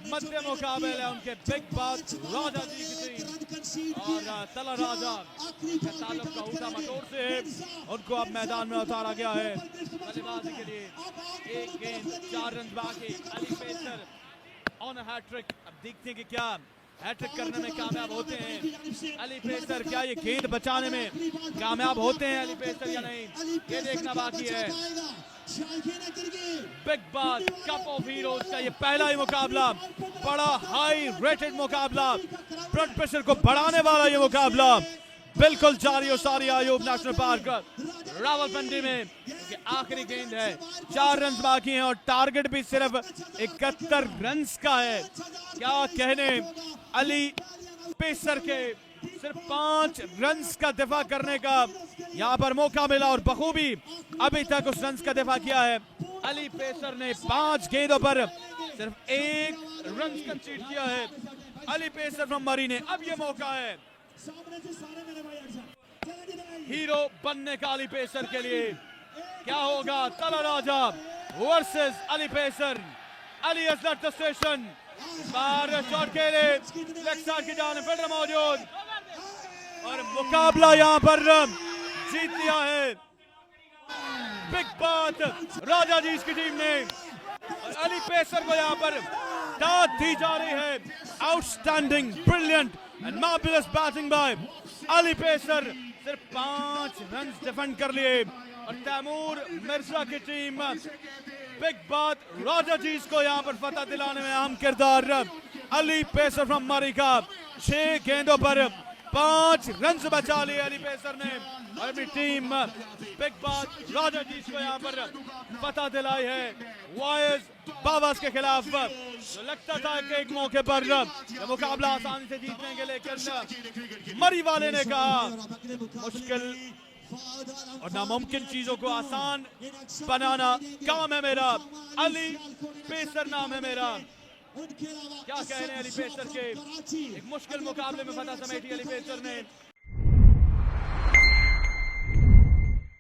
Speaker 5: मध्य मुकाबले है उनके बिग बात राजा जी की टीम और तला राजा ताल्लुक का ऊटा मटोर से है। उनको अब मैदान में उतारा गया है बल्लेबाजी के लिए। एक गेंद 4 रन बाकी। Ali pacer on a hattrick. अब देखते हैं कि क्या हैट्रिक करने में कामयाब होते हैं अली पेसर। क्या ये गेंद बचाने में कामयाब होते हैं अली पेसर या नहीं, ये देखना बाकी है। बिग बात कप ऑफ हीरोज का ये पहला ही मुकाबला, बड़ा हाई रेटेड मुकाबला, ब्लड प्रेशर को बढ़ाने वाला ये मुकाबला बिल्कुल जारी और सारी आयूब नेशनल पार्क रावलपिंडी में। आखिरी गेंद है, 4 रन बाकी हैं और टारगेट भी सिर्फ 71 रन का है। क्या कहने अली पेसर के सिर्फ 5 रन का दिफा करने का यहाँ पर मौका मिला और बखूबी अभी तक उस रन का दिफा किया है। अली पेसर ने 5 गेंदों पर सिर्फ 1 रन कंसीड किया है। अली पेसर फ्रॉम मरी ने अब ये मौका है हीरो बनने का अली पेसर के लिए। क्या होगा? Talha Raja versus Ali pacer. Ali has left the station। बार शॉट खेले लेग साइड की जानिब फील्डर मौजूद और मुकाबला यहाँ पर जीत लिया है बिग बात राजा जी की टीम ने। और अली पेसर को यहाँ पर दाद दी जा रही है। Outstanding, brilliant and marvellous batting bye Ali pacer. सिर्फ 5 रन डिफेंड कर लिए और तैमूर मिर्जा की टीम बिग बात राजा जी को यहाँ पर फतह दिलाने में अहम किरदार। अली पेसर फ्रॉम मरी का 6 गेंदों पर 5 रन बचा लिए अली पेसर ने और अपनी टीम बिग बात राजा जी को यहाँ पर फतह दिलाई है वायर्स बाबास के खिलाफ। तो लगता था कि एक मौके पर मुकाबला आसानी से जीत लेंगे, लेकिन मरी वाले ने कहा मुश्किल और नामुमकिन चीजों को आसान बनाना काम है मेरा। अली पेसर नाम है मेरा।
Speaker 6: उनके अलावा
Speaker 5: क्या कहने अली पेसर के, एक मुश्किल मुकाबले में फतह समेटी अली पेसर ने।